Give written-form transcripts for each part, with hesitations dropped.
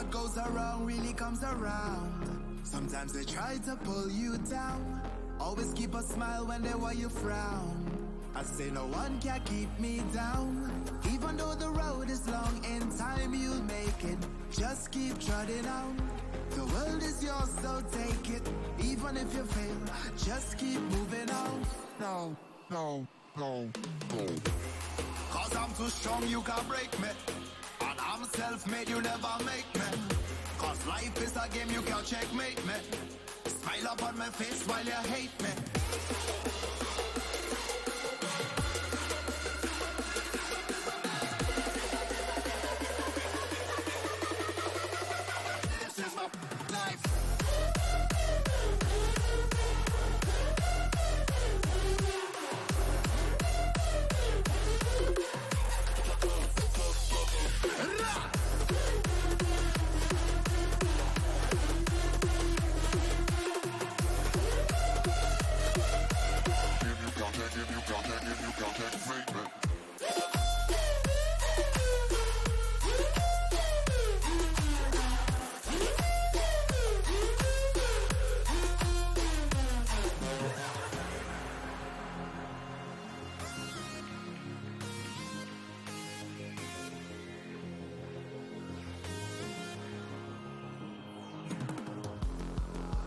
What goes around really comes around. Sometimes they try to pull you down. Always keep a smile when they want you frown. I say no one can keep me down. Even though the road is long, in time you'll make it. Just keep trotting on. The world is yours, so take it. Even if you fail, just keep moving on. No, no, no, no. Cause I'm too strong, you can't break me. And I'm self-made, you never make me. Cause life is a game, you can't checkmate me. Smile up on my face while you hate me.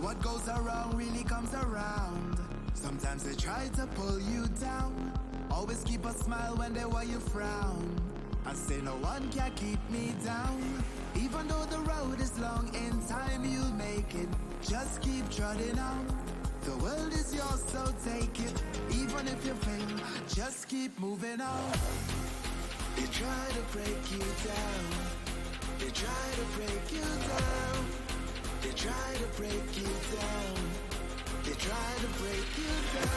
What goes around really comes around. Sometimes they try to pull you down. Always keep a smile when they want you frown. I say no one can keep me down. Even though the road is long, in time you'll make it. Just keep trotting on. The world is yours, so take it. Even if you fail, just keep moving on. They try to break you down. They try to break you down. They try to break you down. They try to break you down.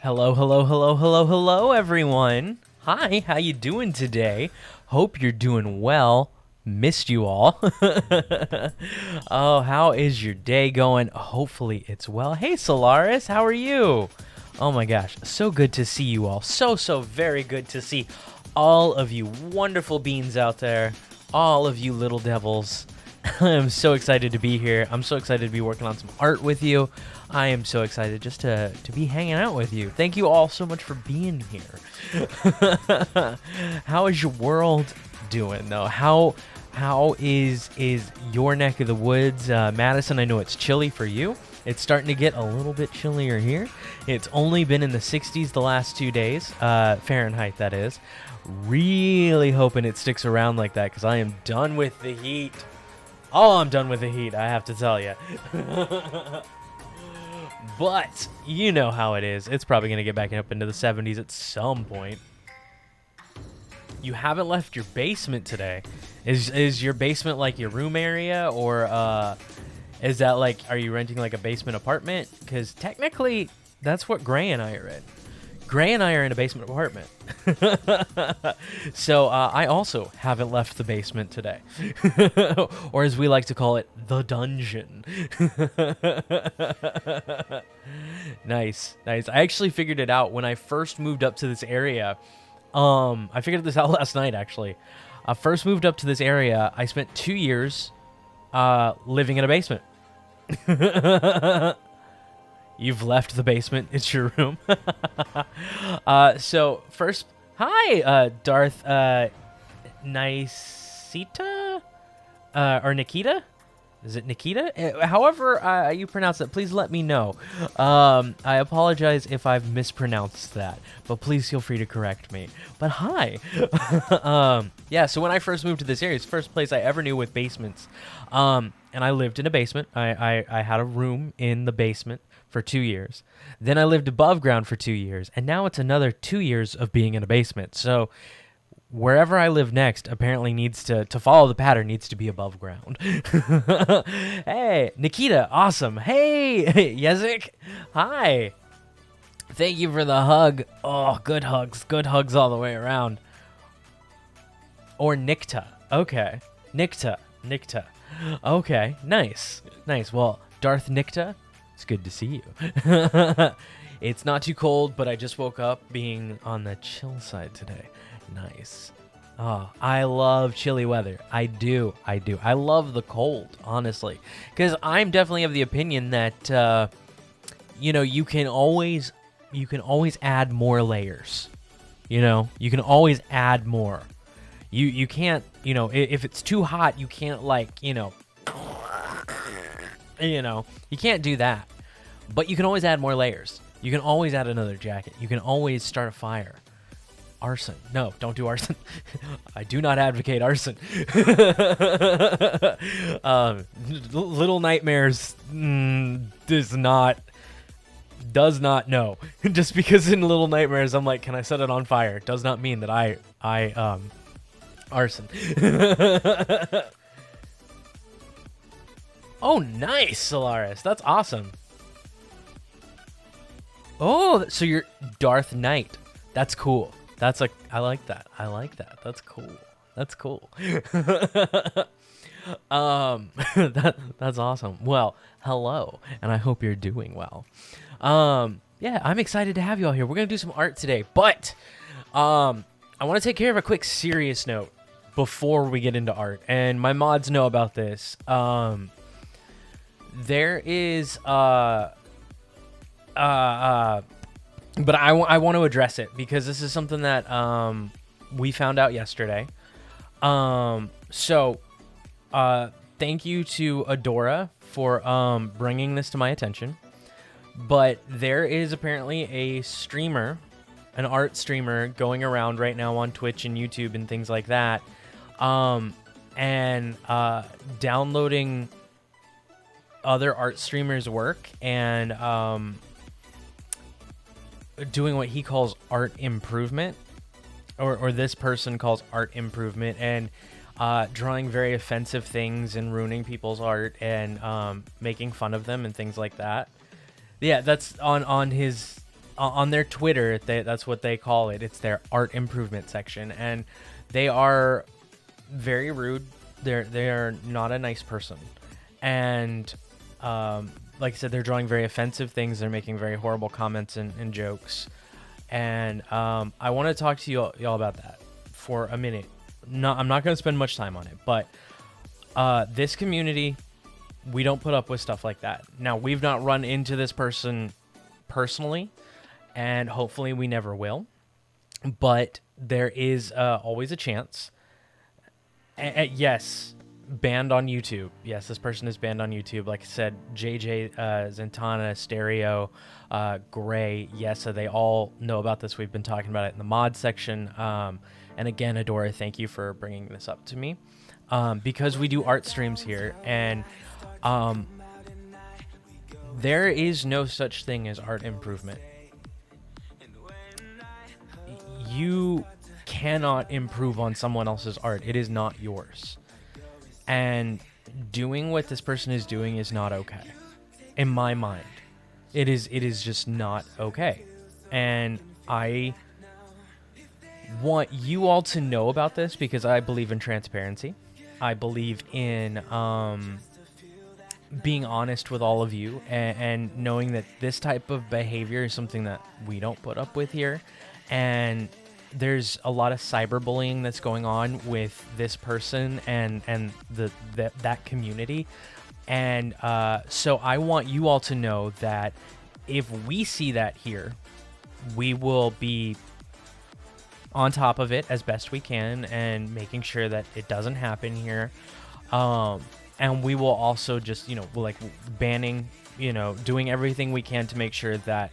Hello, everyone. Hi, how you doing today? Hope you're doing well. Missed you all. Oh, how is your day going? Hopefully it's well. Hey, Solaris, how are you? Oh my gosh, so good to see you all. So very good to see all of you wonderful beings out there. All of you little devils. I'm so excited to be here. I'm so excited to be working on some art with you. I am so excited just to be hanging out with you. Thank you all so much for being here. How is your world doing, though? How is your neck of the woods? Madison, I know it's chilly for you. It's starting to get a little bit chillier here. It's only been in the 60s the last 2 days, Fahrenheit, that is. Really hoping it sticks around like that because I am done with the heat. Oh, I'm done with the heat, I have to tell you. But you know how it is. It's probably going to get back up into the 70s at some point. You haven't left your basement today. Is your basement like your room area, or is that like, are you renting like a basement apartment? Because technically, that's what Gray and I are in. Gray and I are in a basement apartment. So I also haven't left the basement today. Or as we like to call it, the dungeon. Nice. I actually figured it out when I first moved up to this area. I figured this out last night, actually. I first moved up to this area. I spent 2 years living in a basement. You've left the basement. It's your room. So first, hi, Darth Nicita? Or Nikita? Is it Nikita? However you pronounce it, please let me know. I apologize if I've mispronounced that, but please feel free to correct me. But hi. Yeah, so when I first moved to this area, it's the first place I ever knew with basements. And I lived in a basement. I had a room in the basement for 2 years. Then I lived above ground for 2 years. And now it's another 2 years of being in a basement. So wherever I live next apparently needs to follow the pattern, needs to be above ground. Hey, Nikita, awesome. Hey, Yezik, hi. Thank you for the hug. Oh, good hugs all the way around. Or Nikta, okay. Nikta. Okay, nice. Well, Darth Nikta, it's good to see you. It's not too cold, but I just woke up being on the chill side today. Nice. Oh, I love chilly weather. I do. I love the cold, honestly, because I'm definitely of the opinion that you can always add more layers. You can always add more. You can't, if it's too hot, you can't you can't do that. But you can always add more layers. You can always add another jacket. You can always start a fire. Arson. No, don't do arson. I do not advocate arson. Little Nightmares does not know. Just because in Little Nightmares I'm like, can I set it on fire? Does not mean that I arson. Oh, nice, Solaris. That's awesome. Oh, so you're Darth Knight. That's cool. I like that. That's cool. That's awesome. Well, hello, and I hope you're doing well. Yeah, I'm excited to have you all here. We're gonna do some art today, but I want to take care of a quick serious note before we get into art, and my mods know about this. There is but I want to address it because this is something that we found out yesterday. So thank you to Adora for bringing this to my attention. But there is apparently a streamer, an art streamer, going around right now on Twitch and YouTube and things like that, and downloading other art streamers' work and doing what he calls art improvement, or this person calls art improvement, and drawing very offensive things and ruining people's art and making fun of them and things like that. Yeah, that's on their Twitter. That's what they call it. It's their art improvement section, and they are very rude. They are not a nice person, and like I said, they're drawing very offensive things. They're making very horrible comments and jokes. And I want to talk to y'all about that for a minute. No, I'm not going to spend much time on it, but this community, we don't put up with stuff like that. Now, we've not run into this person personally, and hopefully we never will. But there is always a chance. Yes, banned on YouTube. Yes, this person is banned on YouTube. Like I said, JJ, Zentana, Stereo, Gray, Yesa, they all know about this. We've been talking about it in the mod section. And again, Adora, thank you for bringing this up to me. Because we do art streams here, and there is no such thing as art improvement. You cannot improve on someone else's art. It is not yours. And doing what this person is doing is not okay. In my mind, it is just not okay. And I want you all to know about this because I believe in transparency. I believe in being honest with all of you, and knowing that this type of behavior is something that we don't put up with here. And there's a lot of cyberbullying that's going on with this person and that community. And so I want you all to know that if we see that here, we will be on top of it as best we can and making sure that it doesn't happen here. And we will also just, like banning, doing everything we can to make sure that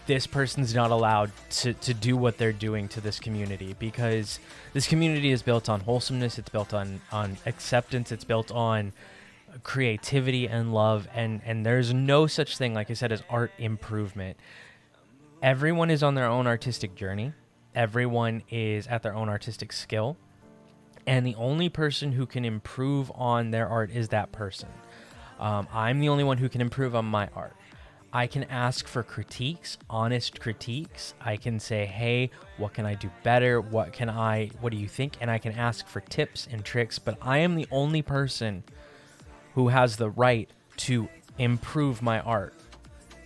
this person's not allowed to do what they're doing to this community, because this community is built on wholesomeness. It's built on acceptance. It's built on creativity and love. And there's no such thing, like I said, as art improvement. Everyone is on their own artistic journey. Everyone is at their own artistic skill. And the only person who can improve on their art is that person. I'm the only one who can improve on my art. I can ask for critiques, honest critiques. I can say, hey, what can I do better? What do you think? And I can ask for tips and tricks, but I am the only person who has the right to improve my art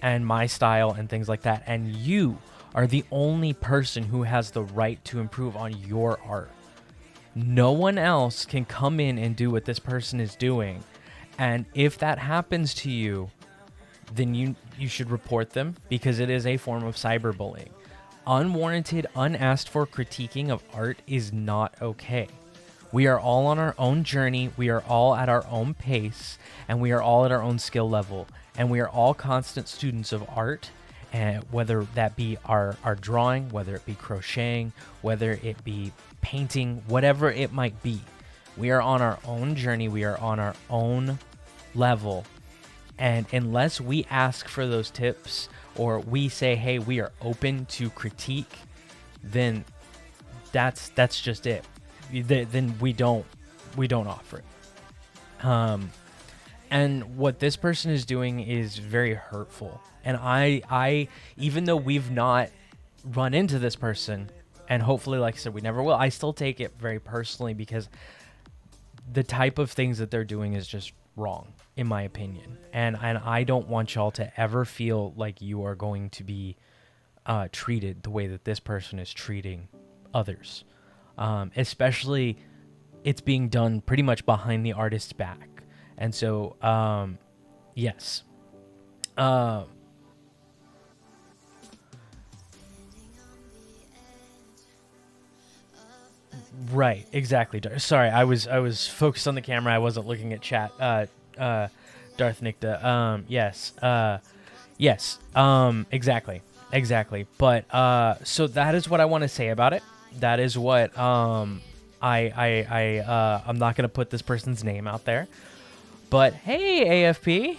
and my style and things like that. And you are the only person who has the right to improve on your art. No one else can come in and do what this person is doing. And if that happens to you, then you should report them, because it is a form of cyberbullying. Unwarranted, unasked for critiquing of art is not okay. We are all on our own journey. We are all at our own pace, and we are all at our own skill level. And we are all constant students of art, and whether that be our drawing, whether it be crocheting, whether it be painting, whatever it might be. We are on our own journey. We are on our own level. And unless we ask for those tips, or we say, hey, we are open to critique, then that's just it. Then we don't offer it. And what this person is doing is very hurtful. And I even though we've not run into this person, and hopefully, like I said, we never will, I still take it very personally, because the type of things that they're doing is just wrong, in my opinion. And I don't want y'all to ever feel like you are going to be treated the way that this person is treating others. Especially, it's being done pretty much behind the artist's back. And so, yes. Right, exactly. Sorry, I was focused on the camera. I wasn't looking at chat. Darth Nicta. Yes. Yes. Exactly. But so that is what I want to say about it. That is what I'm not gonna put this person's name out there. But hey, AFP.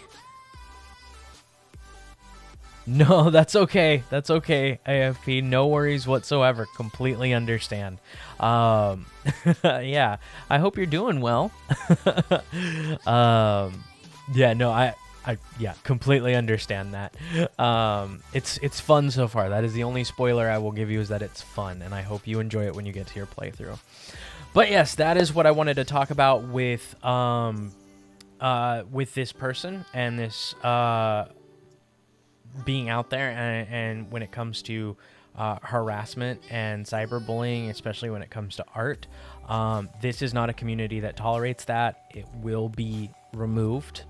No, that's okay. That's okay, AFP. No worries whatsoever. Completely understand. Yeah, I hope you're doing well. Yeah, no, I completely understand that. It's fun so far. That is the only spoiler I will give you, is that it's fun, and I hope you enjoy it when you get to your playthrough. But yes, that is what I wanted to talk about with this person and this being out there, and when it comes to harassment and cyberbullying, especially when it comes to art. This is not a community that tolerates that. It will be removed,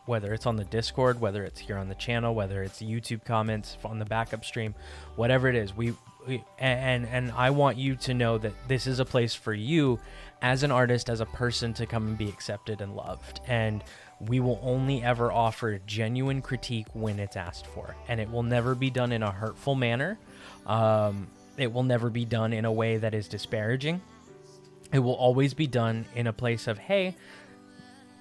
whether it's on the Discord, whether it's here on the channel, whether it's YouTube comments on the backup stream, whatever it is. And I want you to know that this is a place for you as an artist, as a person, to come and be accepted and loved. And we will only ever offer genuine critique when it's asked for. And it will never be done in a hurtful manner. It will never be done in a way that is disparaging. It will always be done in a place of, hey,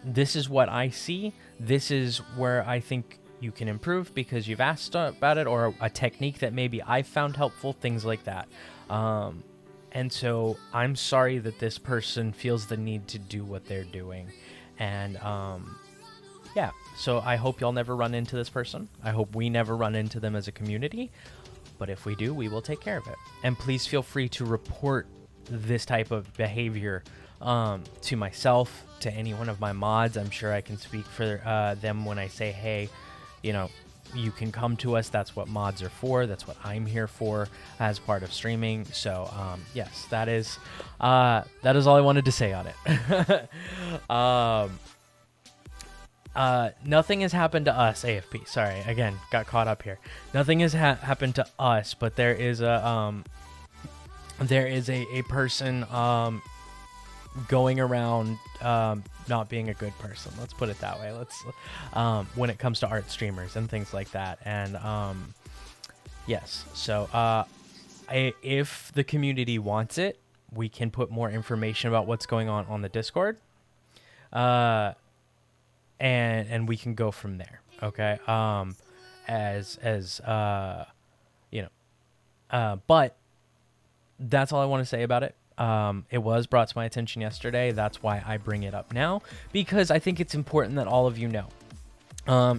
this is what I see. This is where I think you can improve because you've asked about it, or a technique that maybe I found helpful, things like that. And so I'm sorry that this person feels the need to do what they're doing. And yeah, so I hope y'all never run into this person. I hope we never run into them as a community. but if we do, we will take care of it. And please feel free to report this type of behavior to myself, to any one of my mods. I'm sure I can speak for them when I say, hey, you know, you can come to us. That's what mods are for. That's what I'm here for as part of streaming. So yes, that is all I wanted to say on it. Nothing has happened to us, AFP. Sorry, again, got caught up here. Nothing has happened to us, but there is a person going around not being a good person. Let's put it that way. Let's when it comes to art streamers and things like that. And yes, so if the community wants it, we can put more information about what's going on the Discord. And we can go from there. Okay. But that's all I want to say about it. It was brought to my attention yesterday. That's why I bring it up now, because I think it's important that all of you know,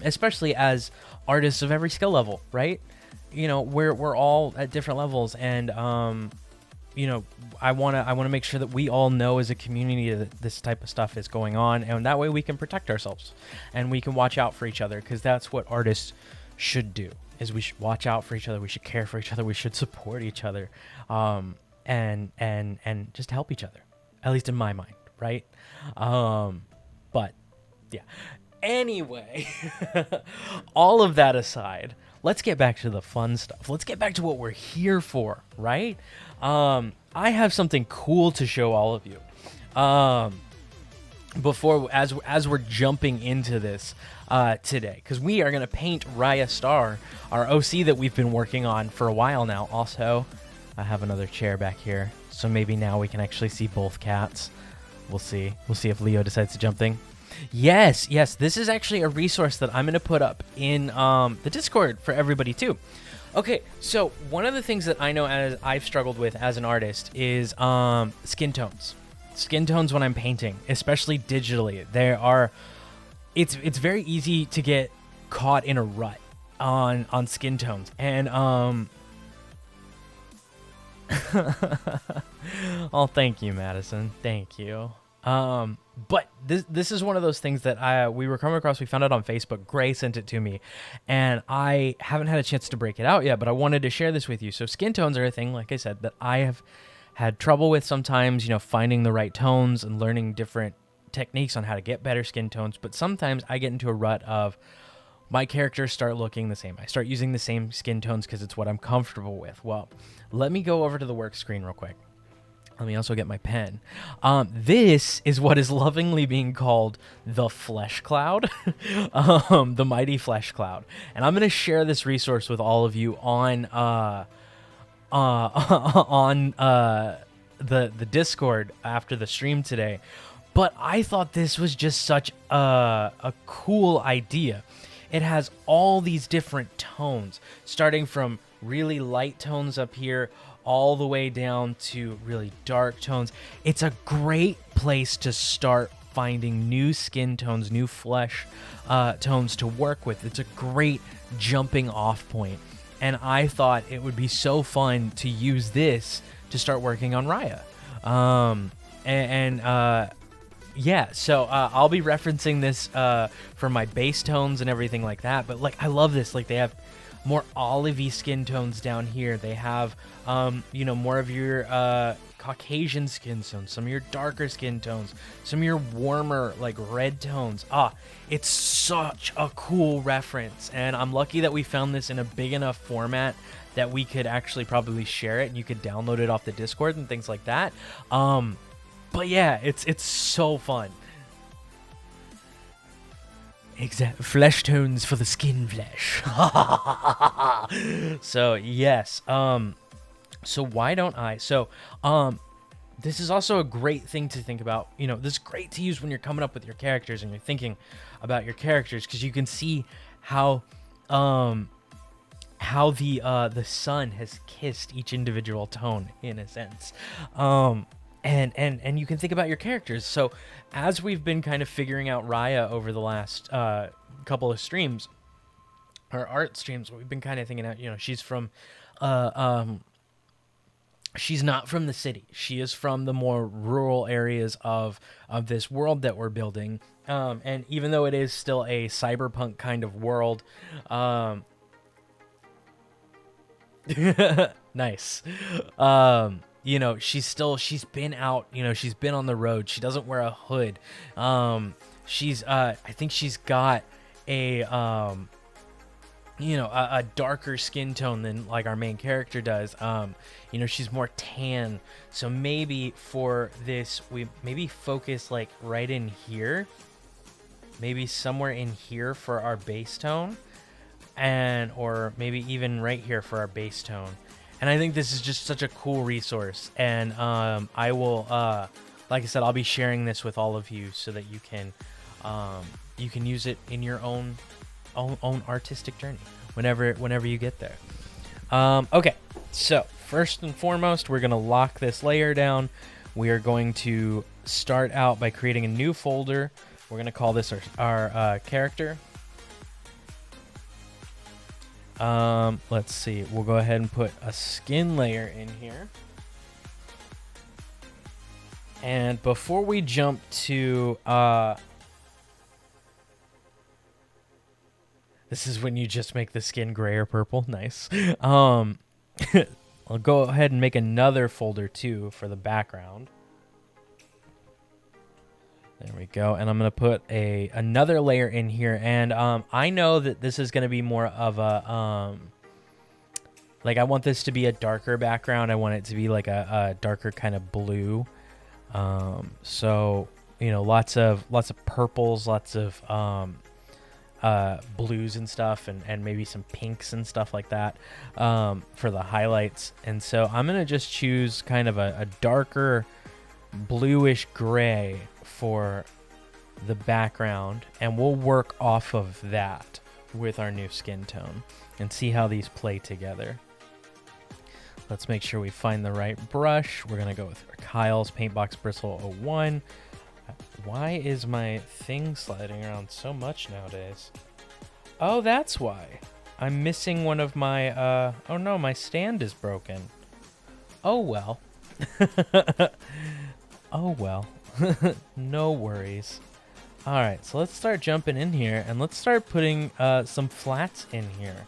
especially as artists of every skill level, right? You know, we're all at different levels, and you know, I want to make sure that we all know as a community that this type of stuff is going on, and that way we can protect ourselves and we can watch out for each other, because that's what artists should do. Is we should watch out for each other, we should care for each other, we should support each other. And just help each other, at least in my mind, right? But yeah. Anyway, all of that aside, let's get back to the fun stuff. Let's get back to what we're here for, right? I have something cool to show all of you. As we're jumping into this today, because we are gonna paint Raya Star, our OC that we've been working on for a while now. Also, I have another chair back here, so maybe now we can actually see both cats. We'll see. We'll see if Leo decides to jump thing. Yes, this is actually a resource that I'm going to put up in the Discord for everybody too. Okay, so one of the things that I know as I've struggled with as an artist is skin tones. Skin tones when I'm painting, especially digitally. It's very easy to get caught in a rut on skin tones. And oh, thank you, Madison. Thank you. But this is one of those things that we were coming across. We found out on Facebook. Gray sent it to me, and I haven't had a chance to break it out yet, but I wanted to share this with you. So skin tones are a thing, like I said, that I have had trouble with sometimes, you know, finding the right tones and learning different techniques on how to get better skin tones. But sometimes I get into a rut of my characters start looking the same. I start using the same skin tones because it's what I'm comfortable with. Well, let me go over to the work screen real quick. Let me also get my pen. This is what is lovingly being called the Flesh Cloud, the mighty Flesh Cloud. And I'm going to share this resource with all of you on the Discord after the stream today. But I thought this was just such a cool idea. It has all these different tones, starting from really light tones up here all the way down to really dark tones. It's a great place to start finding new skin tones, new flesh tones to work with. It's a great jumping off point. And I thought it would be so fun to use this to start working on Raya. Yeah, so I'll be referencing this for my base tones and everything like that. But like, I love this. Like, they have more olivey skin tones down here. They have, you know, more of your Caucasian skin tones, some of your darker skin tones, some of your warmer, like, red tones. It's such a cool reference. And I'm lucky that we found this in a big enough format that we could actually probably share it, and you could download it off the Discord and things like that. But yeah, it's so fun. Exact flesh tones for the skin flesh. So yes. So why don't I? So this is also a great thing to think about. You know, this is great to use when you're coming up with your characters and you're thinking about your characters, because you can see how the sun has kissed each individual tone in a sense. And you can think about your characters. So as we've been kind of figuring out Raya over the last couple of streams, or art streams, we've been kind of thinking out, you know, she's from she's not from the city. She is from the more rural areas of this world that we're building. And even though it is still a cyberpunk kind of world, nice. You know, she's been out, you know, she's been on the road. She doesn't wear a hood. She's I think she's got a you know, a darker skin tone than like our main character does. You know, she's more tan. So maybe for this, we maybe focus like right in here, maybe somewhere in here for our base tone, and or maybe even right here for our base tone. And I think this is just such a cool resource. And I will, like I said, I'll be sharing this with all of you so that you can use it in your own artistic journey whenever you get there. Okay, so first and foremost, we're gonna lock this layer down. We are going to start out by creating a new folder. We're gonna call this our character. Let's see, we'll go ahead and put a skin layer in here. And before we jump to this is when you just make the skin gray or purple. Nice. I'll go ahead and make another folder too for the background. There we go. And I'm going to put another layer in here. And I know that this is going to be more of a like, I want this to be a darker background. I want it to be like a darker kind of blue. So, you know, lots of purples, lots of blues and stuff, and maybe some pinks and stuff like that for the highlights. And so I'm gonna just choose kind of a darker bluish gray for the background, and we'll work off of that with our new skin tone and see how these play together. Let's make sure we find the right brush. We're gonna go with Kyle's Paintbox Bristle 01. Why is my thing sliding around so much nowadays? Oh, that's why. I'm missing one of my, oh no, my stand is broken. Oh well. Oh well. No worries. Alright, so let's start jumping in here, and let's start putting some flats in here.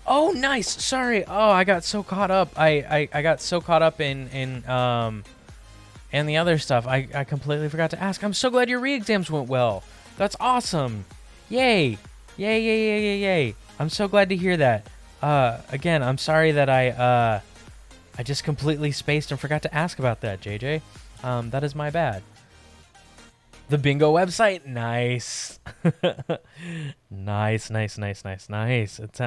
Oh, nice. Sorry. Oh, I got so caught up. I got so caught up in and the other stuff. I completely forgot to ask. I'm so glad your re-exams went well. That's awesome. Yay. Yay, yay, yay, yay, yay. I'm so glad to hear that. Again, I'm sorry that I just completely spaced and forgot to ask about that, JJ. That is my bad. The bingo website, nice. Nice. It's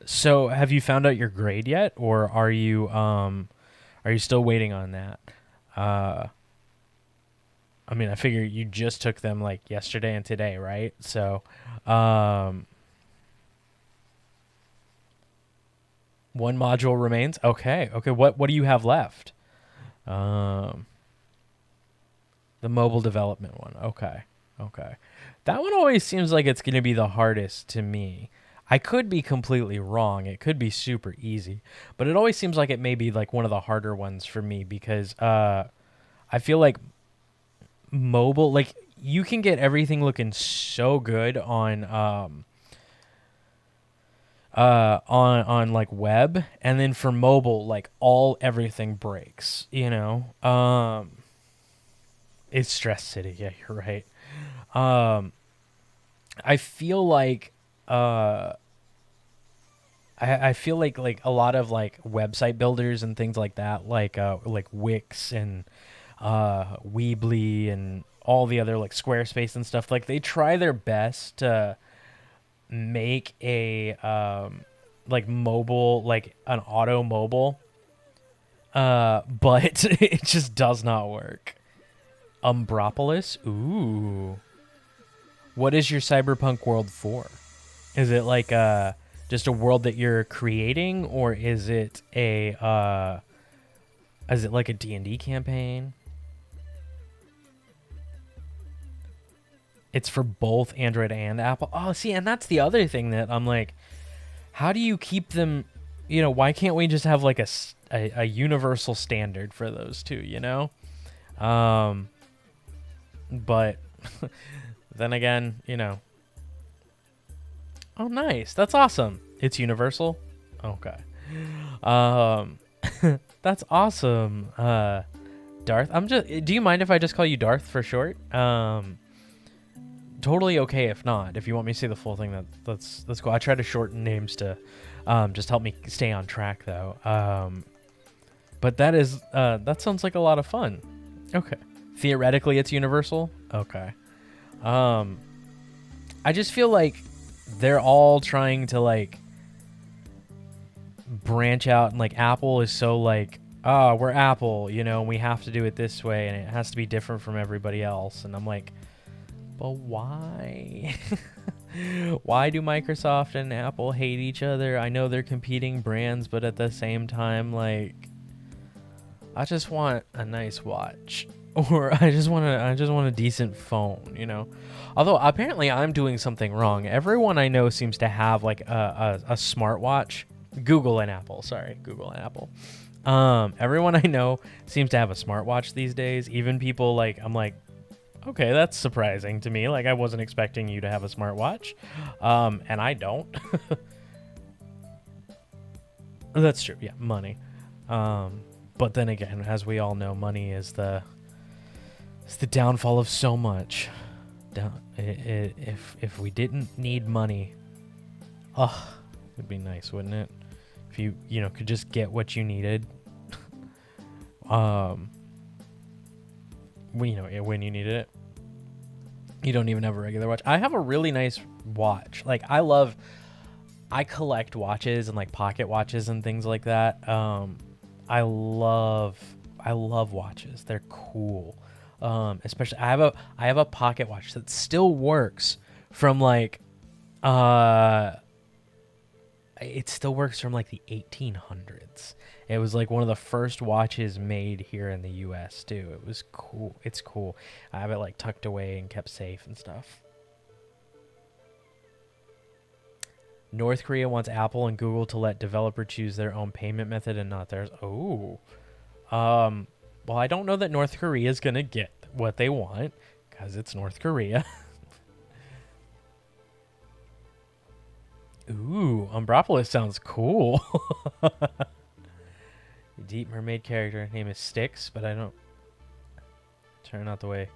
so have you found out your grade yet, or are you still waiting on that? I mean, I figure you just took them like yesterday and today, right? So one module remains. Okay. What do you have left? The mobile development one. Okay. That one always seems like it's going to be the hardest to me. I could be completely wrong. It could be super easy. But it always seems like it may be like one of the harder ones for me because I feel like mobile, like you can get everything looking so good on like web, and then for mobile, like everything breaks, you know? It's Stress City. Yeah, you're right. I feel like I feel like a lot of like website builders and things like that, like Wix and Weebly and all the other like Squarespace and stuff, like they try their best to make a like mobile, like an auto mobile, but it just does not work. Umbropolis? Ooh. What is your cyberpunk world for? Is it like just a world that you're creating, or is it like a D&D campaign? It's for both Android and Apple. Oh, see, and that's the other thing that I'm like, how do you keep them? Why can't we just have like a universal standard for those two? But then again, oh, nice. That's awesome. It's universal. Okay. That's awesome. Darth. Do you mind if I just call you Darth for short? Totally okay if not. If you want me to say the full thing, that's cool. I try to shorten names to just help me stay on track though. But that sounds like a lot of fun. Okay. Theoretically it's universal? Okay. I just feel like they're all trying to like branch out, and like Apple is so like, oh, we're Apple, and we have to do it this way and it has to be different from everybody else. And I'm like, but why? Why do Microsoft and Apple hate each other? I know they're competing brands, but at the same time, like, I just want a nice watch, or I just want a decent phone, Although apparently I'm doing something wrong. Everyone I know seems to have like a smartwatch. Google and Apple. Everyone I know seems to have a smartwatch these days. Even people like, I'm like, okay, that's surprising to me. Like, I wasn't expecting you to have a smartwatch. And I don't. That's true. Yeah, money. But then again, as we all know, money is the downfall of so much. If we didn't need money, it'd be nice, wouldn't it? If you could just get what you needed. When you needed it. You don't even have a regular watch. I have a really nice watch. Like, I collect watches and like pocket watches and things like that. I love watches. They're cool. Especially I have a pocket watch that still works from like it still works from like the 1800s. It was like one of the first watches made here in the US too. It was cool. It's cool. I have it like tucked away and kept safe and stuff. North Korea wants Apple and Google to let developer choose their own payment method and not theirs. Oh. Well, I don't know that North Korea is going to get what they want because it's North Korea. Ooh, Umbropolis sounds cool. Deep mermaid character name is Styx, but I don't turn out the way.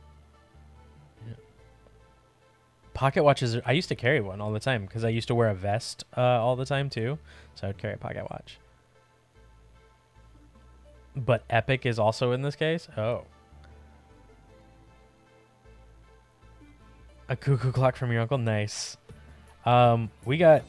Yeah. Pocket watches. I used to carry one all the time because I used to wear a vest all the time too, so I would carry a pocket watch. But Epic is also in this case. Oh, a cuckoo clock from your uncle. Nice. We got.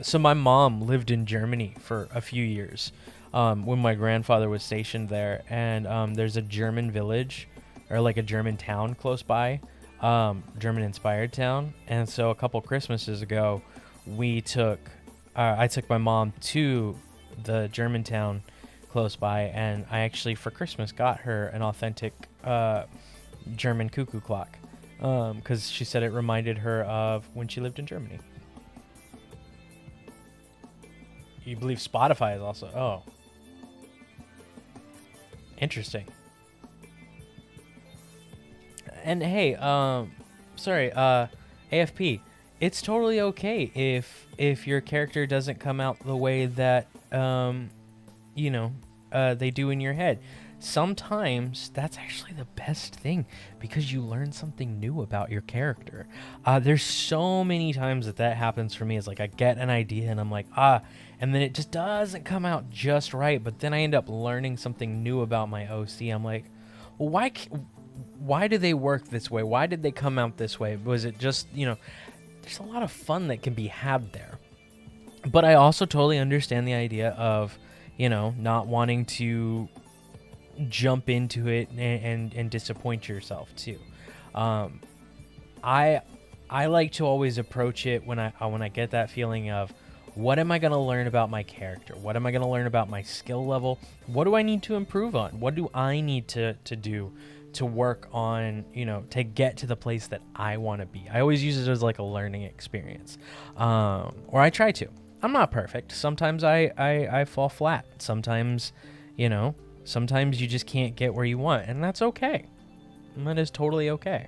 So my mom lived in Germany for a few years when my grandfather was stationed there. And there's a German village or like a German town close by, German-inspired town. And so a couple Christmases ago, I took my mom to the German town close by. And I actually, for Christmas, got her an authentic German cuckoo clock because she said it reminded her of when she lived in Germany. You believe Spotify is also... Oh. Interesting. And hey, sorry, AFP. It's totally okay if your character doesn't come out the way that, they do in your head. Sometimes that's actually the best thing because you learn something new about your character. There's so many times that happens for me. It's like I get an idea and I'm like, and then it just doesn't come out just right. But then I end up learning something new about my OC. I'm like, well, why do they work this way? Why did they come out this way? Was it just, there's a lot of fun that can be had there. But I also totally understand the idea of, not wanting to jump into it and disappoint yourself too. I like to always approach it when I get that feeling of what am I going to learn about my character? What am I going to learn about my skill level? What do I need to improve on? What do I need to do to work on, to get to the place that I want to be. I always use it as like a learning experience, or I try to. I'm not perfect. Sometimes I fall flat. Sometimes, sometimes you just can't get where you want, and that's okay. And that is totally okay.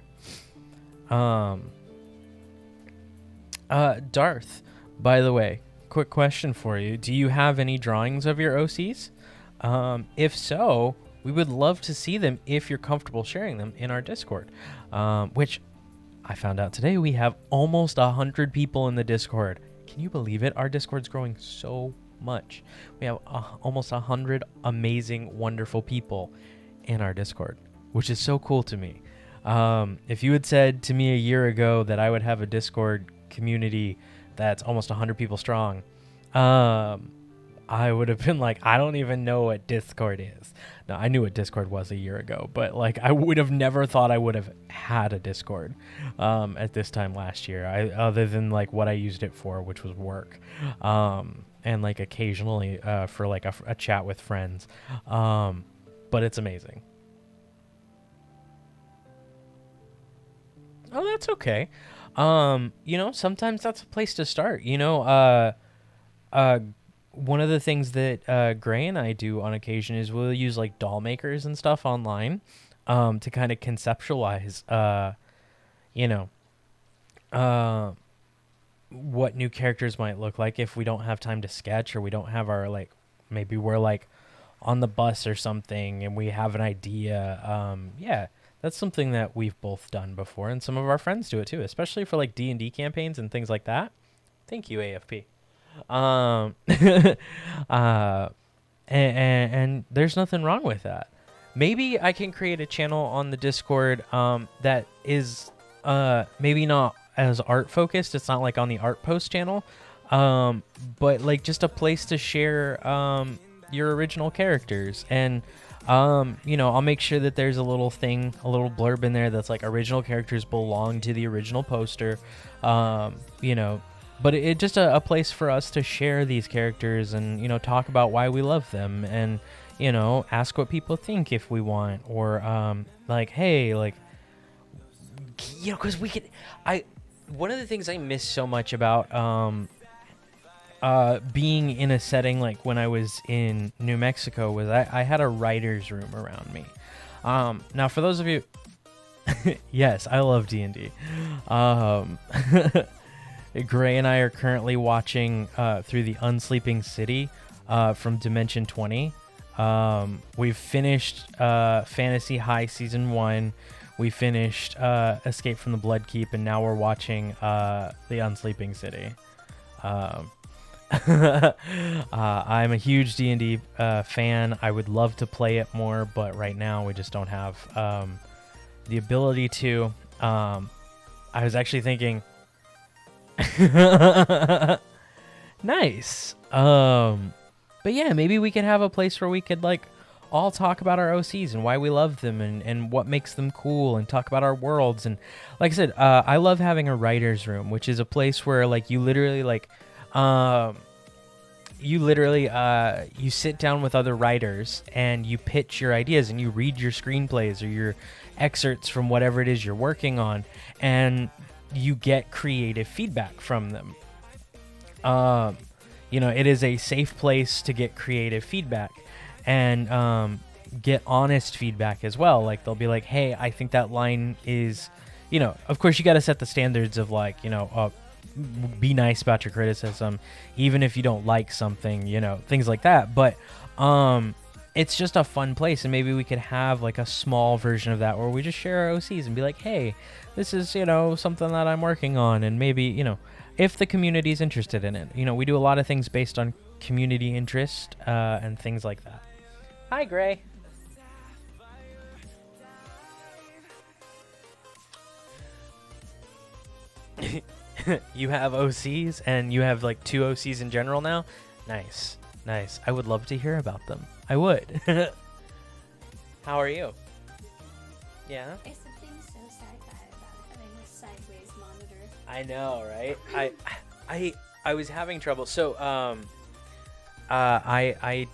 Darth, by the way, quick question for you. Do you have any drawings of your OCs? If so, we would love to see them if you're comfortable sharing them in our Discord, which I found out today we have almost 100 people in the Discord. Can you believe it? Our Discord's growing so much. We have almost 100 amazing, wonderful people in our Discord, which is so cool to me. If you had said to me a year ago that I would have a Discord community that's almost 100 people strong, I would have been like, I don't even know what Discord is. Now, I knew what Discord was a year ago, but like I would have never thought I would have had a Discord at this time last year, other than like what I used it for, which was work, and like occasionally for like a chat with friends. But it's amazing. Oh, that's okay. Sometimes that's a place to start. One of the things that Gray and I do on occasion is we'll use like doll makers and stuff online to kind of conceptualize, what new characters might look like if we don't have time to sketch, or we don't have our, like, maybe we're like on the bus or something and we have an idea. Yeah, that's something that we've both done before, and some of our friends do it too, especially for like D&D campaigns and things like that. Thank you, AFP. And there's nothing wrong with that. Maybe I can create a channel on the Discord that is maybe not as art focused. It's not like on the art post channel, but like just a place to share your original characters. And I'll make sure that there's a little thing, a little blurb in there that's like original characters belong to the original poster. But it's just a place for us to share these characters and, talk about why we love them, and, ask what people think if we want, or like, hey, like, because one of the things I miss so much about being in a setting like when I was in New Mexico was I had a writer's room around me. Now, for those of you, yes, I love D&D. Gray and I are currently watching through the Unsleeping City from Dimension 20. We've finished Fantasy High Season 1. We finished Escape from the Bloodkeep, and now we're watching the Unsleeping City. I'm a huge D&D fan. I would love to play it more, but right now we just don't have the ability to. I was actually thinking... Nice. But yeah, maybe we could have a place where we could like all talk about our OCs and why we love them, and what makes them cool, and talk about our worlds. And like I said, I love having a writer's room, which is a place where like you sit down with other writers and you pitch your ideas, and you read your screenplays or your excerpts from whatever it is you're working on, and you get creative feedback from them. It is a safe place to get creative feedback, and get honest feedback as well. Like, they'll be like, hey, I think that line is, of course you got to set the standards of like, be nice about your criticism, even if you don't like something, things like that. But it's just a fun place, and maybe we could have like a small version of that where we just share our OCs and be like, hey, this is, something that I'm working on, and maybe, if the community is interested in it. We do a lot of things based on community interest and things like that. Hi, Gray. You have OCs, and you have like 2 OCs in general now? Nice. I would love to hear about them. I would. How are you? Yeah? It's something so sci-fi about having a sideways monitor. I know, right? I was having trouble. So I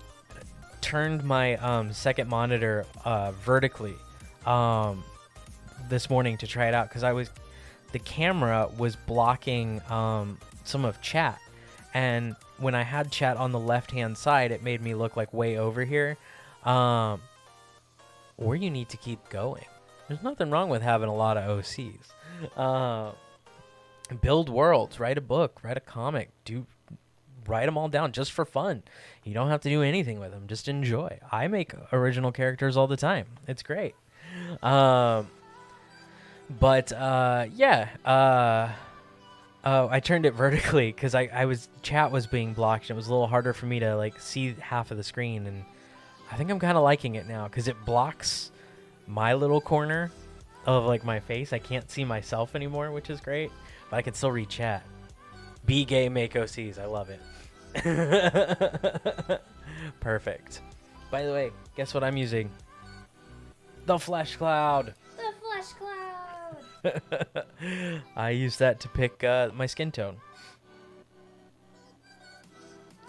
turned my second monitor vertically this morning to try it out because the camera was blocking some of chat, and when I had chat on the left hand side, it made me look like way over here. Or you need to keep going. There's nothing wrong with having a lot of OCs. Build worlds, write a book, write a comic, write them all down just for fun. You don't have to do anything with them. Just enjoy. I make original characters all the time. It's great. Yeah. I turned it vertically because chat was being blocked and it was a little harder for me to like see half of the screen, and I think I'm kind of liking it now because it blocks my little corner of like my face. I can't see myself anymore, which is great, but I can still read chat. Be gay, make OCs. I love it. Perfect. By the way, guess what I'm using? The Flesh Cloud. The Flesh Cloud. I use that to pick my skin tone.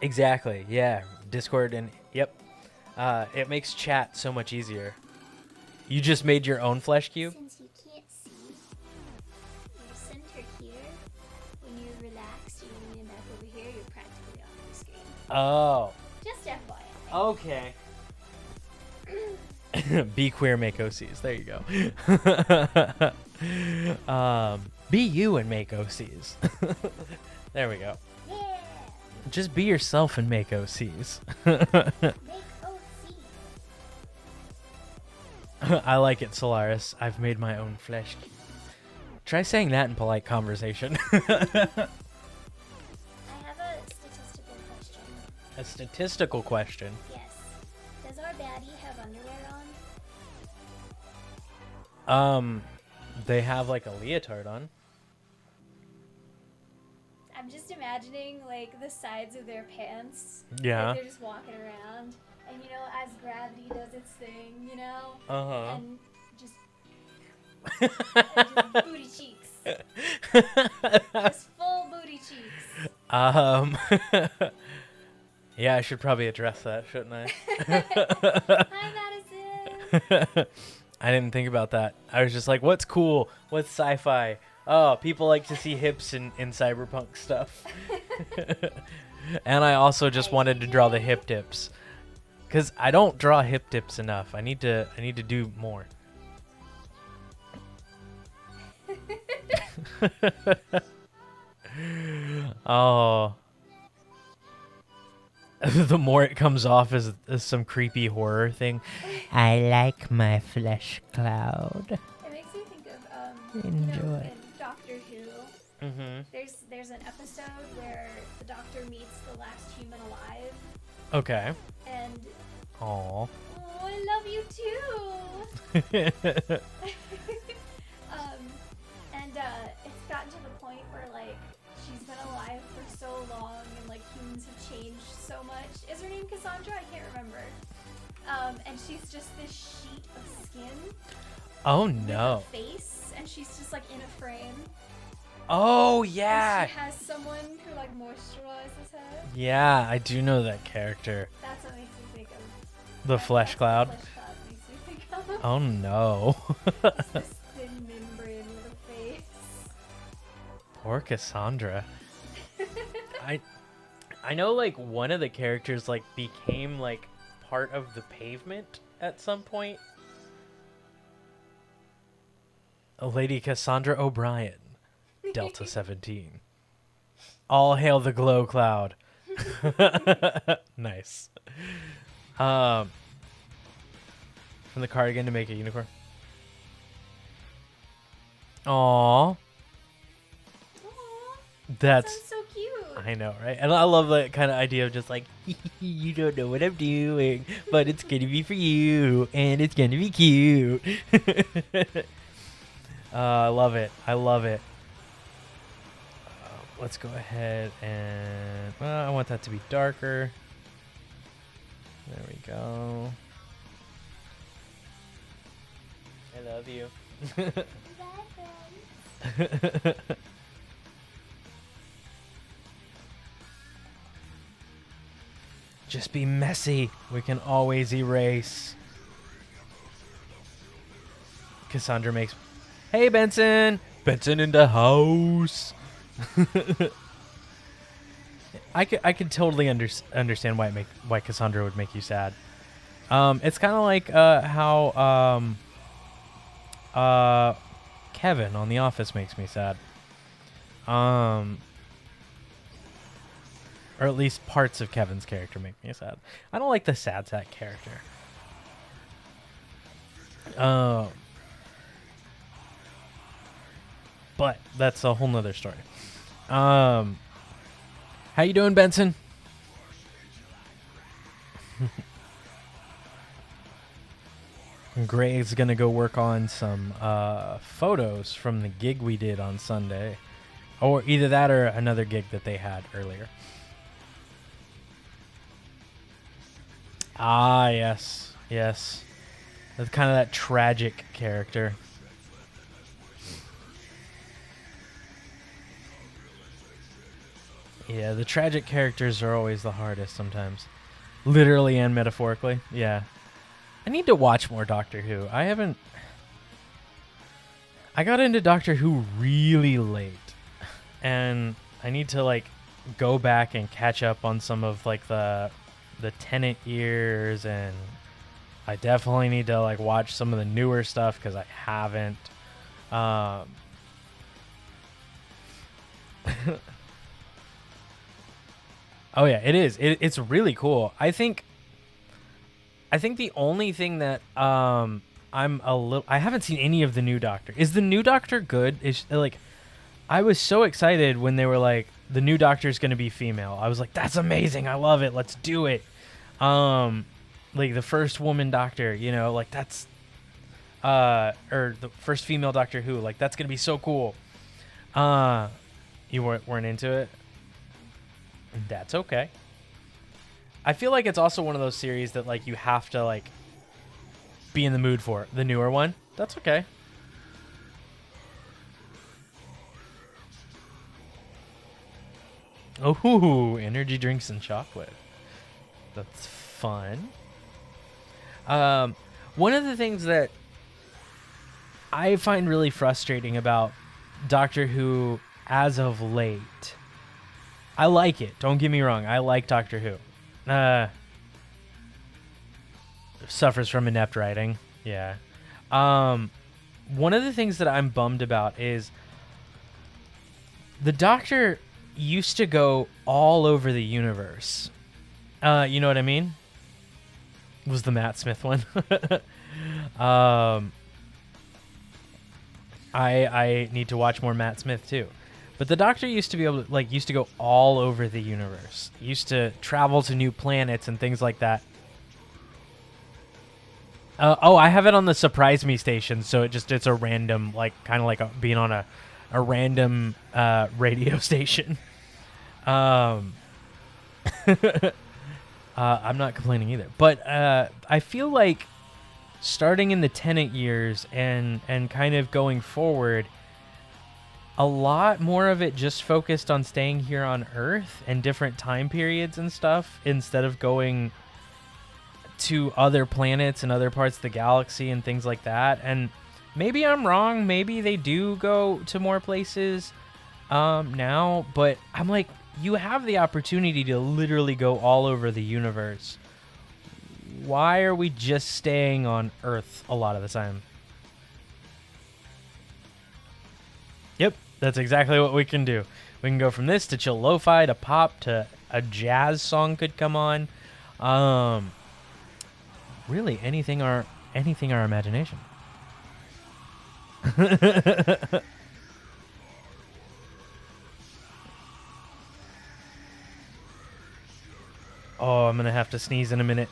Exactly. Yeah. Discord and yep. It makes chat so much easier. You just made your own flesh cube? Since you can't see your center here, when you're relaxed, you lean back over here, you're practically off the screen. Oh. Just FYI. Okay. Be queer, make OCs. There you go. Be you and make OCs. There we go. Yeah. Just be yourself and make OCs. Make OC. I like it, Solaris. I've made my own flesh cube. Try saying that in polite conversation. I have a statistical question. A statistical question. Yes. Does our baddie have underwear on? They have like a leotard on. I'm just imagining like the sides of their pants. Yeah. Like they're just walking around, and you know, as gravity does its thing, you know, Uh-huh. and just, and just booty cheeks, just full booty cheeks. Yeah, I should probably address that, shouldn't I? Hi, Madison. I didn't think about that. I was just like, what's cool? What's sci-fi? Oh, people like to see hips in cyberpunk stuff. And I also just wanted to draw the hip dips. Because I don't draw hip dips enough. I need to do more. Oh. The more it comes off as some creepy horror thing. I like my flesh cloud. It makes me think of you Enjoy. know, in Doctor Who. Mm-hmm. There's an episode where the Doctor meets the last human alive, Okay. and Aw. oh, I love you too. And it's gotten to the point where like she's been alive for so long, and like humans have changed so much. Is her name Cassandra? I can't remember. And she's just this sheet of skin. Oh With no. a face, and she's just like in a frame. Oh And yeah. she has someone who like moisturizes her. Yeah, I do know that character. That's what makes me think of. The flesh cloud. Flesh cloud makes me think of. Oh no. It's this thin membrane with a face. Poor Cassandra. I know like one of the characters like became like part of the pavement at some point. A lady Cassandra O'Brien, Delta 17. All hail the glow cloud. Nice. From the cardigan to make a unicorn. Aww. Aw, That's sounds so cute. I know, right? And I love that kind of idea of just like, you don't know what I'm doing, but it's going to be for you, and it's going to be cute. I love it. I love it. Let's go ahead and... Well, I want that to be darker. There we go. I love you. Bye, friends. Just be messy. We can always erase. Cassandra makes, "Hey Benson, Benson in the house." I could totally understand why Cassandra would make you sad. It's kind of like how Kevin on The Office makes me sad. Or at least parts of Kevin's character make me sad. I don't like the sad sack character. But that's a whole nother story. How you doing, Benson? Greg's gonna go work on some photos from the gig we did on Sunday. Or either that or another gig that they had earlier. Ah, yes. Yes. That's kind of that tragic character. Yeah, the tragic characters are always the hardest sometimes. Literally and metaphorically. Yeah. I need to watch more Doctor Who. I got into Doctor Who really late. And I need to, like, go back and catch up on some of, like, the Tennant years, and I definitely need to, like, watch some of the newer stuff because I haven't. Oh yeah, it is. It's really cool. I think the only thing that I haven't seen any of the new Doctor. Is the new Doctor good? Is like, I was so excited when they were like, the new Doctor is going to be female. I was like, that's amazing. I love it. Let's do it. Like the first woman Doctor, you know, like that's or the first female Doctor Who, like that's going to be so cool. You weren't into it? That's okay. I feel like it's also one of those series that, like, you have to, like, be in the mood for. The newer one, that's okay. Oh, energy drinks and chocolate. That's fun. One of the things that I find really frustrating about Doctor Who as of late, I like it. Don't get me wrong. I like Doctor Who. Suffers from inept writing. Yeah. One of the things that I'm bummed about is the Doctor used to go all over the universe. You know what I mean? Was the Matt Smith one. I need to watch more Matt Smith too. But the Doctor used to be able to, used to go all over the universe. Used to travel to new planets and things like that. I have it on the Surprise Me station, so it's a random, kind of like being on a random radio station. I'm not complaining either. But I feel like starting in the Tennant years and kind of going forward, a lot more of it just focused on staying here on Earth and different time periods and stuff instead of going to other planets and other parts of the galaxy and things like that. And maybe I'm wrong. Maybe they do go to more places now. But I'm like, you have the opportunity to literally go all over the universe. Why are we just staying on Earth a lot of the time? Yep, that's exactly what we can do. We can go from this to chill lo-fi to pop to a jazz song could come on. Really, anything our imagination. Oh, I'm gonna have to sneeze in a minute.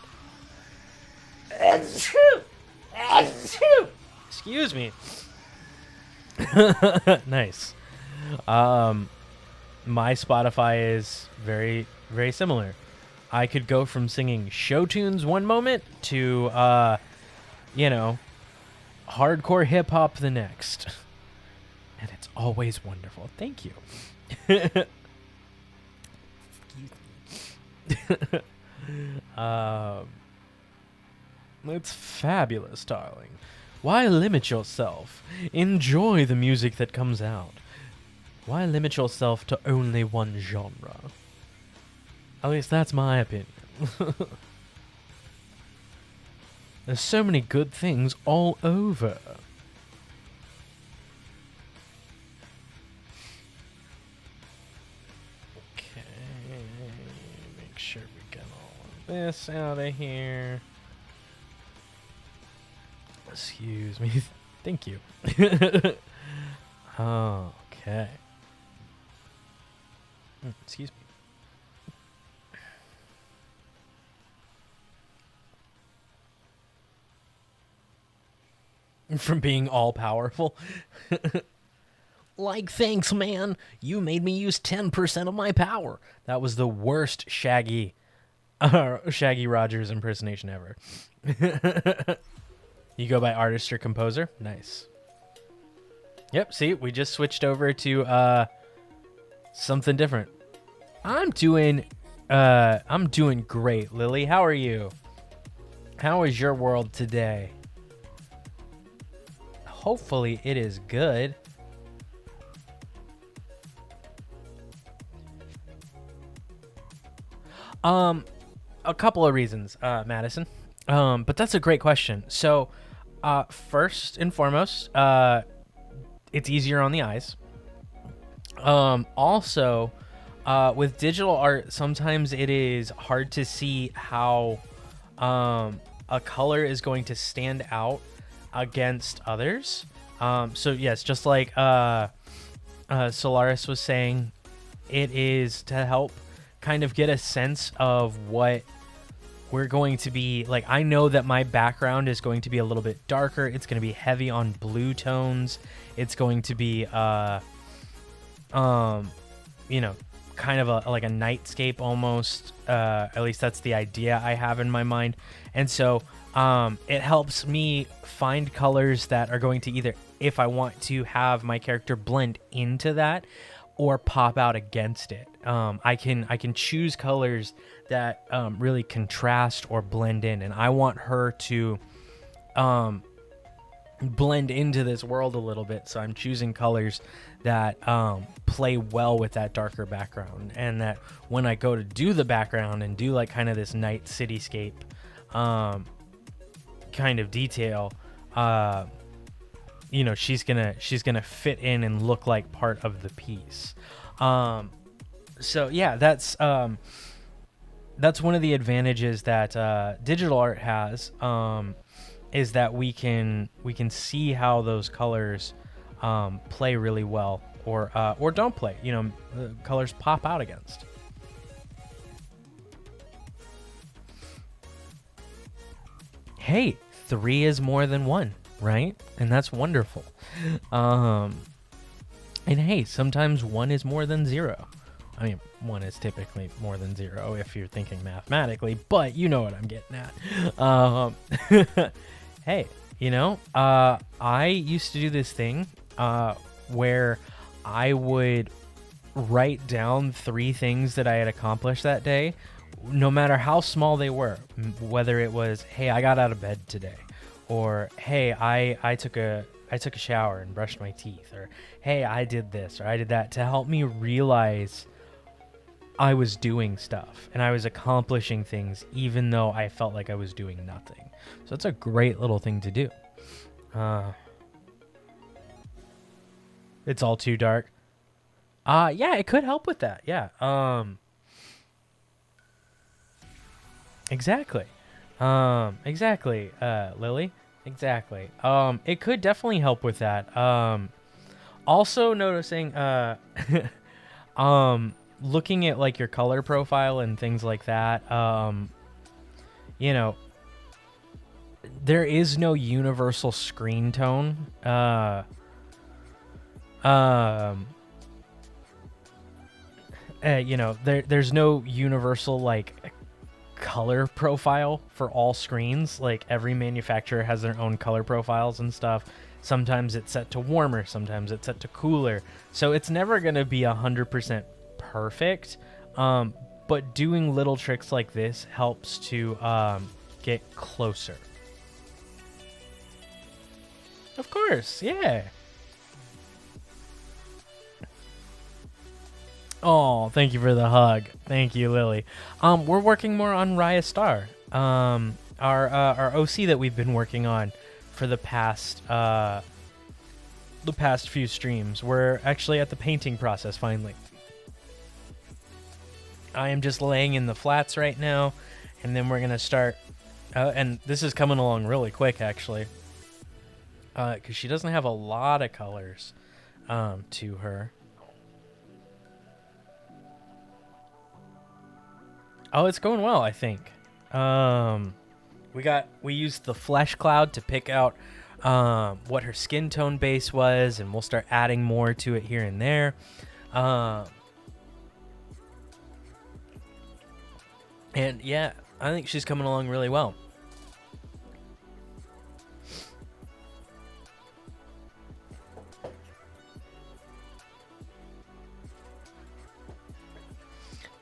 Excuse me. Nice. My Spotify is very, very similar. I could go from singing show tunes one moment to, hardcore hip hop the next. And it's always wonderful. Thank you. It's fabulous, darling. Why limit yourself? Enjoy the music that comes out. Why limit yourself to only one genre? At least that's my opinion. There's so many good things all over. Okay, make sure we get all of this out of here. Excuse me. Thank you. Okay. Excuse me. From being all powerful. Like, thanks, man. You made me use 10% of my power. That was the worst Shaggy Rogers impersonation ever. You go by artist or composer? Nice. Yep, see, we just switched over to something different. I'm doing great, Lily. How are you? How is your world today? Hopefully it is good. A couple of reasons, Madison. But that's a great question. So, first and foremost, it's easier on the eyes. Also, with digital art, sometimes it is hard to see how a color is going to stand out against others. So yes, just like Solaris was saying, it is to help kind of get a sense of what we're going to be like. I know that my background is going to be a little bit darker. It's going to be heavy on blue tones. It's going to be you know, kind of like a nightscape almost. At least that's the idea I have in my mind. And so it helps me find colors that are going to either, if I want to have my character blend into that or pop out against it. I can choose colors that really contrast or blend in, and I want her to blend into this world a little bit. So I'm choosing colors that play well with that darker background, and that when I go to do the background and do like kind of this night cityscape kind of detail, you know, she's gonna fit in and look like part of the piece. So yeah, that's one of the advantages that digital art has, is that we can see how those colors play really well or don't play. You know, the colors pop out against. Hey, 3 is more than 1, right? And that's wonderful. And hey, sometimes 1 is more than 0. I mean, 1 is typically more than 0 if you're thinking mathematically, but you know what I'm getting at. Hey, you know, I used to do this thing where I would write down 3 things that I had accomplished that day, no matter how small they were. Whether it was, hey, I got out of bed today, or hey, I took a shower and brushed my teeth, or hey, I did this or I did that, to help me realize I was doing stuff and I was accomplishing things even though I felt like I was doing nothing. So it's a great little thing to do. It's all too dark. Yeah, it could help with that. Yeah. Exactly. Exactly, Lily. Exactly. It could definitely help with that. Also noticing, looking at like your color profile and things like that, you know, there is no universal screen tone. You know, there's no universal like color profile for all screens. Like every manufacturer has their own color profiles and stuff. Sometimes it's set to warmer, sometimes it's set to cooler. So it's never going to be 100% perfect. But doing little tricks like this helps to get closer. Of course, yeah. Oh, thank you for the hug. Thank you, Lily. We're working more on Raya Star. Our OC that we've been working on for the past few streams. We're actually at the painting process finally. I am just laying in the flats right now, and then we're gonna start. And this is coming along really quick, actually, because she doesn't have a lot of colors to her. Oh, it's going well, I think. We used the flesh cloud to pick out what her skin tone base was, and we'll start adding more to it here and there. And yeah, I think she's coming along really well.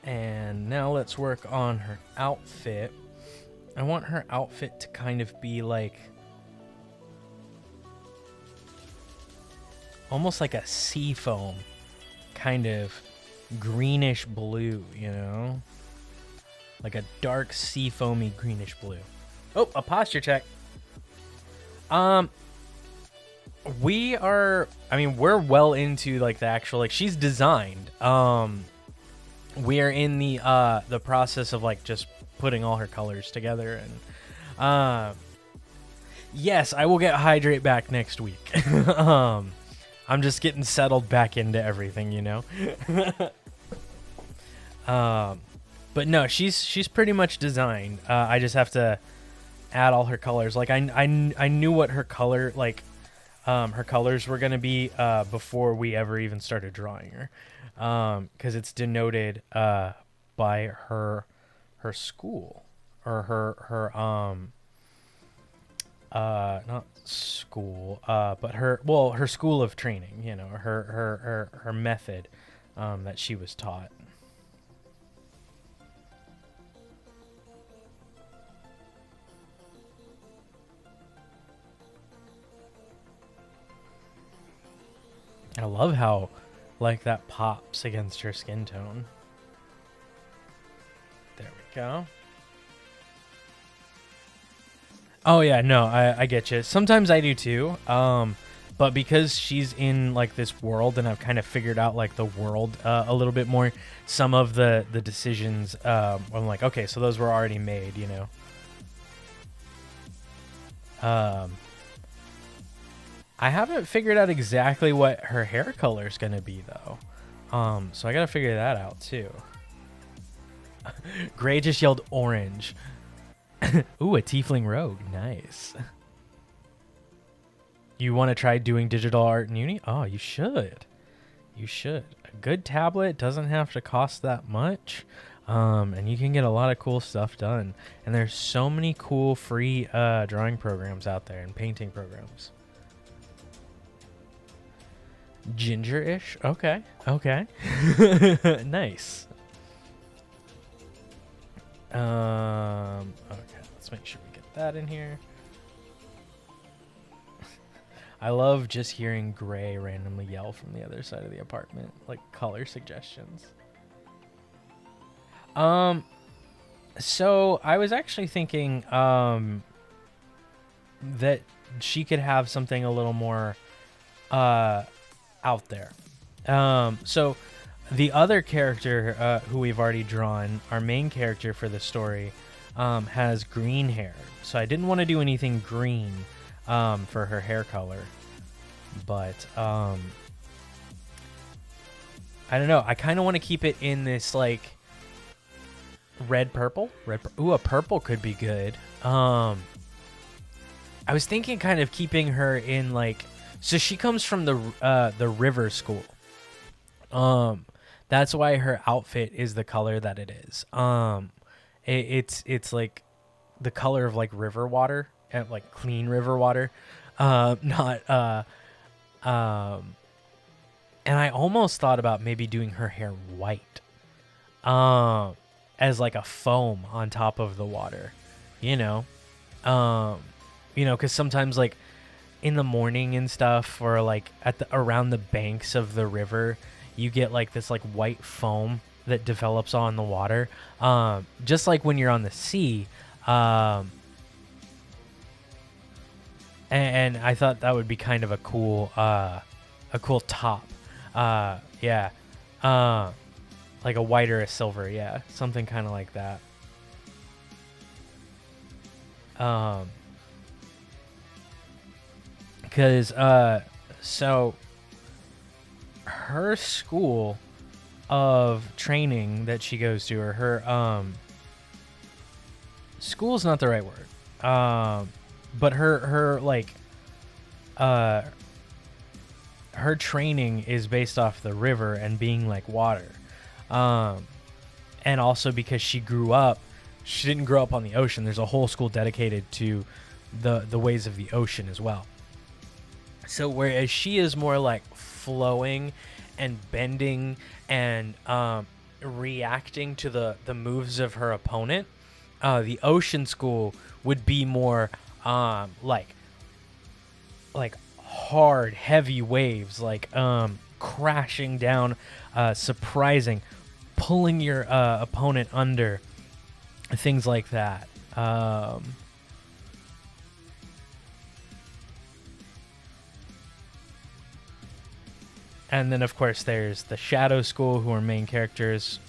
And now let's work on her outfit. I want her outfit to kind of be like almost like a sea foam kind of greenish blue, you know? Like a dark sea foamy greenish blue. Oh, a posture check. We're well into like the actual, like, she's designed. We're in the process of like just putting all her colors together, and yes, I will get Hydrate back next week. I'm just getting settled back into everything, you know. But no, she's pretty much designed. I just have to add all her colors. Like I knew what her color, like her colors were gonna be before we ever even started drawing her. Because it's denoted by her school, or her not school, but her school of training, you know, her method that she was taught. I love how like that pops against her skin tone. There we go. Oh yeah, no, I get you. Sometimes I do too. But because she's in like this world, and I've kind of figured out like the world a little bit more, some of the decisions, I'm like, okay, so those were already made, you know. I haven't figured out exactly what her hair color is gonna be though. So I gotta figure that out too. Gray just yelled orange. Ooh, a tiefling rogue. Nice. You want to try doing digital art in uni? Oh, you should. You should. A good tablet doesn't have to cost that much. And you can get a lot of cool stuff done. And there's so many cool free drawing programs out there and painting programs. Ginger-ish? Okay. Okay. Nice. Okay, let's make sure we get that in here. I love just hearing Gray randomly yell from the other side of the apartment, like color suggestions. So I was actually thinking that she could have something a little more out there. So the other character who we've already drawn, our main character for the story, has green hair. So I didn't want to do anything green for her hair color. But I don't know. I kind of want to keep it in this like red purple. Ooh, a purple could be good. I was thinking kind of keeping her in like, so she comes from the river school. That's why her outfit is the color that it is. It's like the color of like river water, and like clean river water, not and I almost thought about maybe doing her hair white, as like a foam on top of the water, you know, because sometimes like in the morning and stuff, or like at the around the banks of the river, you get like this like white foam that develops on the water, just like when you're on the sea. And I thought that would be kind of a cool top. Yeah. Like a white or a silver, yeah, something kind of like that. Because so her school of training that she goes to, or her school's not the right word, but her like her training is based off the river and being like water, and also because she didn't grow up on the ocean. There's a whole school dedicated to the ways of the ocean as well. So whereas she is more like flowing and bending and reacting to the moves of her opponent, the ocean school would be more like hard, heavy waves, like crashing down, surprising, pulling your opponent under, things like that. And then, of course, there's the Shadow School, who are main characters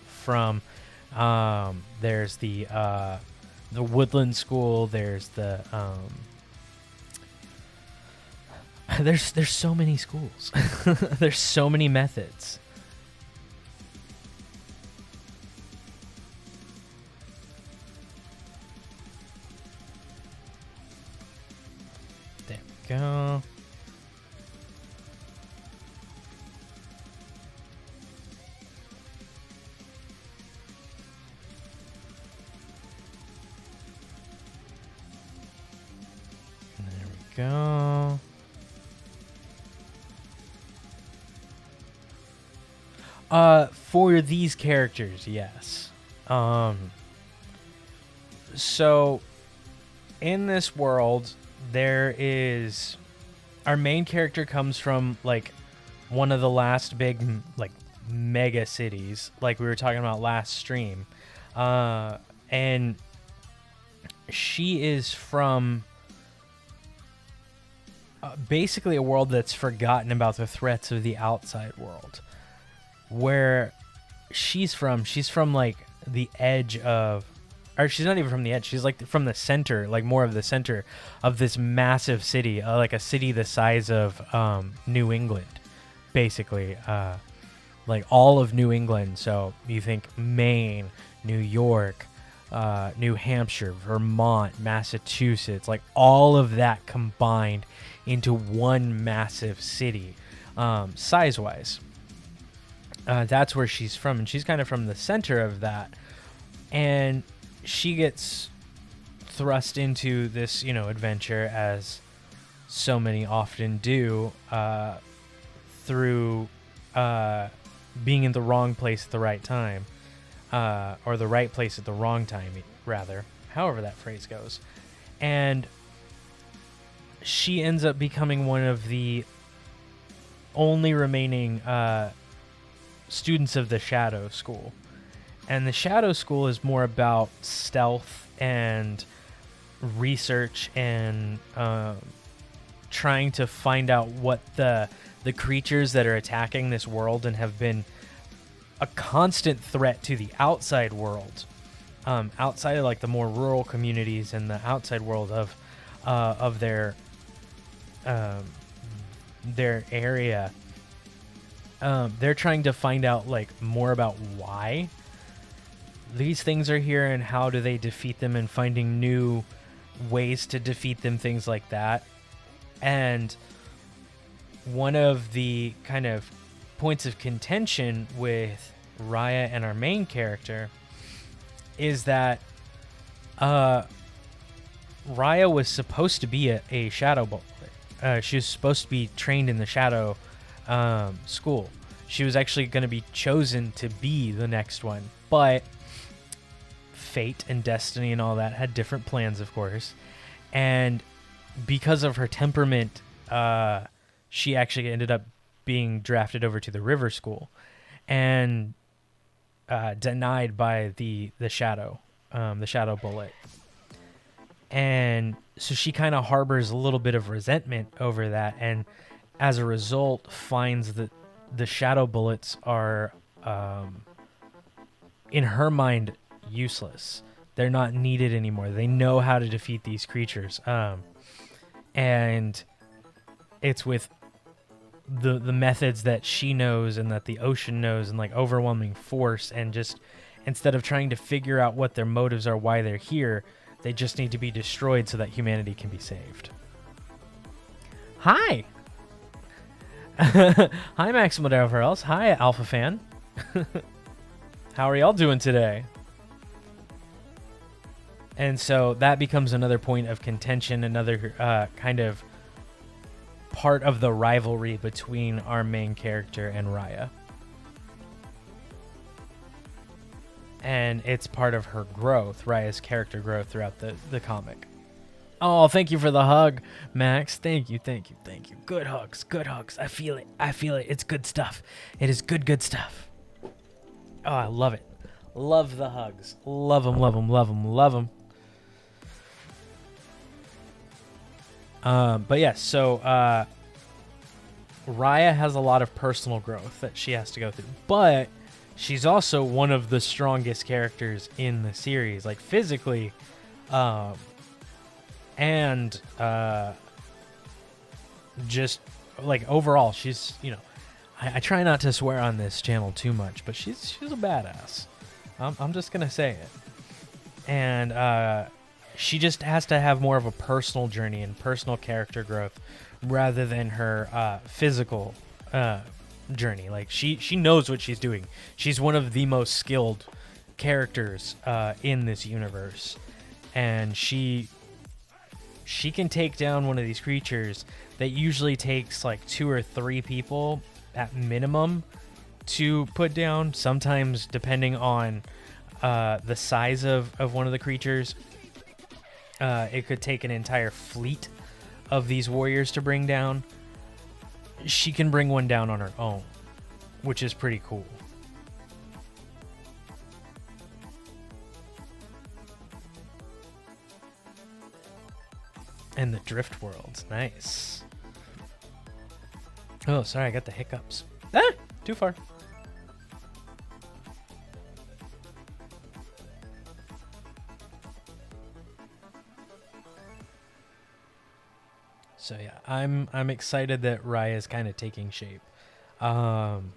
from. There's the Woodland School. There's the there's so many schools. There's so many methods. There we go. Go. For these characters, yes. So in this world, there is our main character comes from like one of the last big like mega cities, like we were talking about last stream, and she is from basically a world that's forgotten about the threats of the outside world. Where she's from like the edge of, or she's not even from the edge, she's like from the center, like more of the center of this massive city, like a city the size of New England, basically, like all of New England. So you think Maine, New York, New Hampshire, Vermont, Massachusetts, like all of that combined into one massive city, size-wise. That's where she's from, and she's kind of from the center of that. And she gets thrust into this, adventure, as so many often do, through being in the wrong place at the right time, or the right place at the wrong time, rather, however that phrase goes. And she ends up becoming one of the only remaining students of the Shadow School. And the Shadow School is more about stealth and research and trying to find out what the creatures that are attacking this world and have been a constant threat to the outside world, outside of like the more rural communities and the outside world of their area. They're trying to find out like more about why these things are here and how do they defeat them, and finding new ways to defeat them, things like that. And one of the kind of points of contention with Raya and our main character is that Raya was supposed to be a shadow bowler. She was supposed to be trained in the Shadow School. She was actually going to be chosen to be the next one, but fate and destiny and all that had different plans, of course. And because of her temperament, she actually ended up being drafted over to the river school and denied by the shadow bullet. And so she kind of harbors a little bit of resentment over that, and as a result finds that the shadow bullets are, in her mind, useless. They're not needed anymore. They know how to defeat these creatures. And it's with the methods that she knows and that the ocean knows, and like overwhelming force, and just instead of trying to figure out what their motives are, why they're here, they just need to be destroyed so that humanity can be saved. Hi. Hi, Maximo Delverels. Hi, Alpha Fan. How are y'all doing today? And so that becomes another point of contention, another kind of part of the rivalry between our main character and Raya. And it's part of her growth, Raya's character growth throughout the comic. Oh, thank you for the hug, Max. Thank you. Good hugs. I feel it. It's good stuff. It is good stuff. Oh, I love it. Love the hugs. Love them. But yeah, so Raya has a lot of personal growth that she has to go through. But she's also one of the strongest characters in the series, like physically, and just like overall, she's, you know, I try not to swear on this channel too much, but she's a badass. I'm just gonna say it, and she just has to have more of a personal journey and personal character growth rather than her physical journey. Like she knows what she's doing. She's one of the most skilled characters in this universe, and she can take down one of these creatures that usually takes like 2 or 3 people at minimum to put down. Sometimes, depending on the size of one of the creatures, it could take an entire fleet of these warriors to bring down. She can bring one down on her own, which is pretty cool. And the drift worlds, nice. Oh, sorry, I got the hiccups. Ah, too far. So yeah, I'm excited that Raya is kind of taking shape, and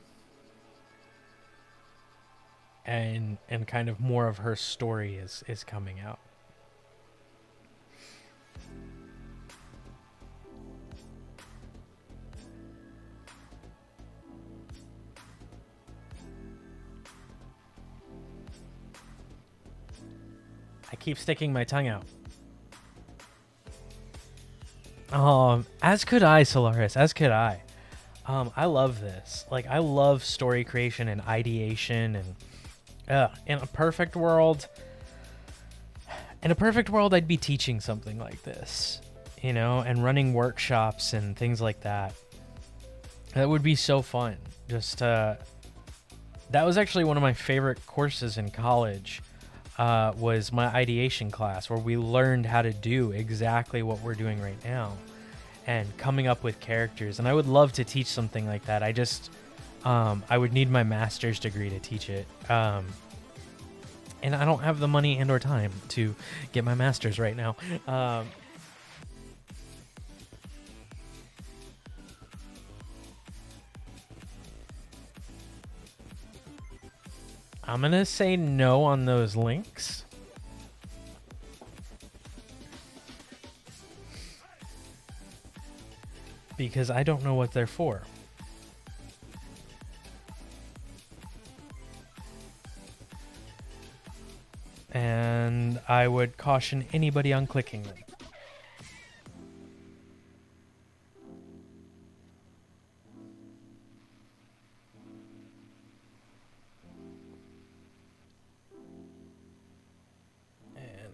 kind of more of her story is coming out. I keep sticking my tongue out. As could I, Solaris. As could I. I love this. Like, I love story creation and ideation, and in a perfect world, I'd be teaching something like this, you know, and running workshops and things like that. That would be so fun. Just that was actually one of my favorite courses in college. Was my ideation class, where we learned how to do exactly what we're doing right now and coming up with characters. And I would love to teach something like that. I just I would need my master's degree to teach it, and I don't have the money and or time to get my master's right now. I'm gonna say no on those links. Because I don't know what they're for. And I would caution anybody on clicking them.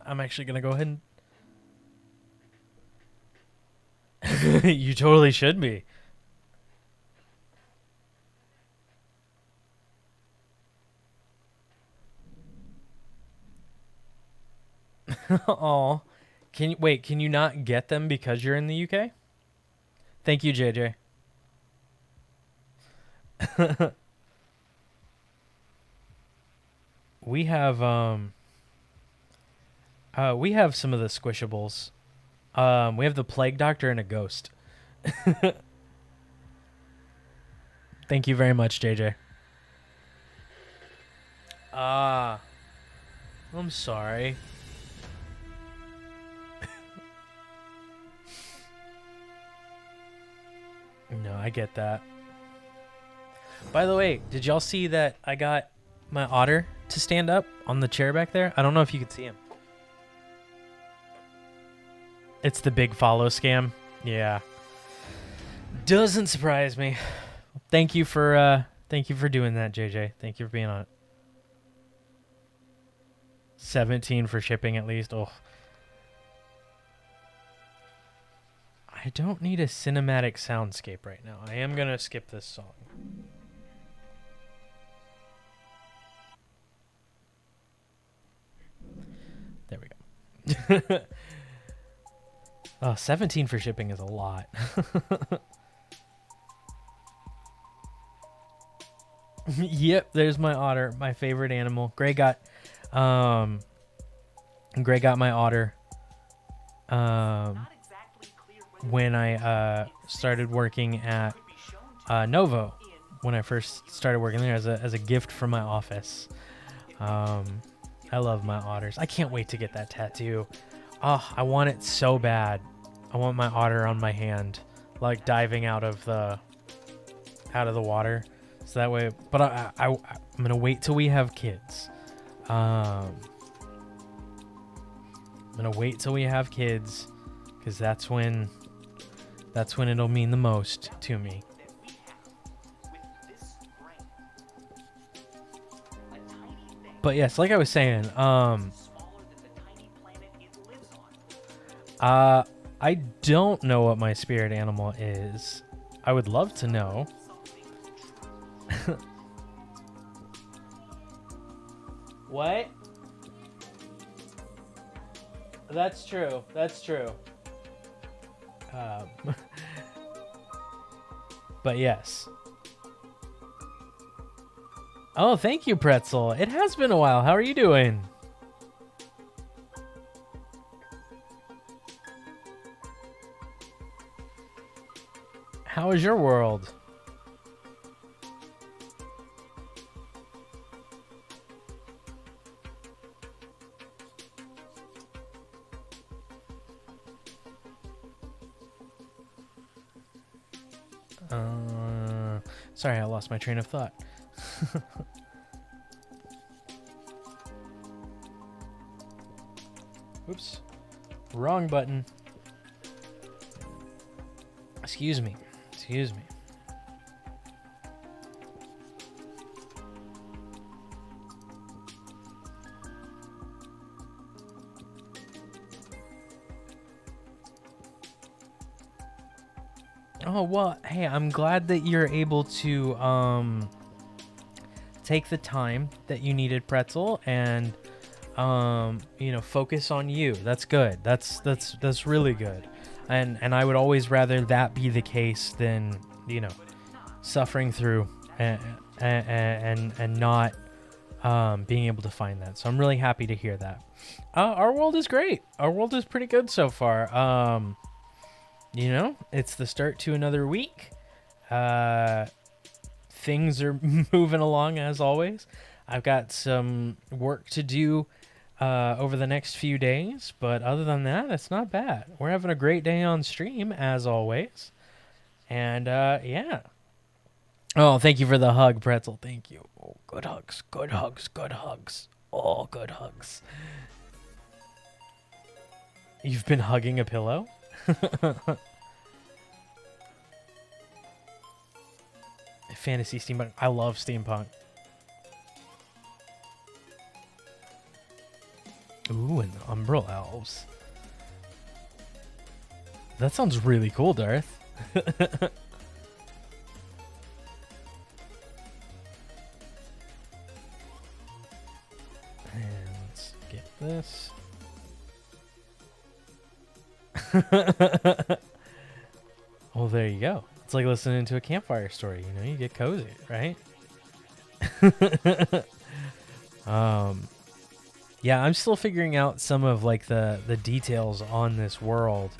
I'm actually going to go ahead and... You totally should be. Oh, can you wait? Can you not get them because you're in the UK? Thank you, JJ. We have we have some of the squishables. We have the plague doctor and a ghost. Thank you very much, JJ. Ah, I'm sorry. No, I get that. By the way, did y'all see that I got my otter to stand up on the chair back there? I don't know if you could see him. It's the big follow scam. Yeah. Doesn't surprise me. Thank you for doing that, JJ. Thank you for being on it. 17 for shipping at least. Oh. I don't need a cinematic soundscape right now. I am going to skip this song. There we go. Oh, 17 for shipping is a lot. Yep, there's my otter, my favorite animal. Gray got my otter when I started working at Novo. When I first started working there as a gift from my office. I love my otters. I can't wait to get that tattoo. Oh, I want it so bad. I want my otter on my hand, like diving out of the water. So that way, but I'm gonna wait till we have kids. I'm gonna wait till we have kids, because that's when it'll mean the most to me. But yes, like I was saying, I don't know what my spirit animal is. I would love to know. What? That's true. That's true. But yes. Oh, thank you, Pretzel. It has been a while. How are you doing? How is your world? Sorry, I lost my train of thought. Oops. Wrong button. Excuse me. Excuse me. Oh, well, hey, I'm glad that you're able to take the time that you needed, Pretzel, and focus on you. That's good. That's really good. And I would always rather that be the case than, suffering through and not being able to find that. So I'm really happy to hear that. Our world is great. Our world is pretty good so far. It's the start to another week. Things are moving along as always. I've got some work to do over the next few days, but other than that, it's not bad. We're having a great day on stream as always. And yeah. Oh, thank you for the hug, Pretzel. Thank you. Oh, good hugs, good hugs, good hugs. Oh, good hugs. You've been hugging a pillow? Fantasy steampunk. I love steampunk. Ooh, and the Umbral Elves. That sounds really cool, Darth. And let's get this. Well, there you go. It's like listening to a campfire story. You know, you get cozy, right? Yeah, I'm still figuring out some of like the details on this world,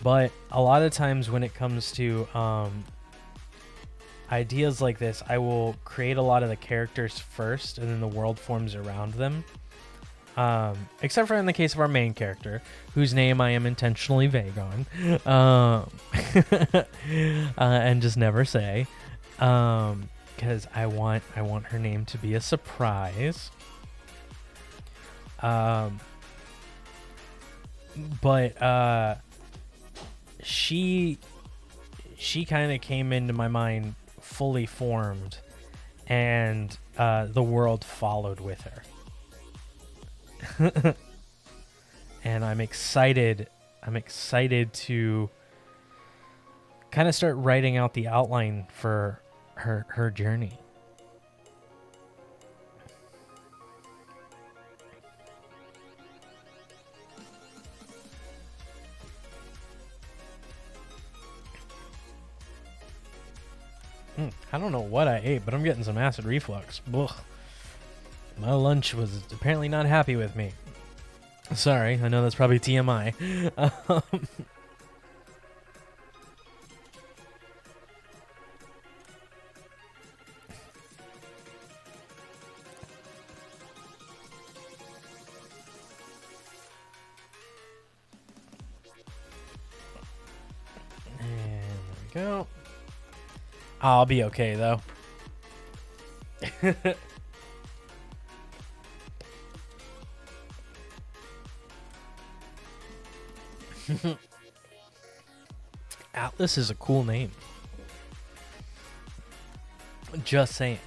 but a lot of times when it comes to ideas like this, I will create a lot of the characters first, and then the world forms around them. Except for in the case of our main character, whose name I am intentionally vague on, and just never say, because I want her name to be a surprise. But she kind of came into my mind fully formed, and the world followed with her. And I'm excited to kind of start writing out the outline for her journey. I don't know what I ate, but I'm getting some acid reflux. Ugh. My lunch was apparently not happy with me. Sorry, I know that's probably TMI. And there we go. I'll be okay, though. Atlas is a cool name. Just saying.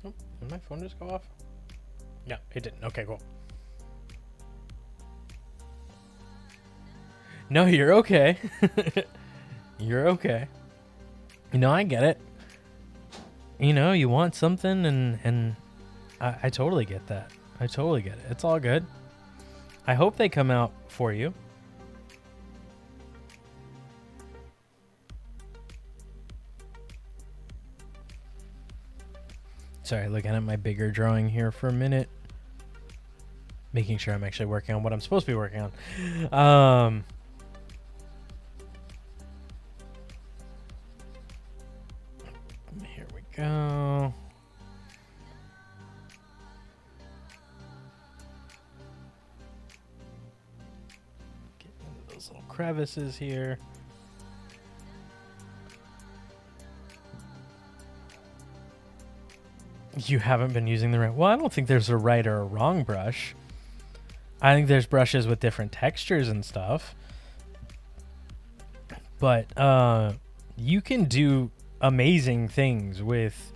Oh, did my phone just go off? No, it didn't. Okay, cool. No, you're okay. You're okay. You know, I get it. You know, you want something, and I totally get that. I totally get it. It's all good. I hope they come out for you. Sorry, looking at my bigger drawing here for a minute. Making sure I'm actually working on what I'm supposed to be working on. Here we go. Get into those little crevices here. You haven't been using the right... Well, I don't think there's a right or a wrong brush. I think there's brushes with different textures and stuff. But you can do amazing things with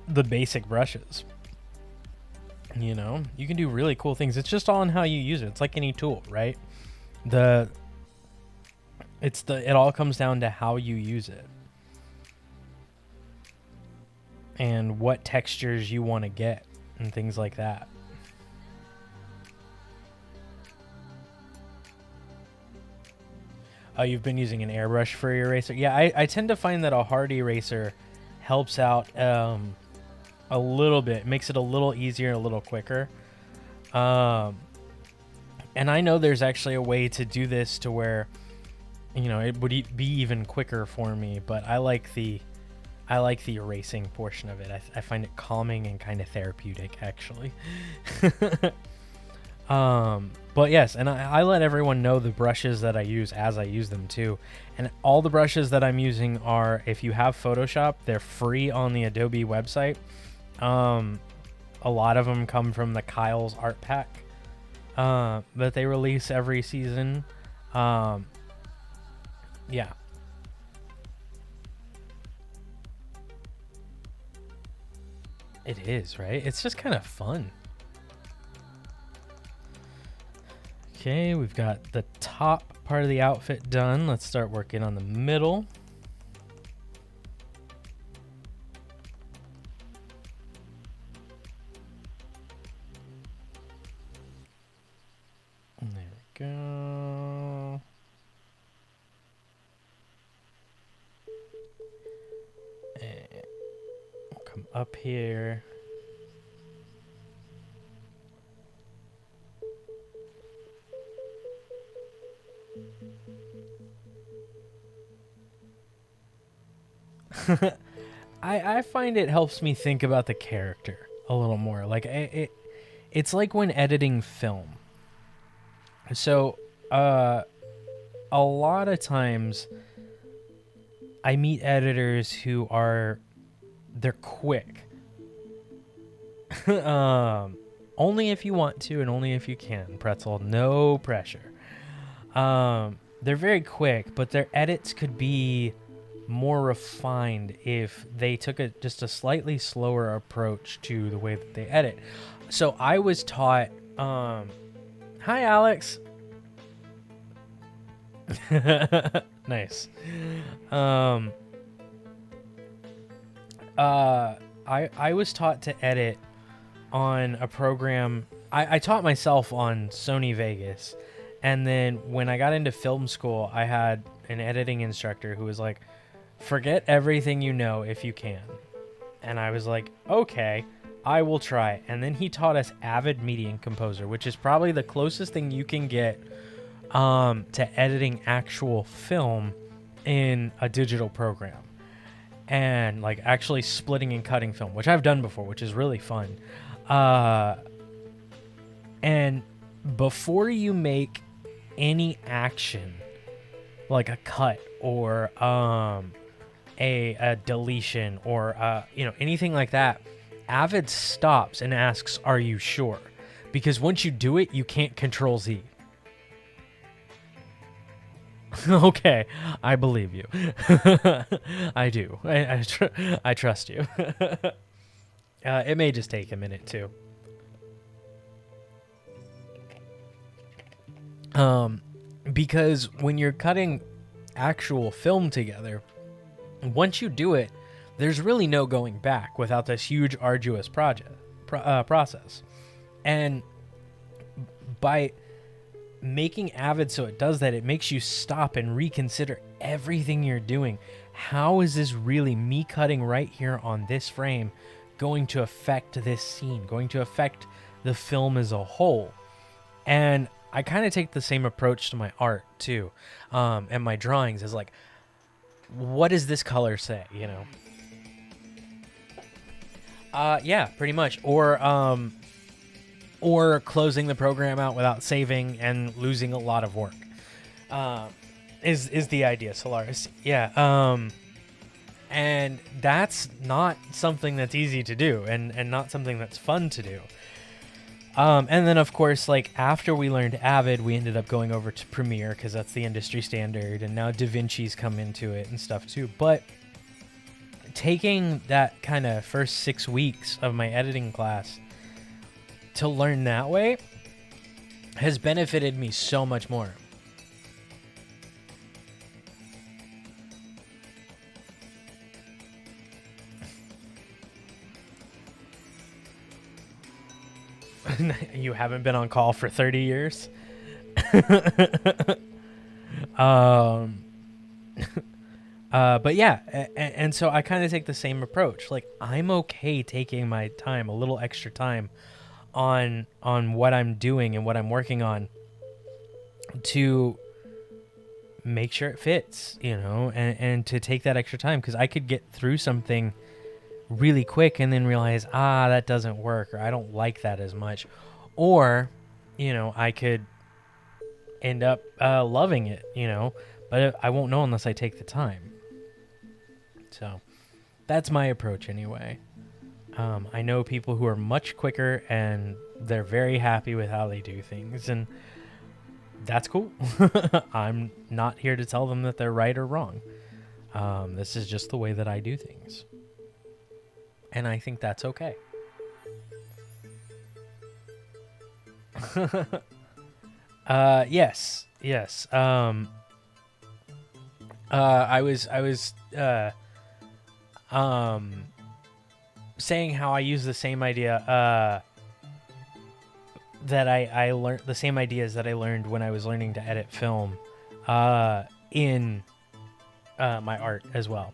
the basic brushes. You know, you can do really cool things. It's just all in how you use it. It's like any tool, right? It all comes down to how you use it. And what textures you want to get and things like that. Oh, you've been using an airbrush for your eraser? Yeah, I tend to find that a hard eraser helps out a little bit. Makes it a little easier, a little quicker. And I know there's actually a way to do this to where, you know, it would be even quicker for me, but I like the erasing portion of it. I find it calming and kind of therapeutic, actually. But yes, and I let everyone know the brushes that I use as I use them too. And all the brushes that I'm using are, if you have Photoshop, they're free on the Adobe website. A lot of them come from the Kyle's art pack that they release every season. Yeah. It is, right? It's just kind of fun. Okay, we've got the top part of the outfit done. Let's start working on the middle. There we go. And we'll come up here. I find it helps me think about the character a little more. Like it's like when editing film. So a lot of times I meet editors who they're quick. Only if you want to and only if you can. Pretzel, no pressure. They're very quick, but their edits could be more refined if they took just a slightly slower approach to the way that they edit. So I was taught, hi Alex. Nice. I was taught to edit on a program. I taught myself on Sony Vegas, and then when I got into film school, I had an editing instructor who was like, forget everything you know if you can. And I was like, okay, I will try. And then he taught us Avid Media Composer, which is probably the closest thing you can get to editing actual film in a digital program. And like actually splitting and cutting film, which I've done before, which is really fun. And before you make any action, like a cut or a deletion or anything like that, Avid stops and asks, "Are you sure?" Because once you do it, you can't Control Z. Okay, I believe you. I do. I trust you. It may just take a minute too. Because when you're cutting actual film together, once you do it, there's really no going back without this huge arduous process. And by making Avid so it does that, it makes you stop and reconsider everything you're doing. How is this really, me cutting right here on this frame, going to affect this scene, going to affect the film as a whole? And I kind of take the same approach to my art too, and my drawings is like, what does this color say, yeah, pretty much. Or closing the program out without saving and losing a lot of work is the idea, Solaris. Yeah. And that's not something that's easy to do and not something that's fun to do. And then, of course, like after we learned Avid, we ended up going over to Premiere because that's the industry standard. And now DaVinci's come into it and stuff too. But taking that kind of first 6 weeks of my editing class to learn that way has benefited me so much more. You haven't been on call for 30 years? But yeah, and so I kind of take the same approach. Like, I'm okay taking my time, a little extra time on what I'm doing and what I'm working on to make sure it fits, and to take that extra time, because I could get through something really quick and then realize, that doesn't work, or I don't like that as much. Or, I could end up loving it, but I won't know unless I take the time. So that's my approach anyway. I know people who are much quicker and they're very happy with how they do things, and that's cool. I'm not here to tell them that they're right or wrong. This is just the way that I do things. And I think that's okay. Yes. I was saying how I use the same idea that I learned, the same ideas that I learned when I was learning to edit film in my art as well.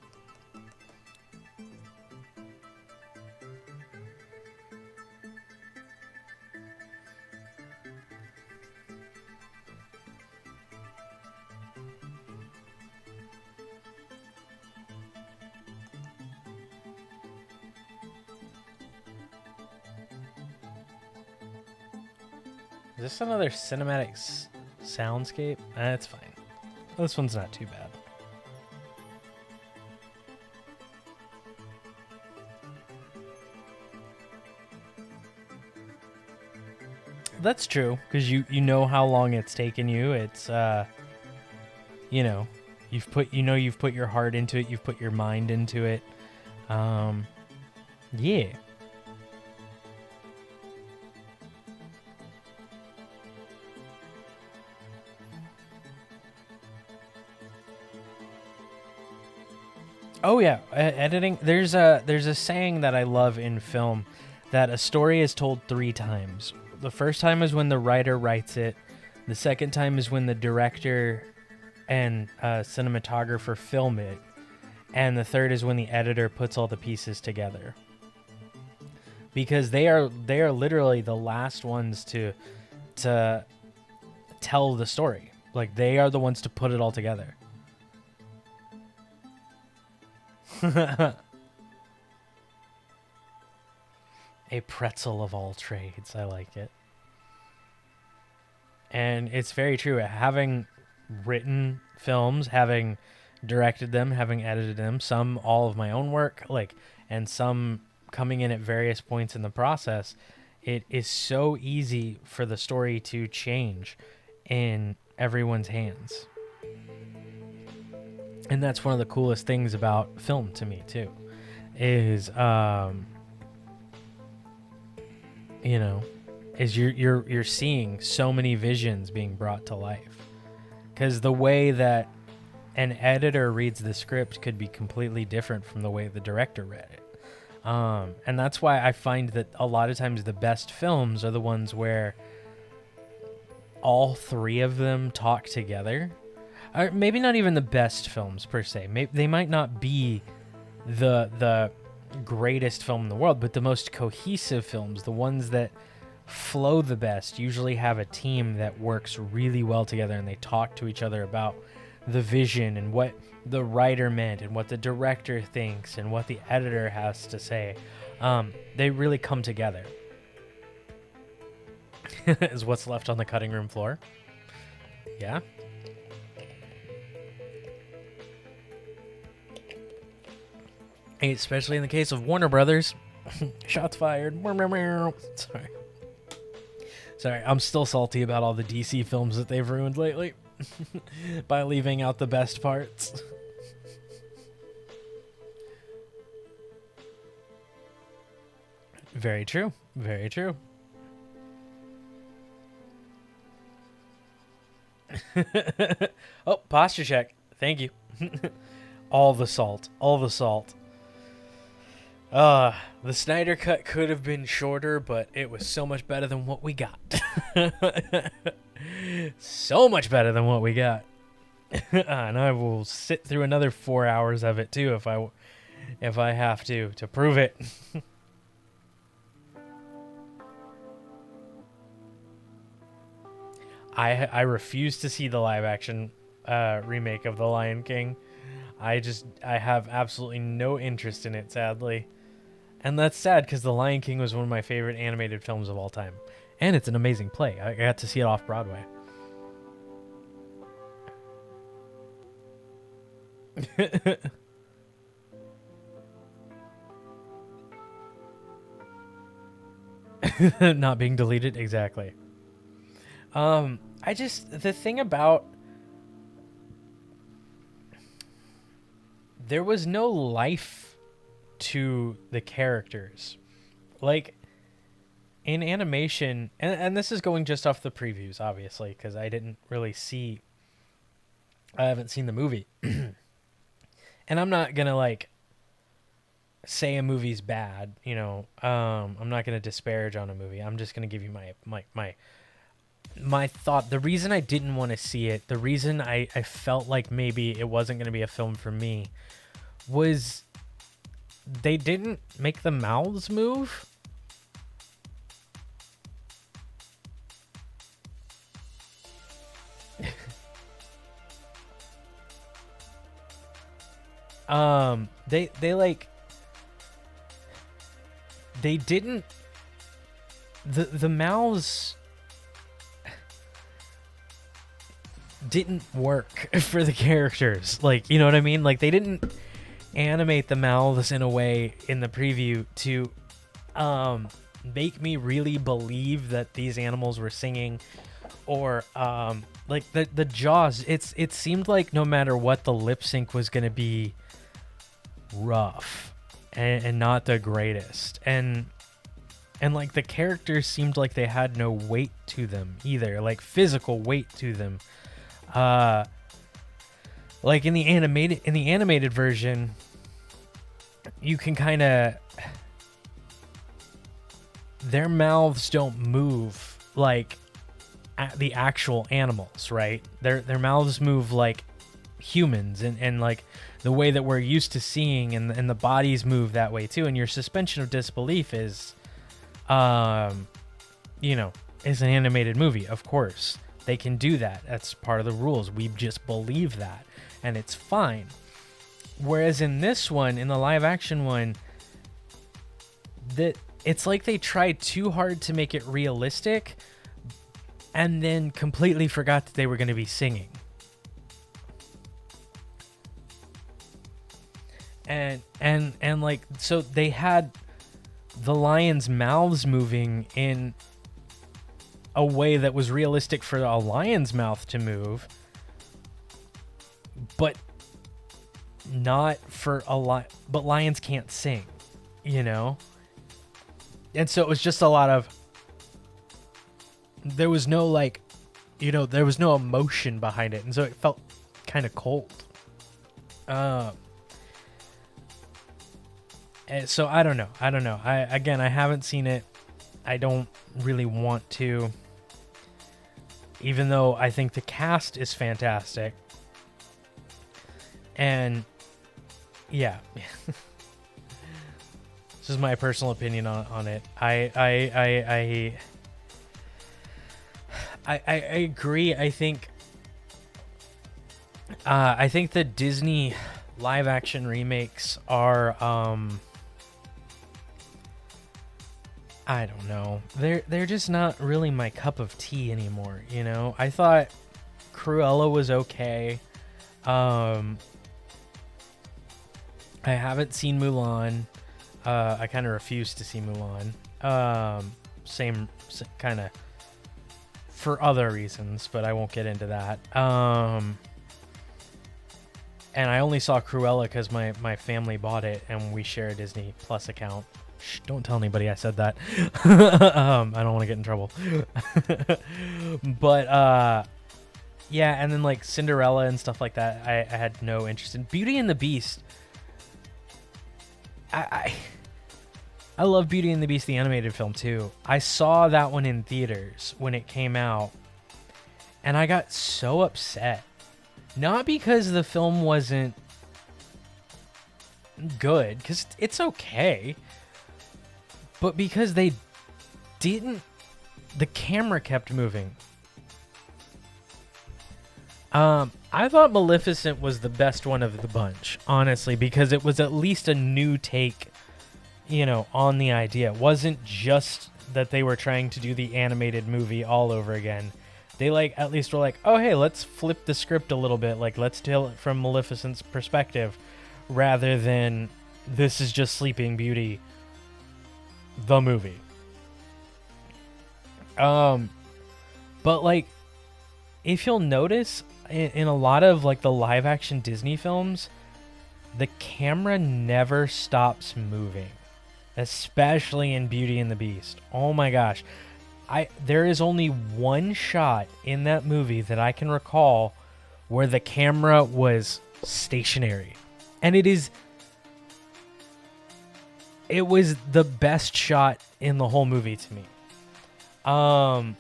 Is this another cinematic soundscape? That's fine. This one's not too bad. That's true, because you know how long it's taken you. It's you've put your heart into it, you've put your mind into it. Yeah. Oh yeah, editing. There's a saying that I love in film, that a story is told 3 times. The first time is when the writer writes it. The second time is when the director and cinematographer film it, and the third is when the editor puts all the pieces together. Because they are literally the last ones to tell the story. Like, they are the ones to put it all together. A pretzel of all trades. I like it. And it's very true. Having written films, having directed them, having edited them, some all of my own work, and some coming in at various points in the process, it is so easy for the story to change in everyone's hands. And that's one of the coolest things about film to me too, is you're seeing so many visions being brought to life, because the way that an editor reads the script could be completely different from the way the director read it. And that's why I find that a lot of times the best films are the ones where all 3 of them talk together. Or maybe not even the best films per se. They might not be the greatest film in the world, but the most cohesive films, the ones that flow the best, usually have a team that works really well together, and they talk to each other about the vision and what the writer meant and what the director thinks and what the editor has to say. They really come together. Is what's left on the cutting room floor. Yeah. Especially in the case of Warner Brothers. Shots fired. Sorry, I'm still salty about all the DC films that they've ruined lately by leaving out the best parts. Very true. Very true. Oh, posture check. Thank you. All the salt. All the salt. The Snyder Cut could have been shorter, but it was so much better than what we got. So much better than what we got. And I will sit through another 4 hours of it too if I have to prove it. I refuse to see the live action remake of The Lion King. I have absolutely no interest in it, sadly. And that's sad, because The Lion King was one of my favorite animated films of all time. And it's an amazing play. I got to see it off Broadway. Not being deleted, exactly. The thing about, there was no life to the characters. Like, in animation, and this is going just off the previews, obviously, because I haven't seen the movie. And I'm not going to like say a movie's bad, you know. I'm not going to disparage on a movie. I'm just going to give you my thought. The reason I didn't want to see it, the reason I felt like maybe it wasn't going to be a film for me, was they didn't make the mouths move. They didn't, the mouths didn't work for the characters. Like, you know what I mean? Like, they didn't animate the mouths in a way in the preview to make me really believe that these animals were singing, or like the jaws. It seemed like no matter what, the lip sync was going to be rough and not the greatest, and like the characters seemed like they had no weight to them either, like physical weight to them. Like in the animated version, you can kind of, their mouths don't move like the actual animals, right? Their mouths move like humans, and like the way that we're used to seeing, and the bodies move that way too. And your suspension of disbelief is, you know, is an animated movie. Of course, they can do that. That's part of the rules. We just believe that, and it's fine. Whereas in this one, in the live action one, that it's like they tried too hard to make it realistic, and then completely forgot that they were going to be singing. And like, so they had the lions' mouths moving in a way that was realistic for a lion's mouth to move, but not for a lion. But lions can't sing, you know? And so it was just a lot of, there was no, like, you know, there was no emotion behind it, and so it felt kind of cold. So I don't know. I haven't seen it. I don't really want to, even though I think the cast is fantastic. And yeah, this is my personal opinion on it. I agree. I think the Disney live action remakes are, I don't know. They're just not really my cup of tea anymore, you know? I thought Cruella was okay. I haven't seen Mulan. I kind of refuse to see Mulan. Same kind of for other reasons, but I won't get into that. And I only saw Cruella because my family bought it, and we share a Disney Plus account. Shh, don't tell anybody I said that. I don't want to get in trouble. But yeah, and then like Cinderella and stuff like that, I had no interest in. Beauty and the Beast. I love Beauty and the Beast, the animated film too. I saw that one in theaters when it came out, and I got so upset. Not because the film wasn't good, because it's okay, but because the camera kept moving. I thought Maleficent was the best one of the bunch, honestly, because it was at least a new take, you know, on the idea. It wasn't just that they were trying to do the animated movie all over again. They like at least were like, oh hey, let's flip the script a little bit. Like, let's tell it from Maleficent's perspective, rather than this is just Sleeping Beauty, the movie. But like, if you'll notice, in a lot of like the live action Disney films, the camera never stops moving. especially in Beauty and the Beast. Oh my gosh. There is only one shot in that movie that I can recall where the camera was stationary. And it was the best shot in the whole movie to me. And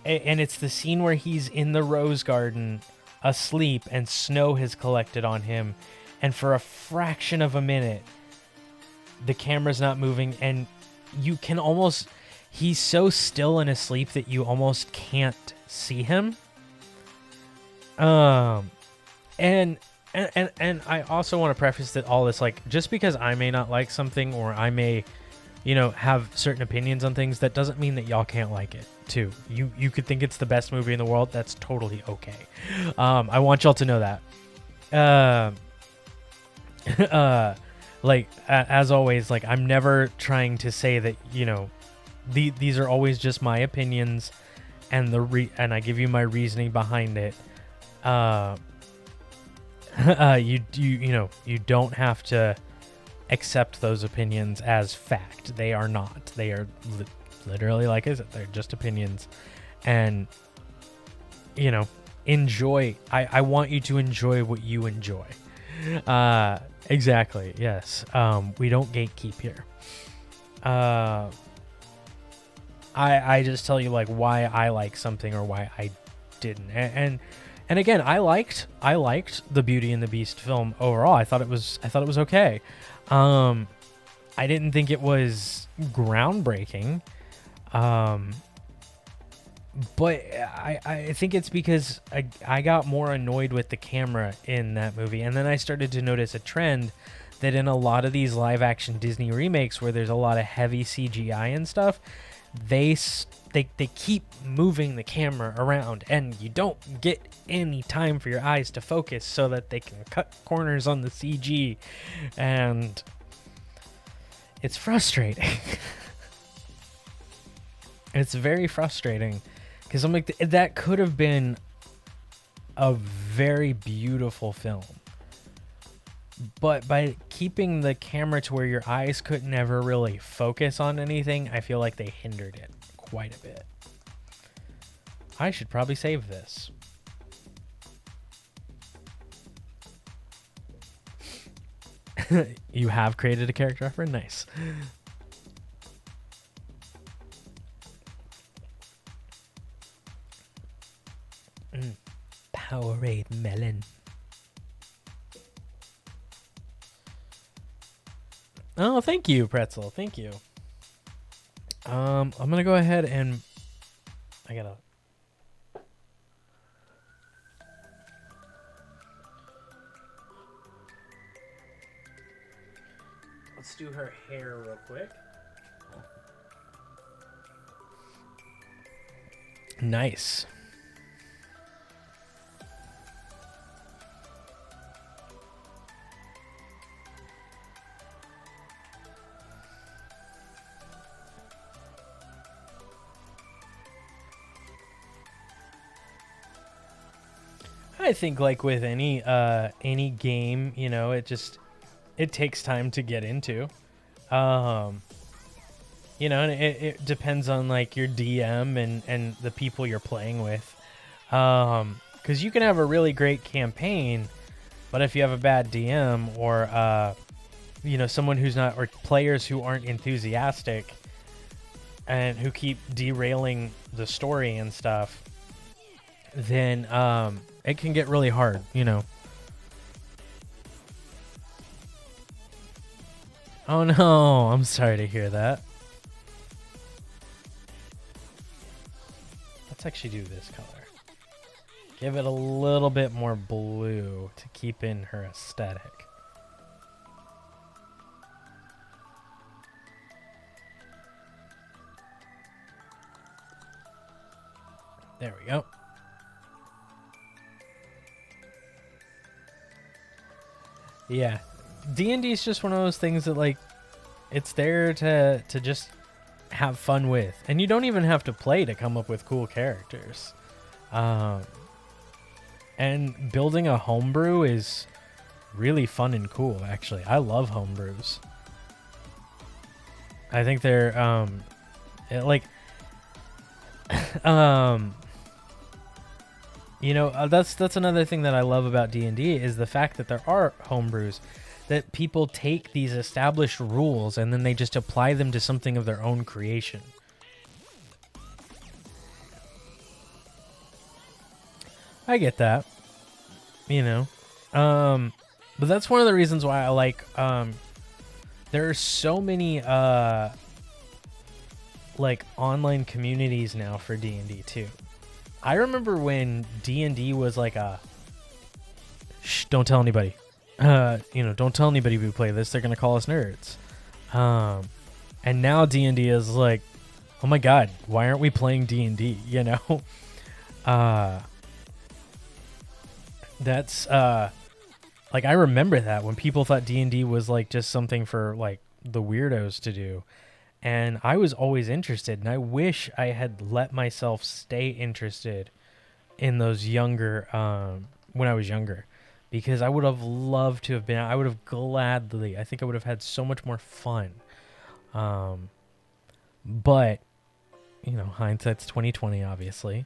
it's the scene where he's in the rose garden asleep and snow has collected on him, and for a fraction of a minute the camera's not moving, and you can almost, he's so still and asleep that you almost can't see him. And I also want to preface that all this, like, just because I may not like something, or I may, have certain opinions on things, that doesn't mean that y'all can't like it too. You could think it's the best movie in the world. That's totally okay. I want y'all to know that. Like, as always, like, I'm never trying to say that, these are always just my opinions, and and I give you my reasoning behind it. You don't have to accept those opinions as fact. They are not. They are literally, like I said, they're just opinions. And, enjoy. I want you to enjoy what you enjoy. Exactly. Yes. We don't gatekeep here. I just tell you, like, why I like something or why I didn't. And again, I liked the Beauty and the Beast film overall. I thought it was okay. I didn't think it was groundbreaking. But I think it's because I got more annoyed with the camera in that movie. And then I started to notice a trend that in a lot of these live action Disney remakes where there's a lot of heavy CGI and stuff, they keep moving the camera around, and you don't get any time for your eyes to focus so that they can cut corners on the CG, and it's frustrating. It's very frustrating, because I'm like, that could have been a very beautiful film, but by keeping the camera to where your eyes could never really focus on anything, I feel like they hindered it quite a bit. I should probably save this. You have created a character offer? Nice. Powerade melon. Oh, thank you, Pretzel. Thank you. I'm gonna go ahead and let's do her hair real quick. Nice. I think, like with any game, it takes time to get into. And it depends on, like, your DM and the people you're playing with. Because you can have a really great campaign, but if you have a bad DM or someone who's not, or players who aren't enthusiastic and who keep derailing the story and stuff, then it can get really hard, Oh no, I'm sorry to hear that. Let's actually do this color. Give it a little bit more blue to keep in her aesthetic. There we go. Yeah, D&D is just one of those things that, like, it's there to just have fun with, and you don't even have to play to come up with cool characters. And building a homebrew is really fun and cool, actually. I love homebrews. I think they're like that's another thing that I love about D&D is the fact that there are homebrews, that people take these established rules and then they just apply them to something of their own creation. I get that, but that's one of the reasons why I like. There are so many like online communities now for D&D too. I remember when D&D was like a shh, don't tell anybody. Don't tell anybody we play this. They're gonna call us nerds. And now D&D is like, oh my god, why aren't we playing D&D? That's like I remember that when people thought D&D was like just something for like the weirdos to do, and I was always interested, and I wish I had let myself stay interested in those younger when I was younger, because I would have loved to have been. I would have gladly. I think I would have had so much more fun. But hindsight's 2020, obviously.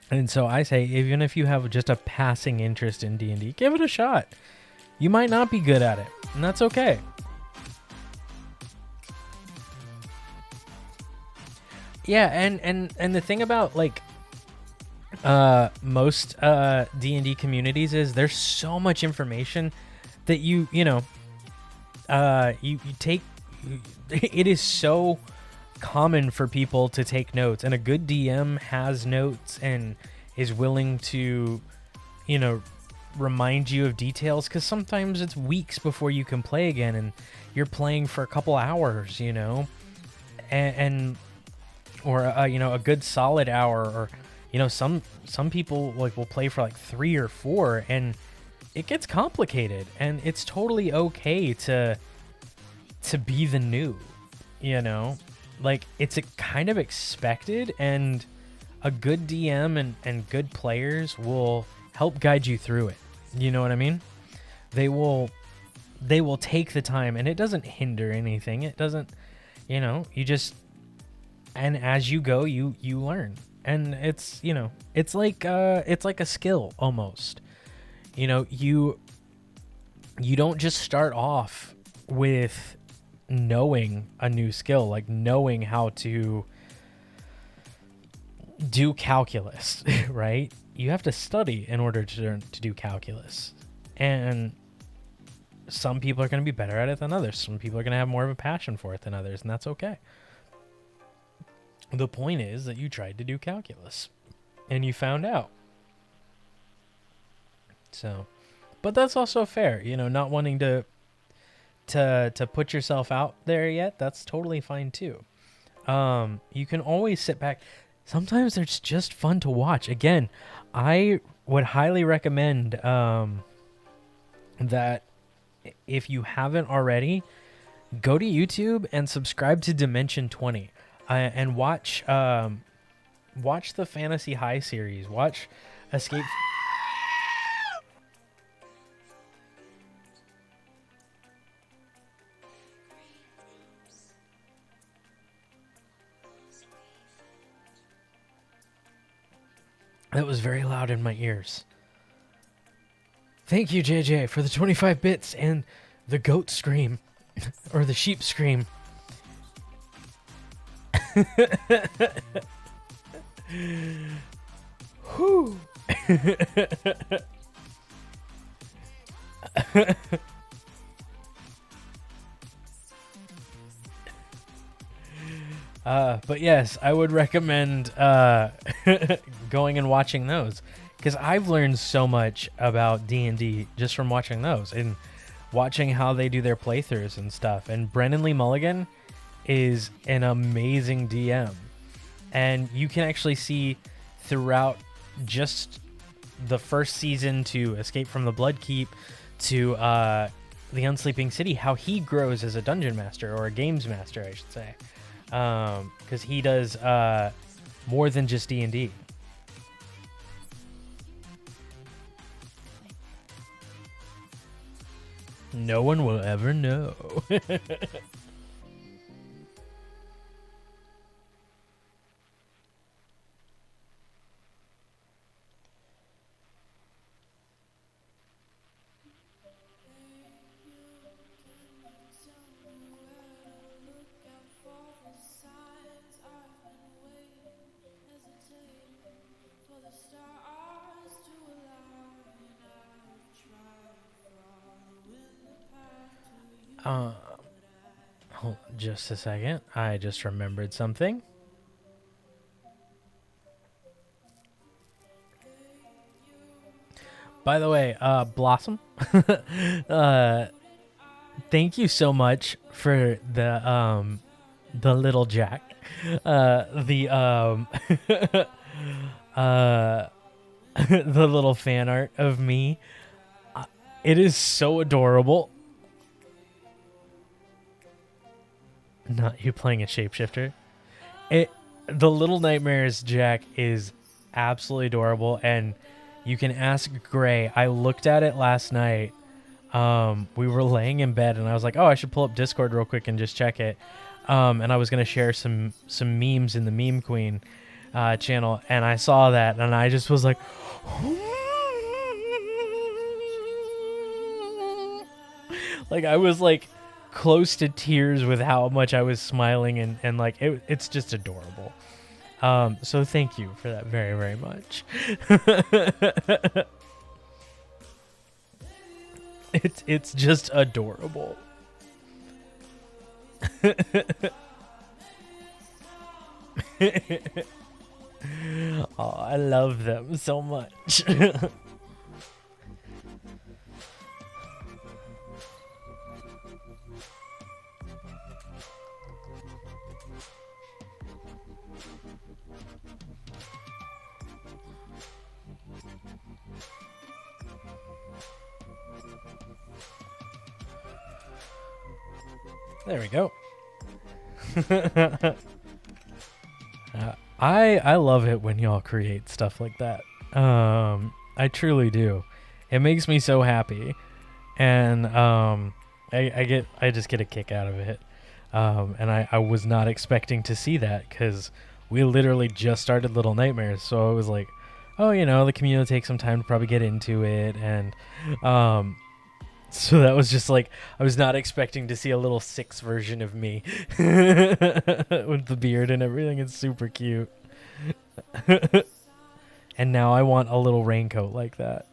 And so I say, even if you have just a passing interest in D&D, give it a shot. You might not be good at it, and that's okay. Yeah, and the thing about like most D&D communities is there's so much information that you take. It is so common for people to take notes, and a good DM has notes and is willing to remind you of details, because sometimes it's weeks before you can play again, and you're playing for a couple hours, and or a good solid hour, or some people like will play for like 3 or 4, and it gets complicated, and it's totally okay to be the noob. Like, it's kind of expected, and a good DM and good players will help guide you through it. You know what I mean? They will take the time, and it doesn't hinder anything. It doesn't, you just, and as you go, you learn. And it's, it's like a skill almost. You don't just start off with knowing a new skill, like knowing how to do calculus, right? You have to study in order to do calculus, and some people are going to be better at it than others. Some people are going to have more of a passion for it than others, and that's okay. The point is that you tried to do calculus and you found out. So, but that's also fair, not wanting to put yourself out there yet. That's totally fine too. You can always sit back. Sometimes it's just fun to watch. Again, I would highly recommend that if you haven't already, go to YouTube and subscribe to Dimension 20 and watch the Fantasy High series. Watch Escape. That was very loud in my ears. Thank you, JJ, for the 25 bits and the goat scream. Or the sheep scream. Whew. But yes, I would recommend going and watching those, because I've learned so much about D&D just from watching those and watching how they do their playthroughs and stuff. And Brennan Lee Mulligan is an amazing DM, and you can actually see throughout just the first season to Escape from the Bloodkeep to the Unsleeping City how he grows as a dungeon master, or a games master, I should say. Because he does more than just D&D. No one will ever know. Hold on just a second. I just remembered something. By the way, Blossom, thank you so much for the little Jack, the the little fan art of me. It is so adorable. Not you playing a shapeshifter. The Little Nightmares Jack is absolutely adorable, and you can ask Gray. I looked at it last night. We were laying in bed, and I was like, "Oh, I should pull up Discord real quick and just check it." And I was gonna share some memes in the Meme Queen channel, and I saw that, and I just was like, like I was like close to tears with how much I was smiling, and like it's just adorable. So thank you for that very, very much. It's just adorable. Oh, I love them so much. There we go. I love it when y'all create stuff like that. I truly do. It makes me so happy, and I just get a kick out of it. And I was not expecting to see that, because we literally just started Little Nightmares, so I was like, oh, the community takes some time to probably get into it, and so that was just like, I was not expecting to see a little 6 version of me with the beard and everything. It's super cute. And now I want a little raincoat like that.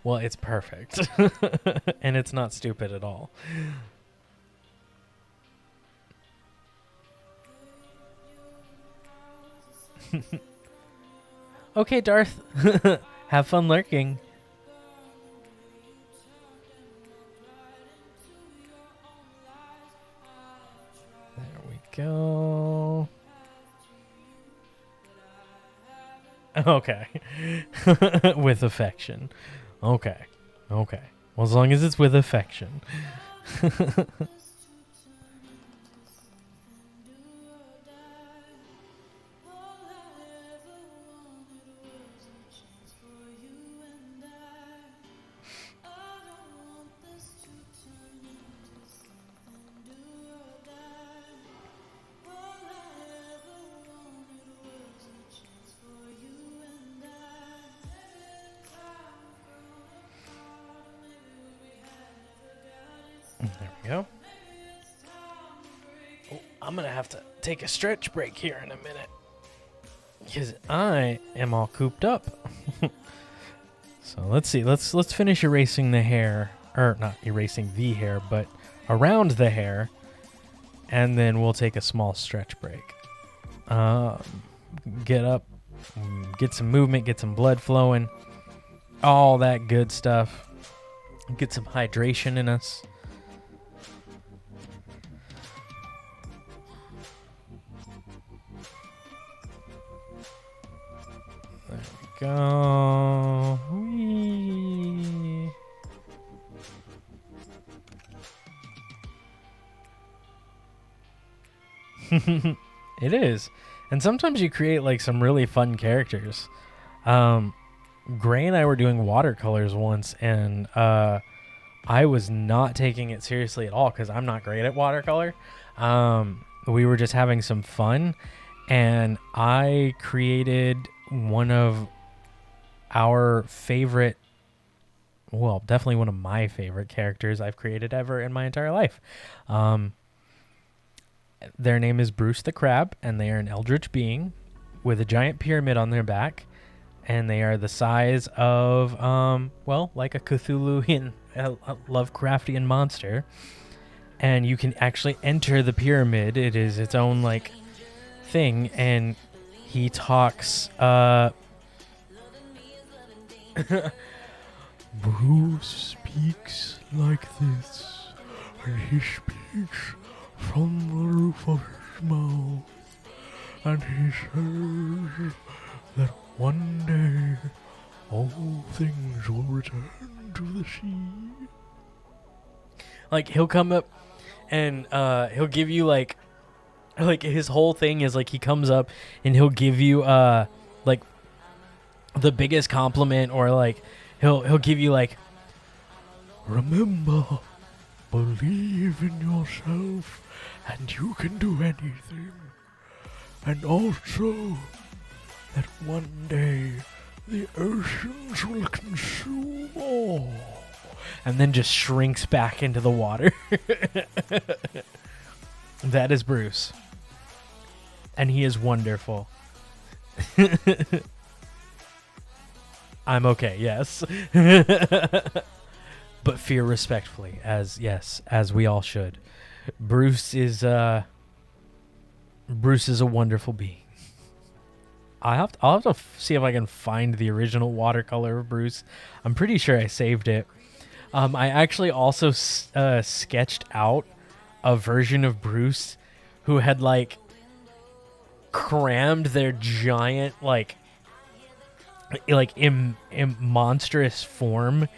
Well, it's perfect. And it's not stupid at all. Okay, Darth. Have fun lurking. There we go. Okay. With affection. Okay. Okay. Well, as long as it's with affection. There we go. Oh, I'm going to have to take a stretch break here in a minute, because I am all cooped up. So let's see. Let's finish erasing the hair. Or not erasing the hair, but around the hair. And then we'll take a small stretch break. Get up. Get some movement. Get some blood flowing. All that good stuff. Get some hydration in us. There we go. Whee. It is. And sometimes you create like some really fun characters. Gray and I were doing watercolors once, and I was not taking it seriously at all because I'm not great at watercolor. We were just having some fun, and I created one of our favorite, well, definitely one of my favorite characters I've created ever in my entire life. Their name is Bruce the Crab, and they are an eldritch being with a giant pyramid on their back, and they are the size of, well, like a Cthulhuian, a Lovecraftian monster. And you can actually enter the pyramid. It is its own, like, thing, and he talks, Bruce speaks like this, and he speaks from the roof of his mouth, and he says that one day all things will return to the sea. Like, he'll come up and he'll give you like his whole thing is like he comes up and he'll give you like the biggest compliment, or like he'll give you like, remember, believe in yourself and you can do anything, and also that one day the oceans will consume all, and then just shrinks back into the water. That is Bruce, and he is wonderful. I'm okay, yes. But fear respectfully, as we all should. Bruce is a wonderful being. I'll have to see if I can find the original watercolor of Bruce. I'm pretty sure I saved it. I actually also sketched out a version of Bruce who had like crammed their giant like monstrous form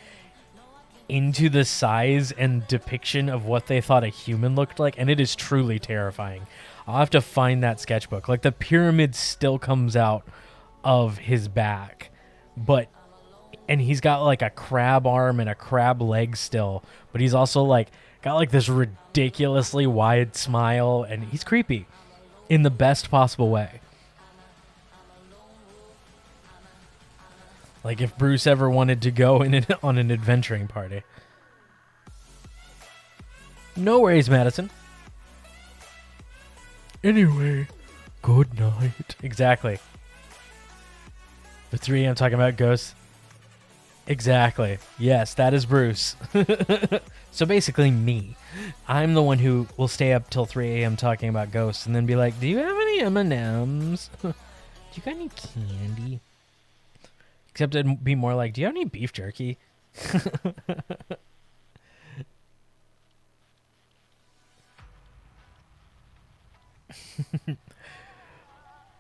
into the size and depiction of what they thought a human looked like, and it is truly terrifying. I'll have to find that sketchbook. Like, the pyramid still comes out of his back, and he's got like a crab arm and a crab leg still, but he's also like got like this ridiculously wide smile, and he's creepy in the best possible way. Like if Bruce ever wanted to go on an adventuring party. No worries, Madison. Anyway, good night. Exactly. The 3 a.m. talking about ghosts. Exactly. Yes, that is Bruce. So basically me. I'm the one who will stay up till 3 a.m. talking about ghosts and then be like, do you have any M&Ms? Do you got any candy? Except it'd be more like, do you have any beef jerky?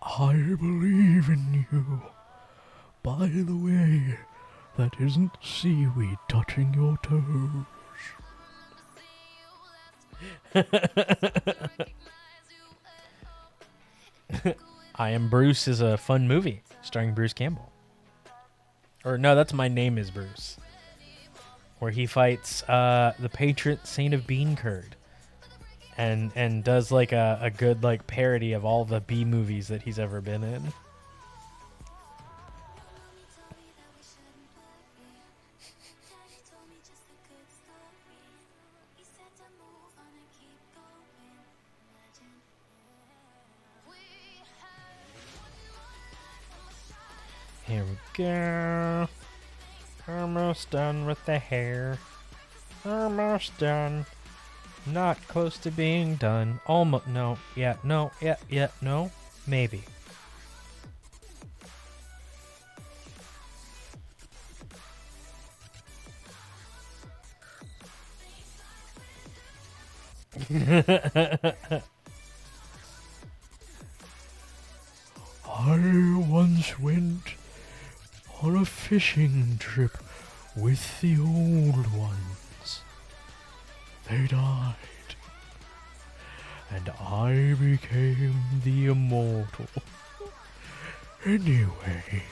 I believe in you. By the way, that isn't seaweed touching your toes. I Am Bruce is a fun movie starring Bruce Campbell. Or no, that's My Name is Bruce, where he fights the patron saint of bean curd, and does like a good like parody of all the B movies that he's ever been in. Here we go. Almost done with the hair. Almost done. Not close to being done. Almost. No. Yeah. No. Yeah. Yeah. No. Maybe. I once went on a fishing trip with the old ones. They died, and I became the immortal. Anyway,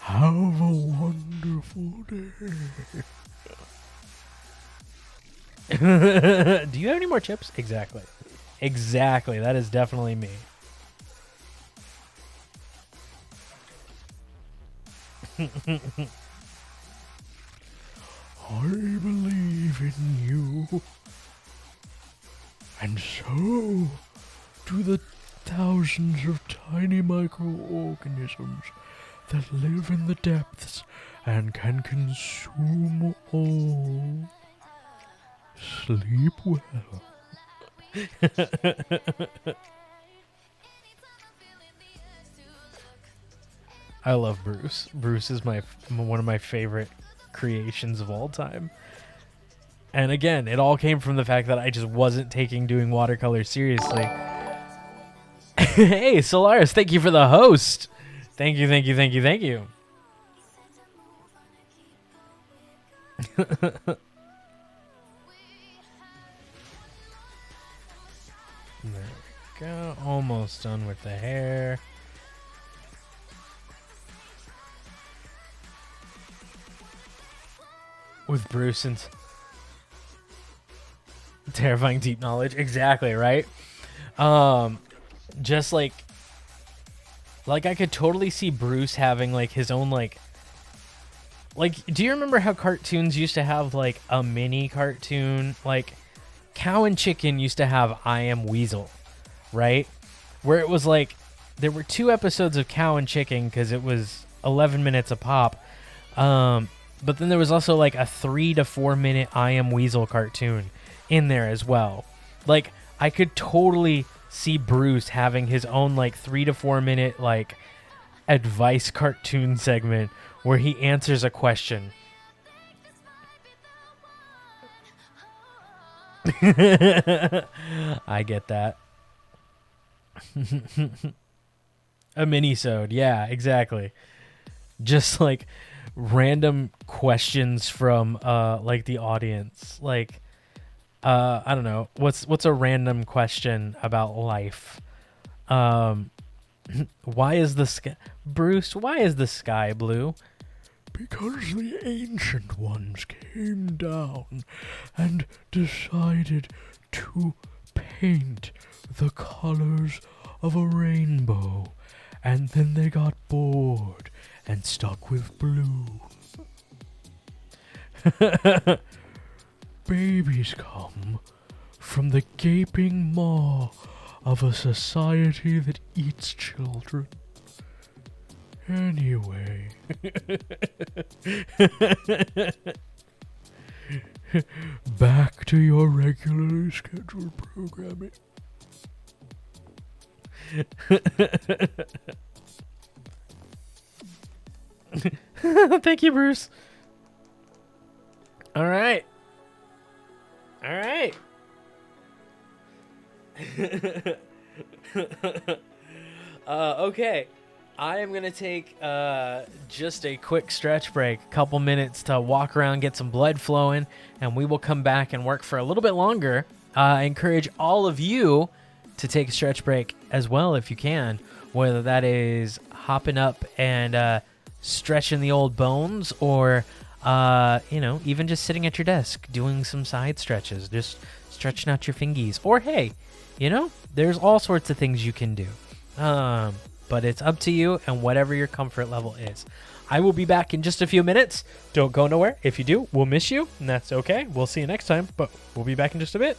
have a wonderful day. Do you have any more chips? Exactly. Exactly. That is definitely me. I believe in you. And so do the thousands of tiny microorganisms that live in the depths and can consume all. Sleep well. I love Bruce. Bruce is one of my favorite creations of all time. And again, it all came from the fact that I just wasn't taking doing watercolor seriously. Hey, Solaris, thank you for the host. Thank you, thank you, thank you, thank you. There we go. Almost done with the hair. With Bruce and terrifying deep knowledge. Exactly, right? Just like I could totally see Bruce having like his own like do you remember how cartoons used to have like a mini cartoon? Like Cow and Chicken used to have I Am Weasel, right? Where it was like there were 2 episodes of Cow and Chicken because it was 11 minutes a pop. But then there was also like a 3 to 4 minute I Am Weasel cartoon in there as well. Like I could totally see Bruce having his own like 3 to 4 minute like advice cartoon segment where he answers a question. I get that. A mini-sode, yeah, exactly. Just like random questions from like the audience. Like I don't know. What's a random question about life? Why is the sky Bruce, why is the sky blue? Because the ancient ones came down and decided to paint the colors of a rainbow, and then they got bored and stuck with blue. Babies come from the gaping maw of a society that eats children. Anyway. Back to your regularly scheduled programming. Thank you, Bruce. All right. All right. Okay. I am going to take just a quick stretch break, a couple minutes to walk around, get some blood flowing, and we will come back and work for a little bit longer. I encourage all of you to take a stretch break as well if you can, whether that is hopping up and stretching the old bones or, even just sitting at your desk doing some side stretches, just stretching out your fingies. Or, hey, there's all sorts of things you can do. But it's up to you and whatever your comfort level is. I will be back in just a few minutes. Don't go nowhere. If you do, we'll miss you, and that's okay. We'll see you next time, but we'll be back in just a bit.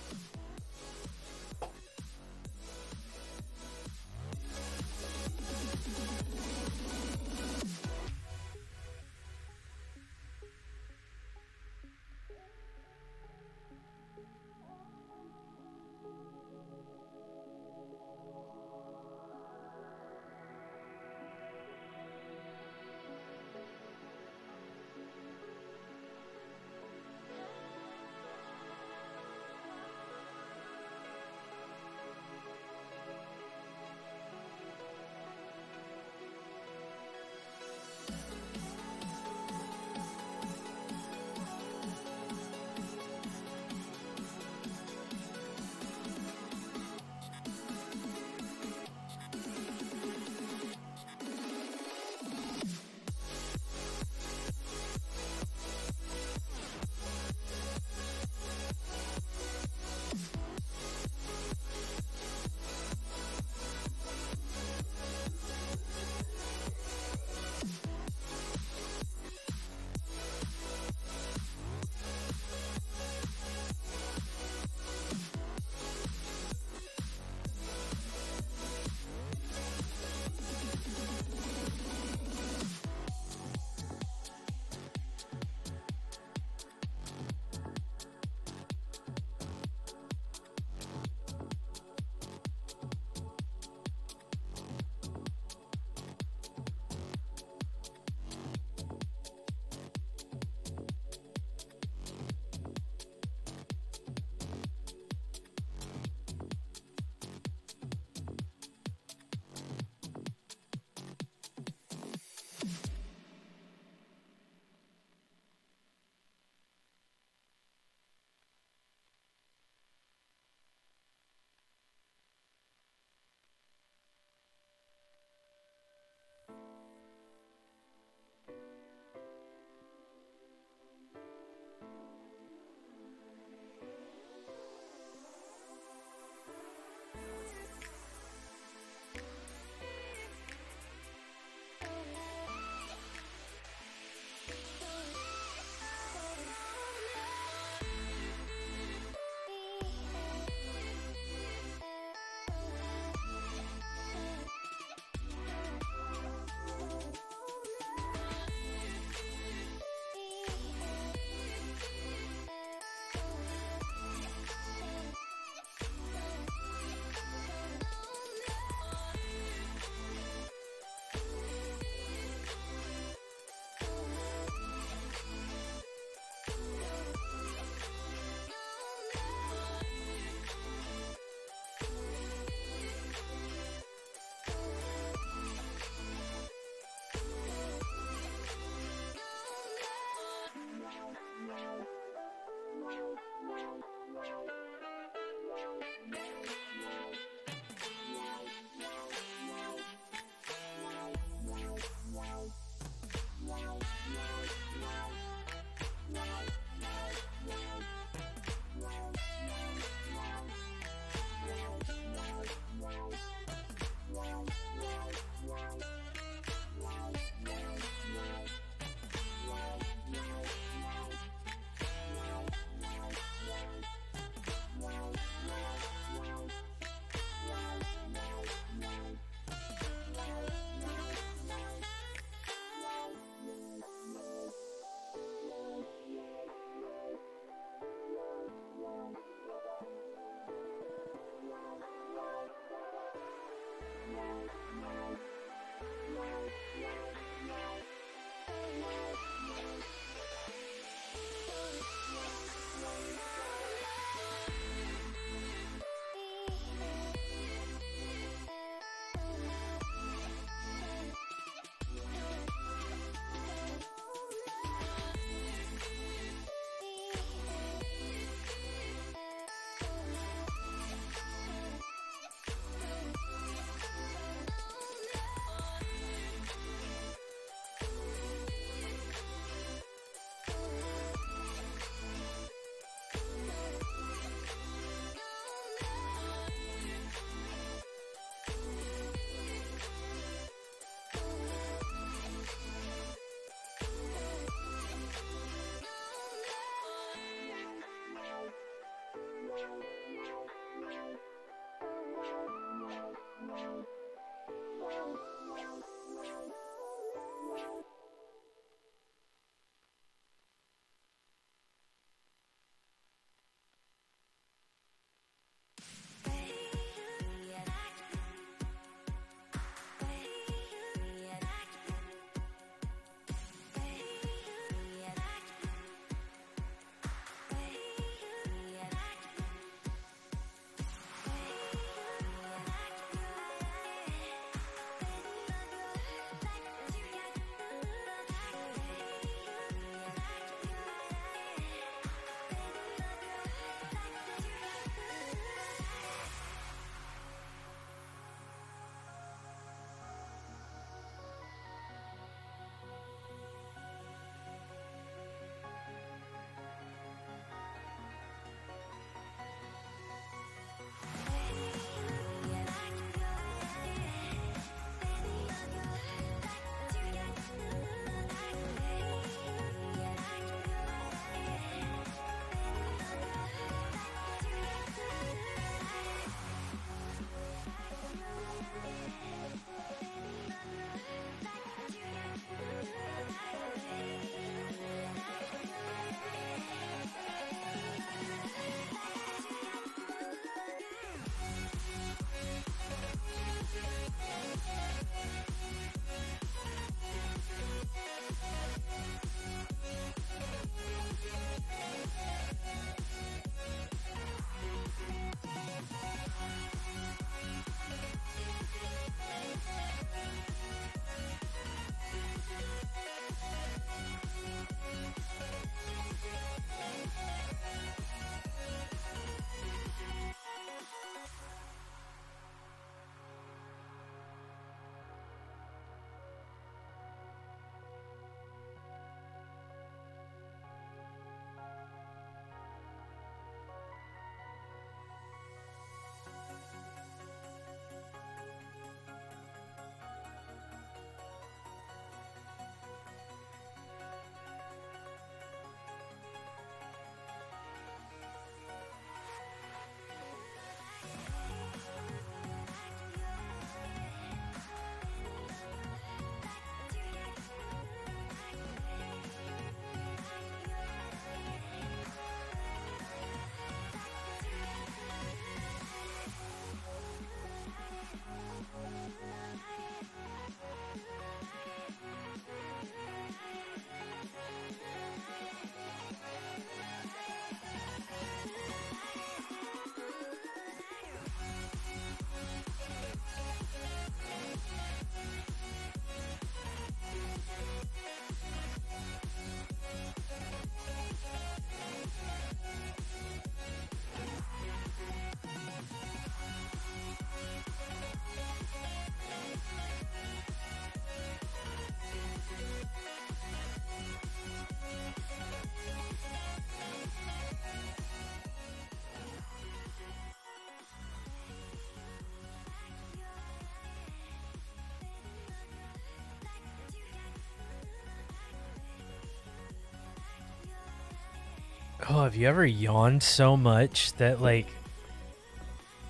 Oh, have you ever yawned so much that like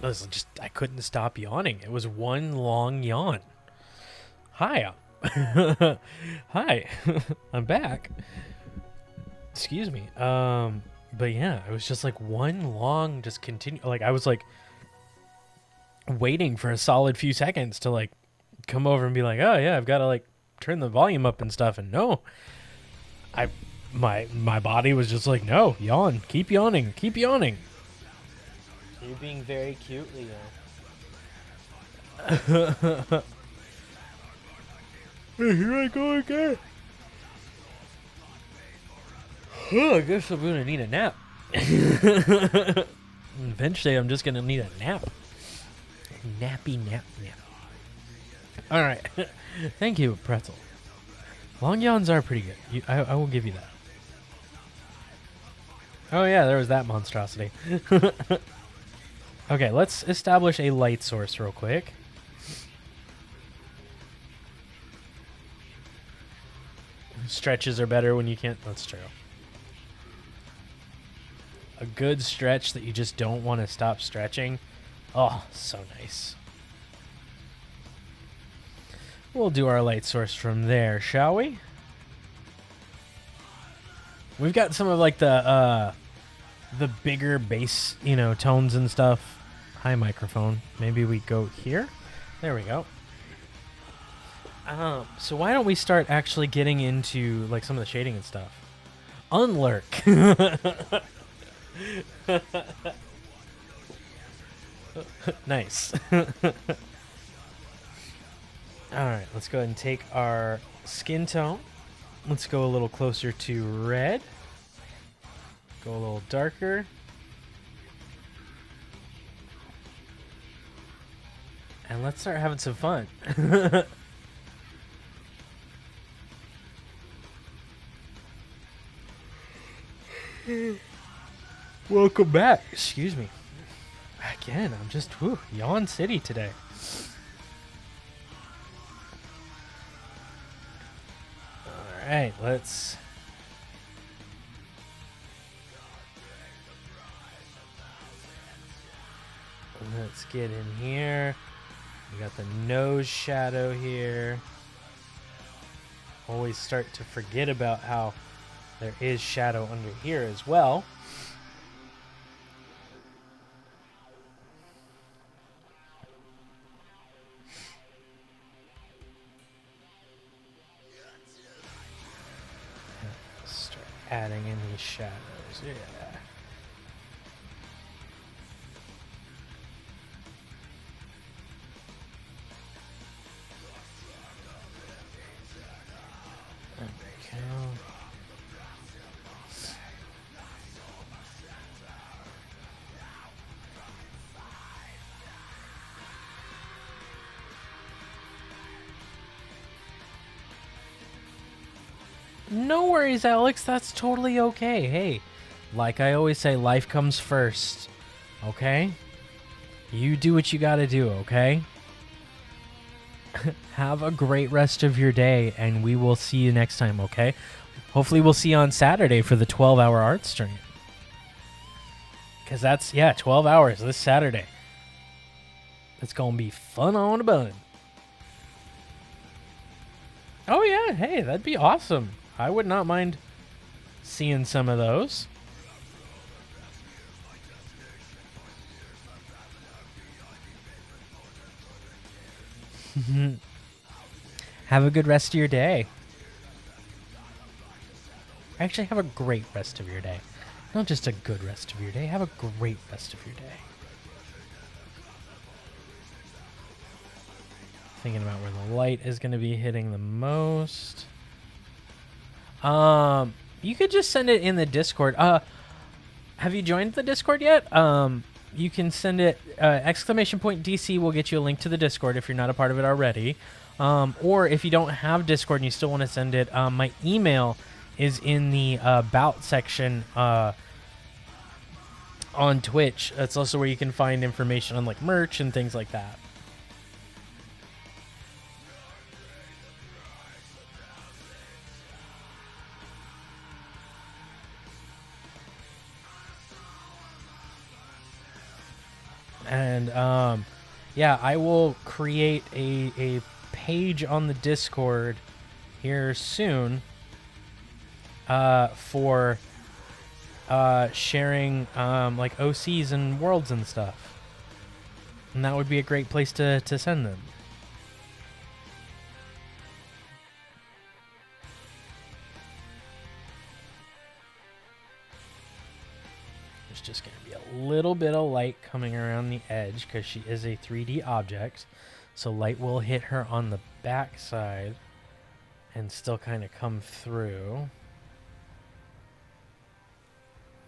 I couldn't stop yawning. It was one long yawn. Hi. Hi. I'm back. Excuse me. But yeah, it was just like one long just continue like I was like waiting for a solid few seconds to like come over and be like, "Oh yeah, I've got to like turn the volume up and stuff." And no. My body was just like, "No, yawn. Keep yawning. Keep yawning." You're being very cute, Leo. Here I go again. Oh, I guess I'm gonna need a nap. Eventually, I'm just gonna need a nap. Nappy nap. All right. Thank you, Pretzel. Long yawns are pretty good. I will give you that. Oh yeah, there was that monstrosity. Okay, let's establish a light source real quick. Stretches are better when you can't. That's true. A good stretch that you just don't want to stop stretching. Oh, so nice. We'll do our light source from there, shall we? We've got some of like the bigger bass, tones and stuff. Hi, microphone. Maybe we go here. There we go. So why don't we start actually getting into like some of the shading and stuff? Unlurk. Nice. All right, let's go ahead and take our skin tone. Let's go a little closer to red. Go a little darker. And let's start having some fun. Welcome back. Excuse me. Again, I'm just yawn city today. All right, let's get in here. We got the nose shadow here. Always start to forget about how there is shadow under here as well. Start adding in these shadows. Yeah. No worries, Alex. That's totally okay. Hey, like I always say, life comes first. Okay? You do what you gotta do, okay? Have a great rest of your day, and we will see you next time, okay? Hopefully we'll see you on Saturday for the 12-hour art stream. Because that's, 12 hours this Saturday. It's gonna be fun on a bun. Oh, yeah. Hey, that'd be awesome. I would not mind seeing some of those. Have a good rest of your day. Actually, have a great rest of your day. Not just a good rest of your day. Have a great rest of your day. Thinking about where the light is going to be hitting the most. You could just send it in the Discord. Have you joined the Discord yet? You can send it, !DC will get you a link to the Discord if you're not a part of it already. Or if you don't have Discord and you still want to send it, my email is in the About section on Twitch. That's also where you can find information on like merch and things like that. And yeah, I will create a page on the Discord here soon for sharing like OCs and worlds and stuff. And that would be a great place to send them. There's just going to be a little bit of light coming around the edge because she is a 3D object. So light will hit her on the back side and still kind of come through.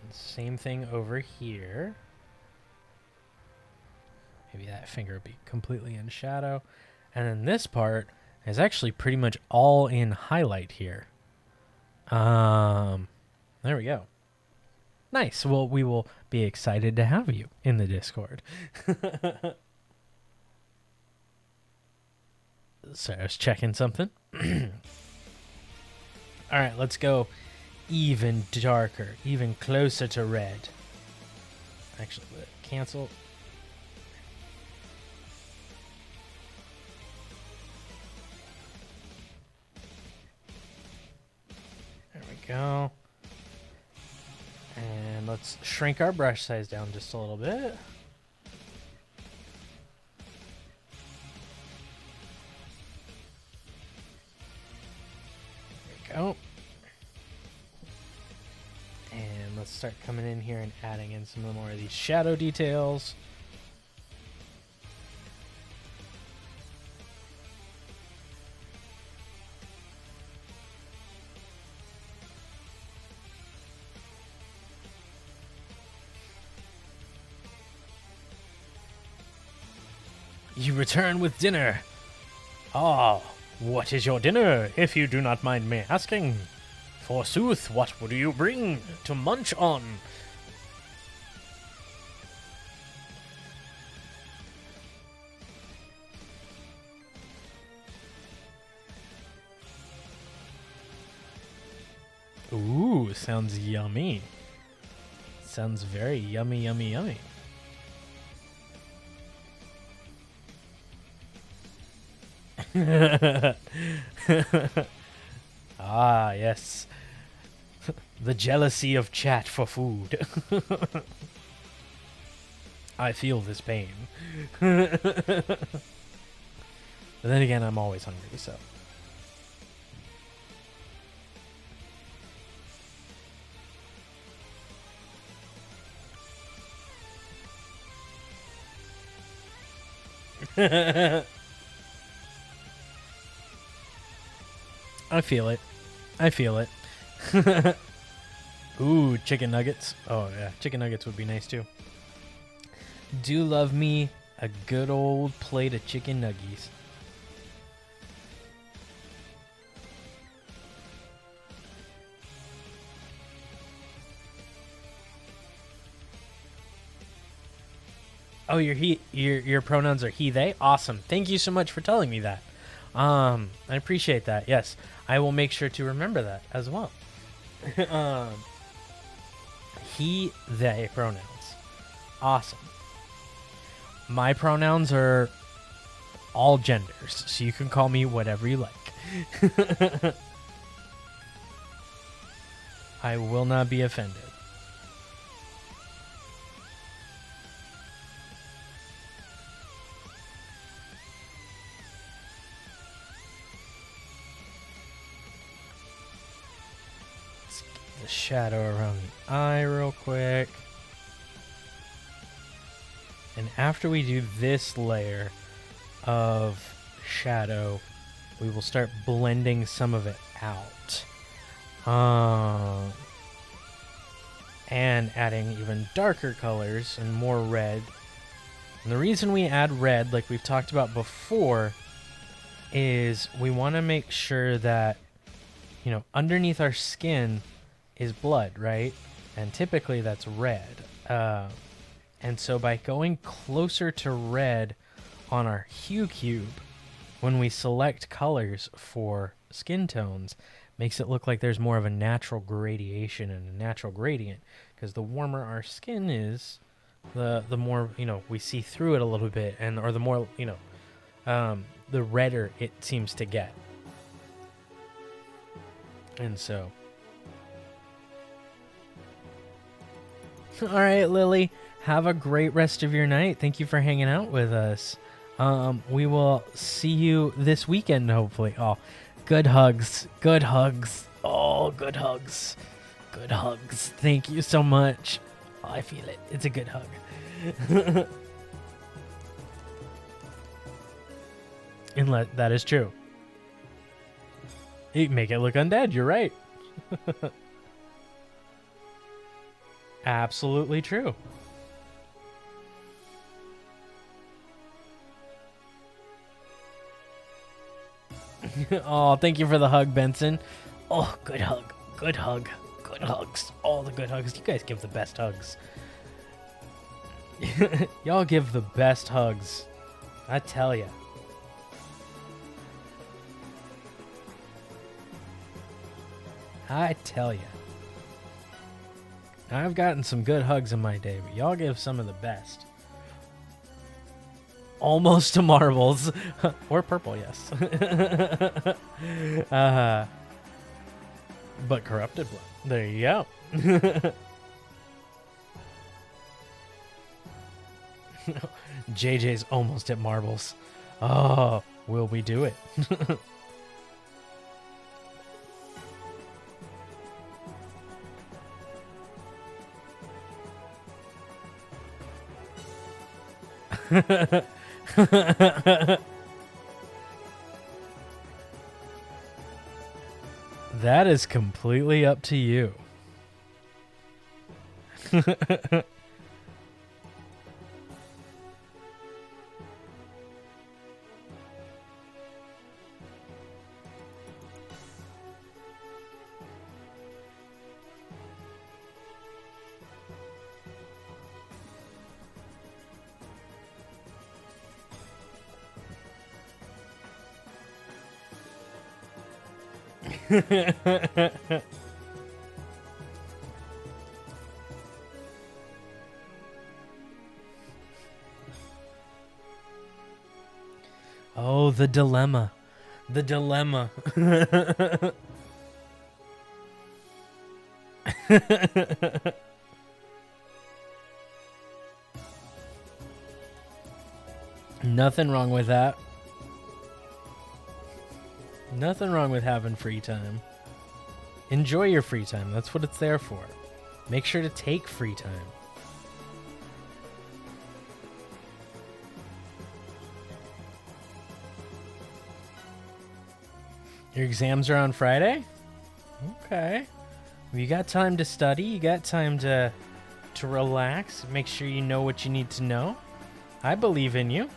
And same thing over here. Maybe that finger will be completely in shadow. And then this part is actually pretty much all in highlight here. There we go. Nice. Well, we will be excited to have you in the Discord. Sorry, I was checking something. All right, let's go even darker, even closer to red. Actually, cancel. There we go. And let's shrink our brush size down just a little bit. There we go. And let's start coming in here and adding in some more of these shadow details. You return with dinner. Ah, what is your dinner, if you do not mind me asking? Forsooth, what would you bring to munch on? Ooh, sounds yummy. Sounds very yummy, yummy, yummy. Ah, yes. The jealousy of chat for food. I feel this pain. But then again, I'm always hungry, so. I feel it. I feel it. Ooh, chicken nuggets. Oh, yeah. Chicken nuggets would be nice, too. Do love me a good old plate of chicken nuggies. Oh, your pronouns are he, they? Awesome. Thank you so much for telling me that. I appreciate that. Yes, I will make sure to remember that as well. He, they pronouns. Awesome. My pronouns are all genders, so you can call me whatever you like. I will not be offended. The shadow around the eye real quick. And after we do this layer of shadow, we will start blending some of it out. And adding even darker colors and more red. And the reason we add red, like we've talked about before, is we want to make sure that, you know, underneath our skin is blood, right? And typically that's red. And so by going closer to red on our hue cube, when we select colors for skin tones, makes it look like there's more of a natural gradation and a natural gradient. Because the warmer our skin is, the more, we see through it a little bit, or the more, the redder it seems to get. And so, all right, Lily, have a great rest of your night. Thank you for hanging out with us. We will see you this weekend, hopefully. Oh, good hugs. Good hugs. Oh, good hugs. Good hugs. Thank you so much. Oh, I feel it. It's a good hug. And that is true. You make it look undead. You're right. Absolutely true. Oh, thank you for the hug, Benson. Oh, good hug. Good hug. Good hugs. All the good hugs. You guys give the best hugs. Y'all give the best hugs. I tell ya. I tell ya. I've gotten some good hugs in my day, but y'all give some of the best. Almost to marbles. Or purple, yes. But corrupted blood. There you go. JJ's almost at marbles. Oh, will we do it? That is completely up to you. Oh, the dilemma. The dilemma. Nothing wrong with that. Nothing wrong with having free time. Enjoy your free time. That's what it's there for. Make sure to take free time. Your exams are on Friday? Okay. Well, you got time to study. You got time to relax. Make sure you know what you need to know. I believe in you.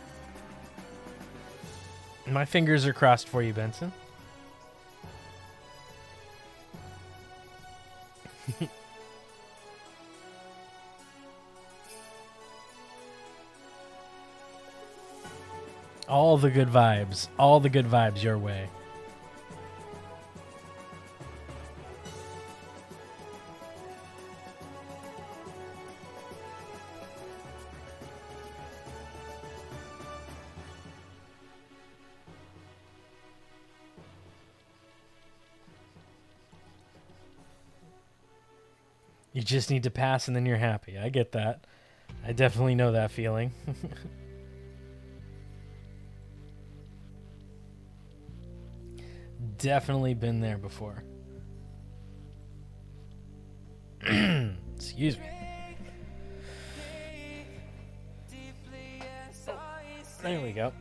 My fingers are crossed for you, Benson. All the good vibes. All the good vibes your way. You just need to pass and then you're happy. I get that. I definitely know that feeling. Definitely been there before. Excuse me. Oh, there we go.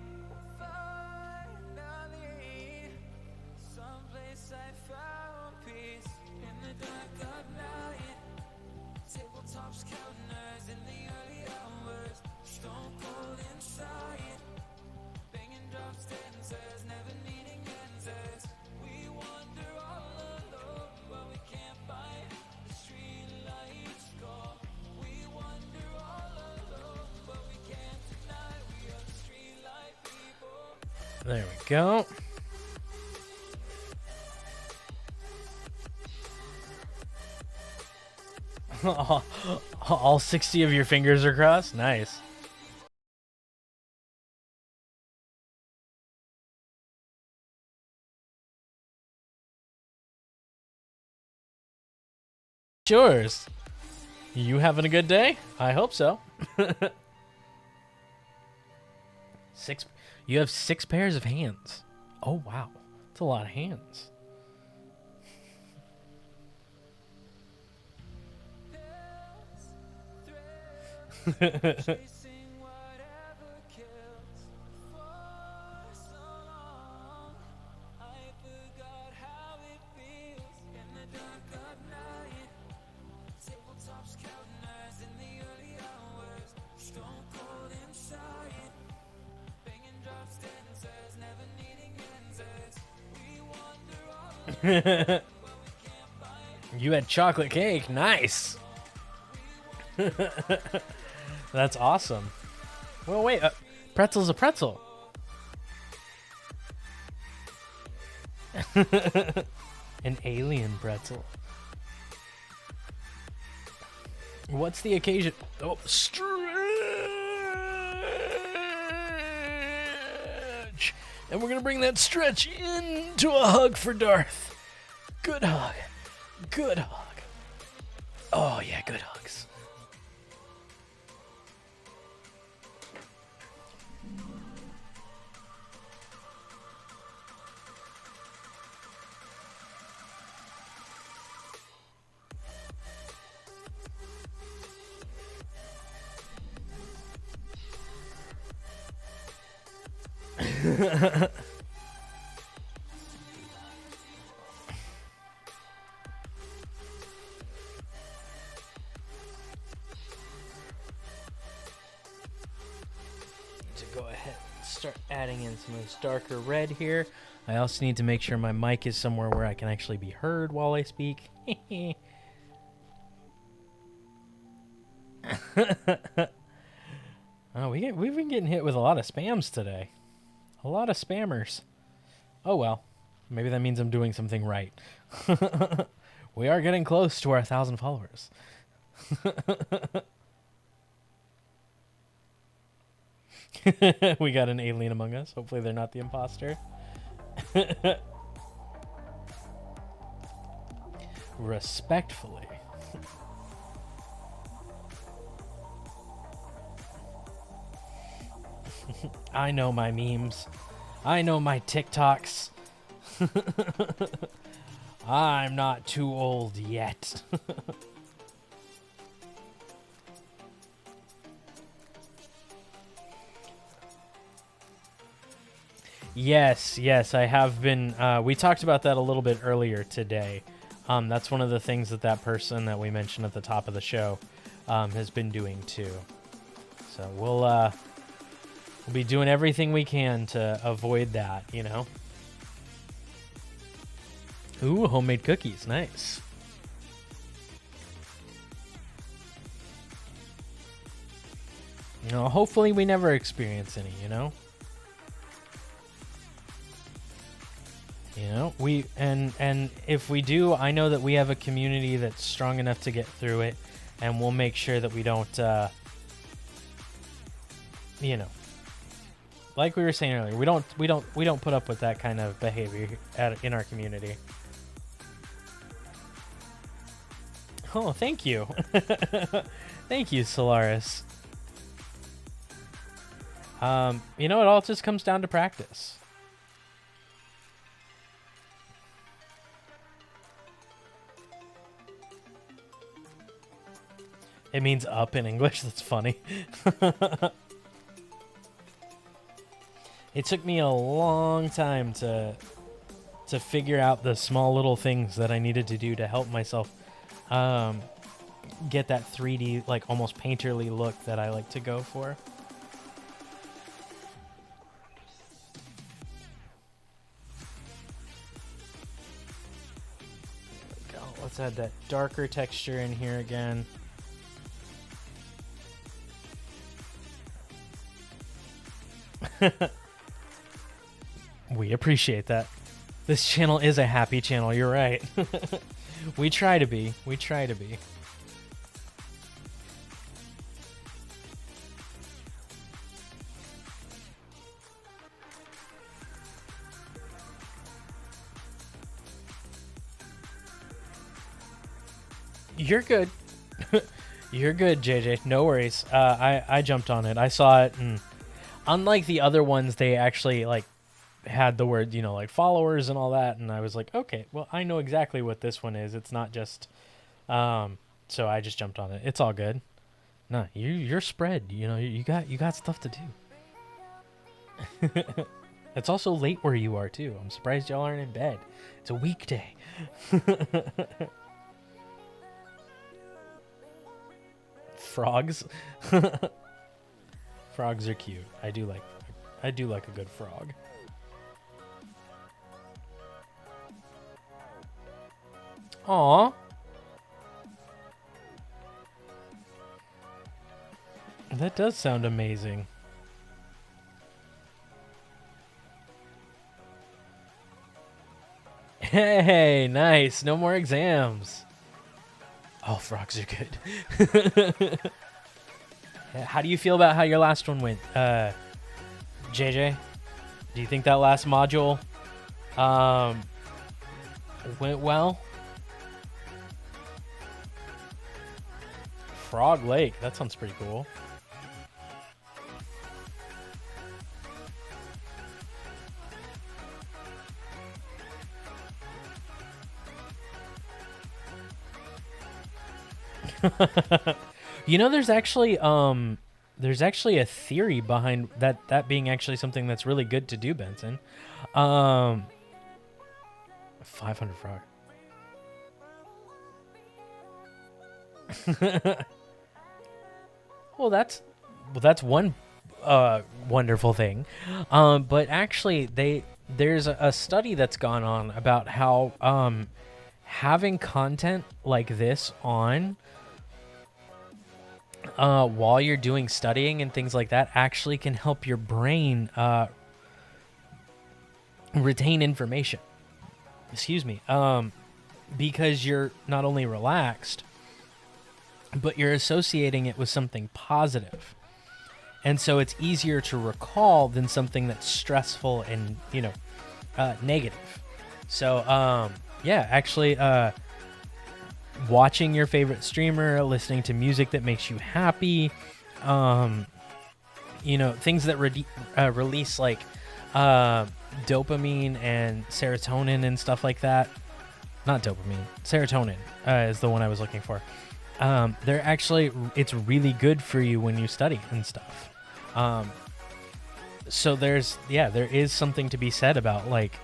There we go. All 60 of your fingers are crossed? Nice. Yours. You having a good day? I hope so. You have 6 pairs of hands. Oh, wow. That's a lot of hands. You had chocolate cake. Nice. That's awesome. Well, wait. Pretzel's a pretzel. An alien pretzel. What's the occasion? Oh, stretch. And we're going to bring that stretch into a hug for Darth. Good hug. Good hug. Oh, yeah, good hugs. To go ahead and start adding in some of this darker red here. I also need to make sure my mic is somewhere where I can actually be heard while I speak. Oh, we've been getting hit with a lot of spams today. A lot of spammers. Oh well. Maybe that means I'm doing something right. We are getting close to our 1,000 followers. We got an alien among us. Hopefully they're not the imposter. Respectfully. I know my memes. I know my TikToks. I'm not too old yet. Yes, I have been. We talked about that a little bit earlier today. That's one of the things that person that we mentioned at the top of the show has been doing too. So we'll be doing everything we can to avoid that, you know. Ooh, homemade cookies, nice. No, hopefully we never experience any, you know. You know, and if we do, I know that we have a community that's strong enough to get through it, and we'll make sure that we don't, you know, like we were saying earlier, we don't put up with that kind of behavior in our community. Oh, thank you, thank you, Solaris. You know, it all just comes down to practice. It means up in English. That's funny. It took me a long time to figure out the small little things that I needed to do to help myself get that 3D, like almost painterly look that I like to go for. There we go. Let's add that darker texture in here again. We appreciate that. This channel is a happy channel, you're right. We try to be. We try to be. You're good. You're good, JJ. No worries. I jumped on it. I saw it, and unlike the other ones, they actually like had the word, like followers and all that, and I was like, okay, well, I know exactly what this one is. It's not just, so I just jumped on it. It's all good. No, you're spread. You got stuff to do. It's also late where you are too. I'm surprised y'all aren't in bed. It's a weekday. Frogs. Frogs are cute. I do like a good frog. Aw. That does sound amazing. Hey, nice. No more exams. Oh, frogs are good. How do you feel about how your last one went, JJ? Do you think that last module went well? Frog Lake. That sounds pretty cool. There's actually a theory behind that being actually something that's really good to do, Benson. 500 frog. Well, that's one wonderful thing. But actually, there's a study that's gone on about how having content like this on while you're doing studying and things like that actually can help your brain retain information. Excuse me. Because you're not only relaxed, but you're associating it with something positive. And so it's easier to recall than something that's stressful and, negative. So, actually, watching your favorite streamer, listening to music that makes you happy, things that release like dopamine and serotonin and stuff like that. Not dopamine, serotonin is the one I was looking for. It's really good for you when you study and stuff. So there is something to be said about like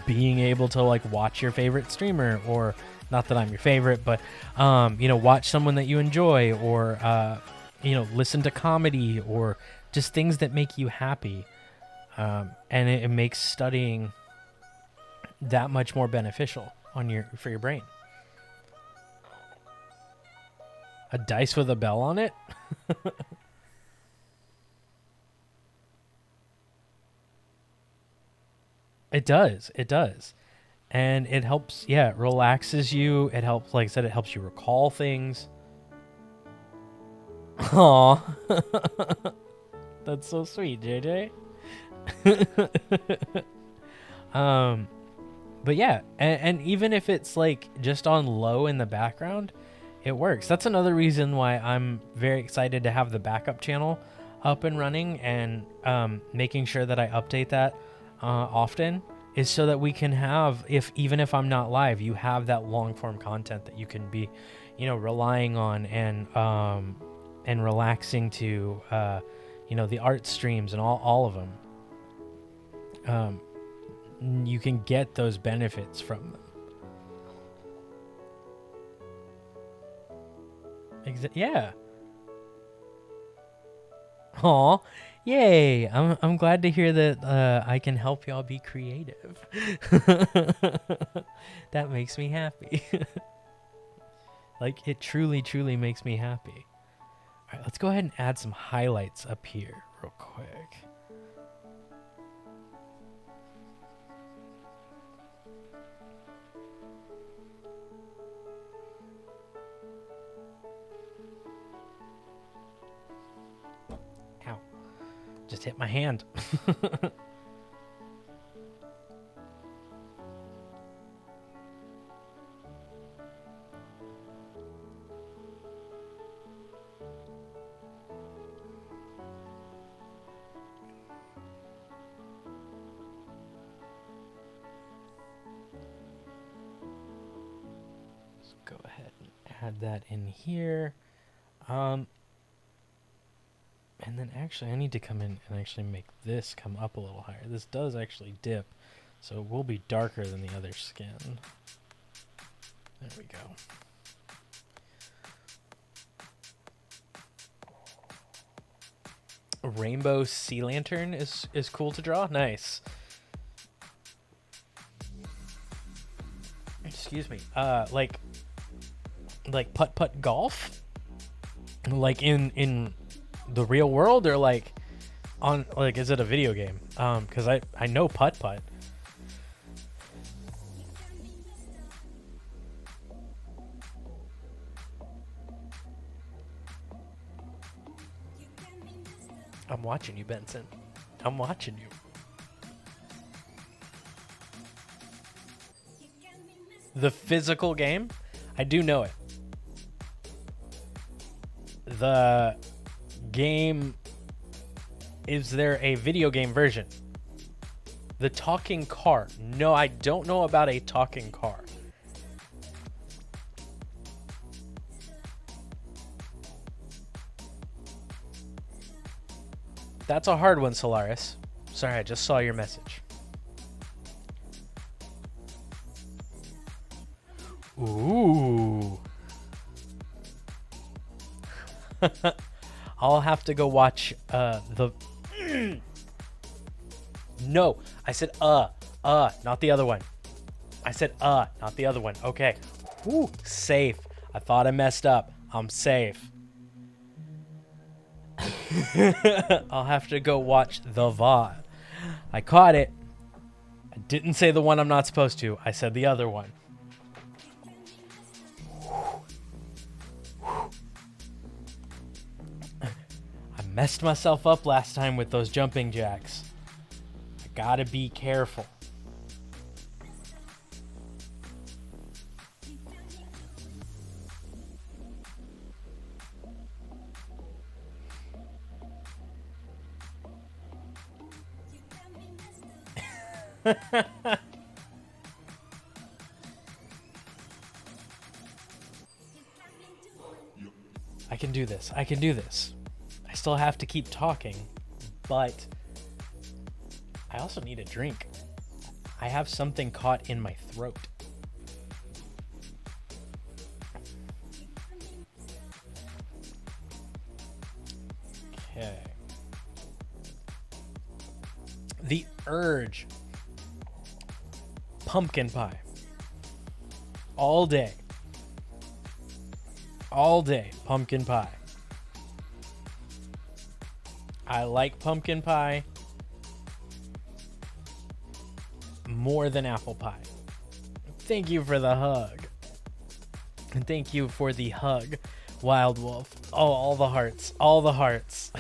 being able to like watch your favorite streamer, or not that I'm your favorite, but watch someone that you enjoy, or listen to comedy, or just things that make you happy. And it makes studying that much more beneficial for your brain. A dice with a bell on it? It does. And it helps, it relaxes you. It helps, like I said, it helps you recall things. Aw. That's so sweet, JJ. But yeah, and even if it's like just on low in the background, it works. That's another reason why I'm very excited to have the backup channel up and running, and making sure that I update that often, is so that we can have, even if I'm not live, you have that long form content that you can be, relying on, and relaxing to, the art streams and all of them. You can get those benefits from them. Yeah. Aw, yay! I'm glad to hear that I can help y'all be creative. That makes me happy. Like, it truly makes me happy. All right, let's go ahead and add some highlights up here real quick. Just hit my hand. add that in here. And then actually I need to come in and actually make this come up a little higher. This does actually dip, so it will be darker than the other skin. There we go. A rainbow sea lantern is cool to draw. Nice. Excuse me. Like putt golf? Like in the real world, or like on, like, is it a video game? Because I know putt. I'm watching you, Benson. I'm watching you. The physical game? I do know it. The game... Is there a video game version? The talking car. No, I don't know about a talking car. That's a hard one, Solaris. Sorry, I just saw your message. Ooh. I'll have to go watch the... No, I said not the other one. I said not the other one. Okay. Whew, safe. I thought I messed up. I'm safe. I'll have to go watch the VOD. I caught it. I didn't say the one I'm not supposed to. I said the other one. I messed myself up last time with those jumping jacks. I gotta be careful. I can do this. I can do this. I still have to keep talking, but I also need a drink. I have something caught in my throat. Okay. The urge. Pumpkin pie. All day. All day, pumpkin pie. I like pumpkin pie more than apple pie. Thank you for the hug. And thank you for the hug, Wild Wolf. Oh, all the hearts. All the hearts.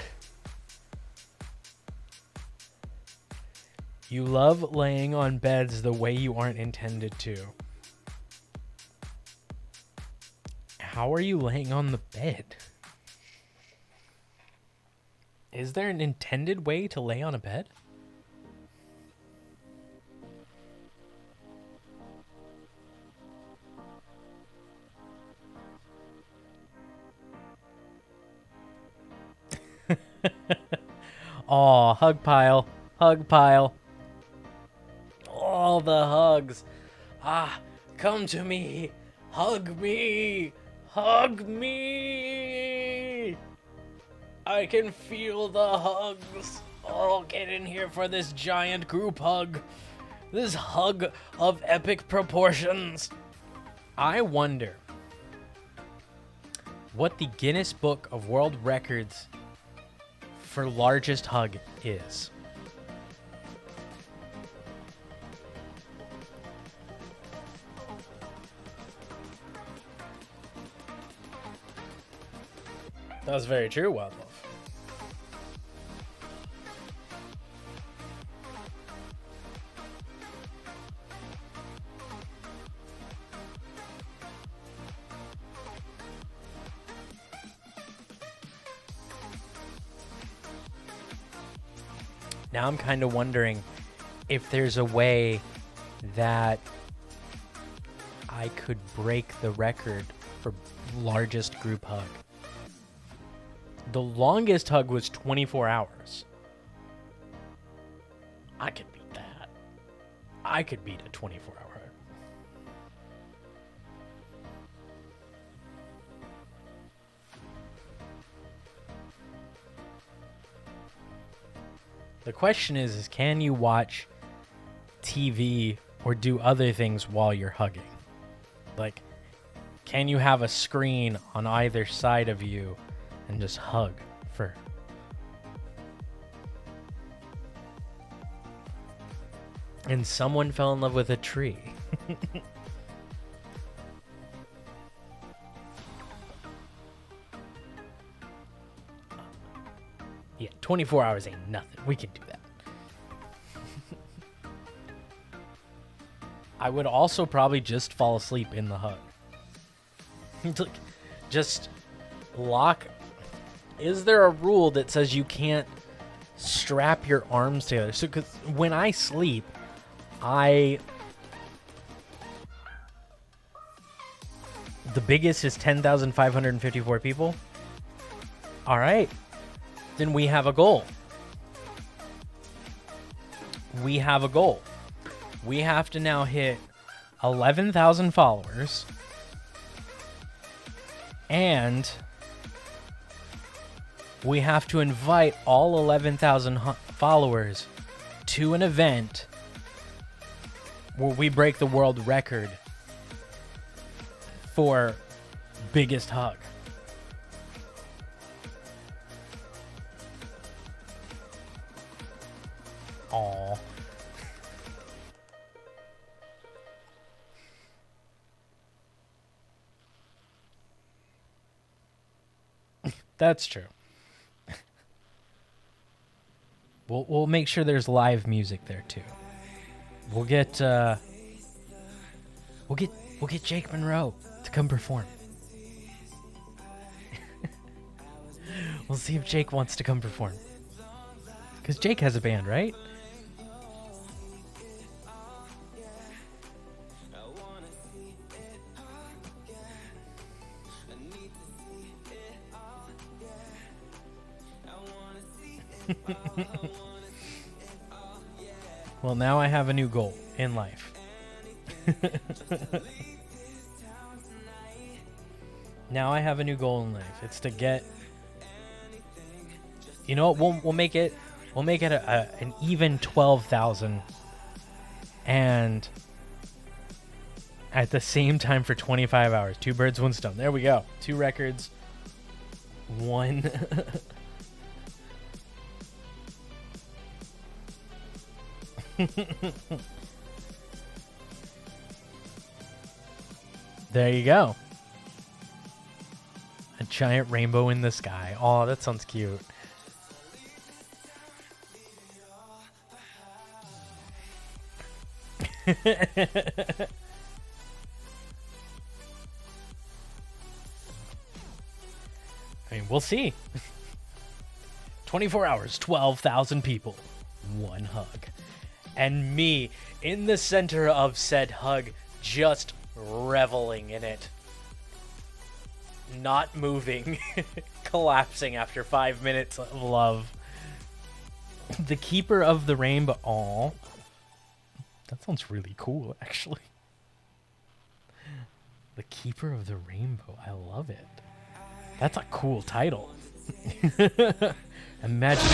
You love laying on beds the way you aren't intended to. How are you laying on the bed? Is there an intended way to lay on a bed? Aw, hug pile. Hug pile. All the hugs. Ah, come to me. Hug me. Hug me. I can feel the hugs. Oh, get in here for this giant group hug. This hug of epic proportions. I wonder what the Guinness Book of World Records for largest hug is. That was very true, Wildlife. Now I'm kind of wondering if there's a way that I could break the record for largest group hug. The longest hug was 24 hours. I could beat that. I could beat a 24-hour hug. The question is can you watch TV or do other things while you're hugging? Like, can you have a screen on either side of you and just hug for... And someone fell in love with a tree. Yeah, 24 hours ain't nothing. We can do that. I would also probably just fall asleep in the hug. Just lock. Is there a rule that says you can't strap your arms together? So, because when I sleep, the biggest is 10,554 people. All right. Then we have a goal. We have a goal. We have to now hit 11,000 followers. And we have to invite all 11,000 followers to an event where we break the world record for biggest hug. Aww. That's true. We'll make sure there's live music there too. We'll get Jake Monroe to come perform. We'll see if Jake wants to come perform. Because Jake has a band, right? Well, now I have a new goal in life. Now I have a new goal in life. It's to get... You know what? We'll make it an even 12,000, and at the same time for 25 hours. 2 birds, 1 stone. There we go. 2 records. 1. There you go. A giant rainbow in the sky. Oh, that sounds cute. I mean, we'll see. 24 hours, 12,000 people, 1 hug. And me in the center of said hug, just reveling in it. Not moving. Collapsing after 5 minutes of love. The keeper of the rainbow. Aw. That sounds really cool, actually. The keeper of the rainbow. I love it. That's a cool title. Imagine.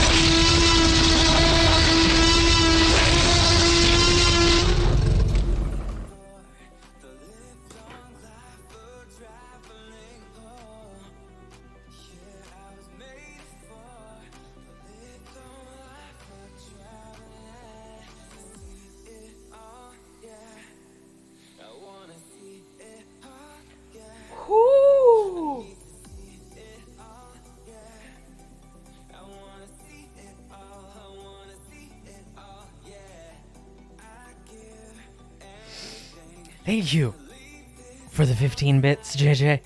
Whoo! Thank you for the 15 bits, JJ,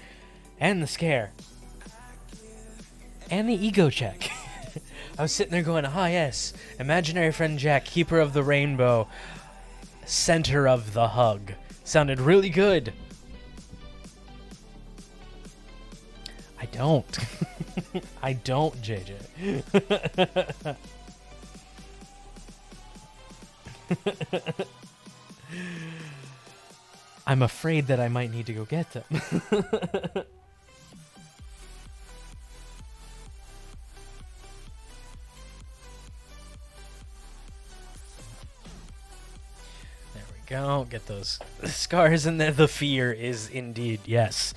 and the scare, and the ego check. I was sitting there going, ah, yes, imaginary friend Jack, keeper of the rainbow, center of the hug. Sounded really good. don't. I don't, JJ. I'm afraid that I might need to go get them. There we go. Get those scars, and then the fear is indeed yes.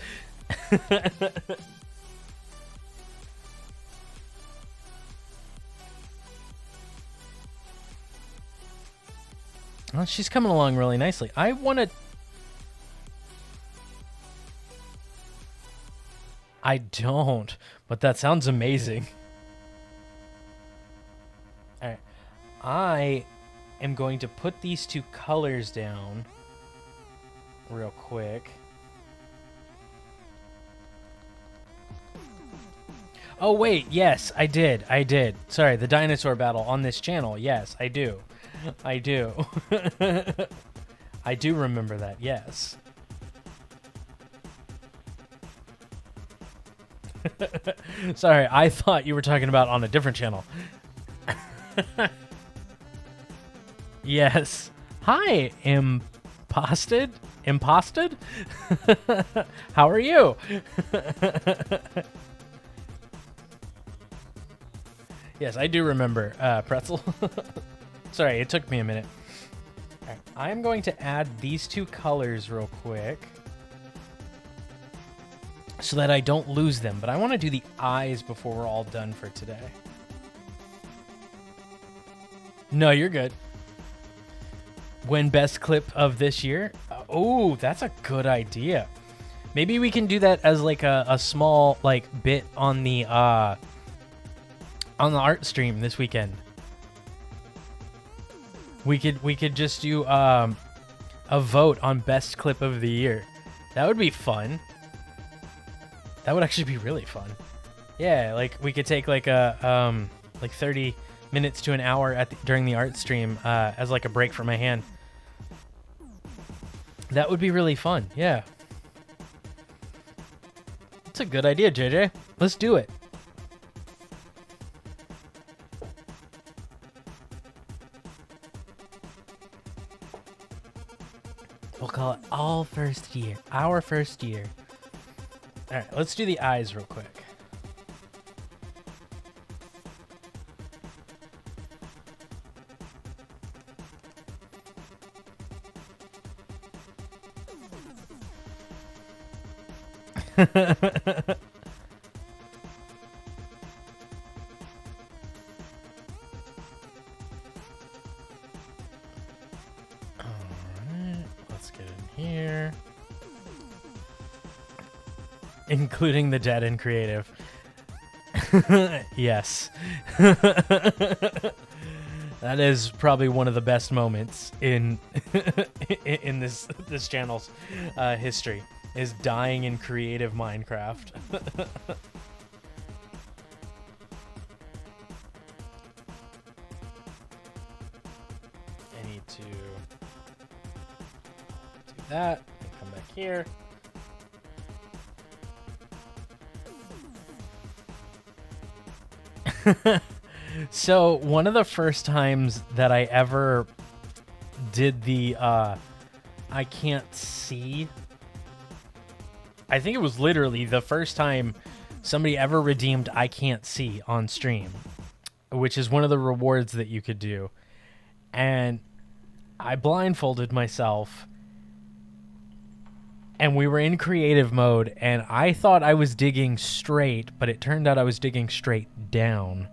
Well, she's coming along really nicely. I want to... I don't, but that sounds amazing. All right. I am going to put these two colors down real quick. Oh, wait. Yes, I did. Sorry, the dinosaur battle on this channel. Yes, I do. I do. I do remember that, yes. Sorry, I thought you were talking about on a different channel. Yes. Hi, Imposted? How are you? Yes, I do remember, Pretzel. Sorry, it took me a minute. All right, I'm going to add these two colors real quick so that I don't lose them, but I want to do the eyes before we're all done for today. No, you're good. When best clip of this year? Oh, that's a good idea. Maybe we can do that as like a small like bit on the art stream this weekend. We could just do a vote on best clip of the year. That would be fun. That would actually be really fun. Yeah, like we could take like a like 30 minutes to an hour during the art stream as like a break for my hand. That would be really fun. Yeah. That's a good idea, JJ. Let's do it. We'll call it our first year. All right, let's do the eyes real quick. Here, including the dead and creative. Yes. That is probably one of the best moments in in this channel's history, is dying in creative Minecraft. I need to that and come back here. So one of the first times that I ever did the I can't see, I think it was literally the first time somebody ever redeemed I can't see on stream, which is one of the rewards that you could do. And I blindfolded myself, and we were in creative mode, and I thought I was digging straight, but it turned out I was digging straight down.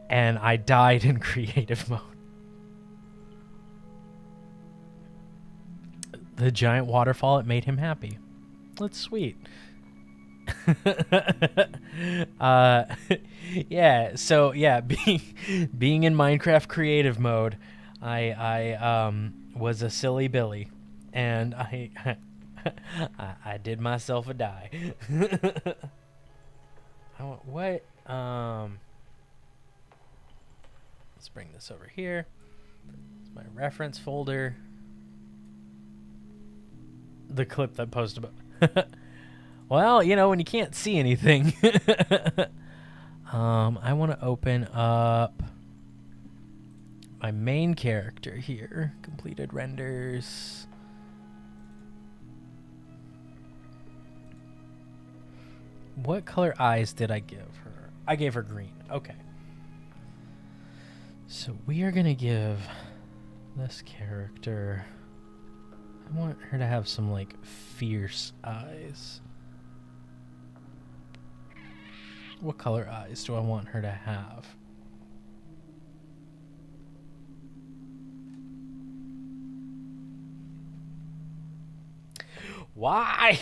And I died in creative mode. The giant waterfall, it made him happy. That's sweet. Yeah, so yeah, being in Minecraft creative mode, I was a silly Billy, and I did myself a die. What? Let's bring this over here. It's my reference folder. The clip that posted about. Well, you know, when you can't see anything. I want to open up my main character here. Completed renders. What color eyes did I give her? I gave her green. Okay. So we are going to give this character... I want her to have some, like, fierce eyes. What color eyes do I want her to have? Why?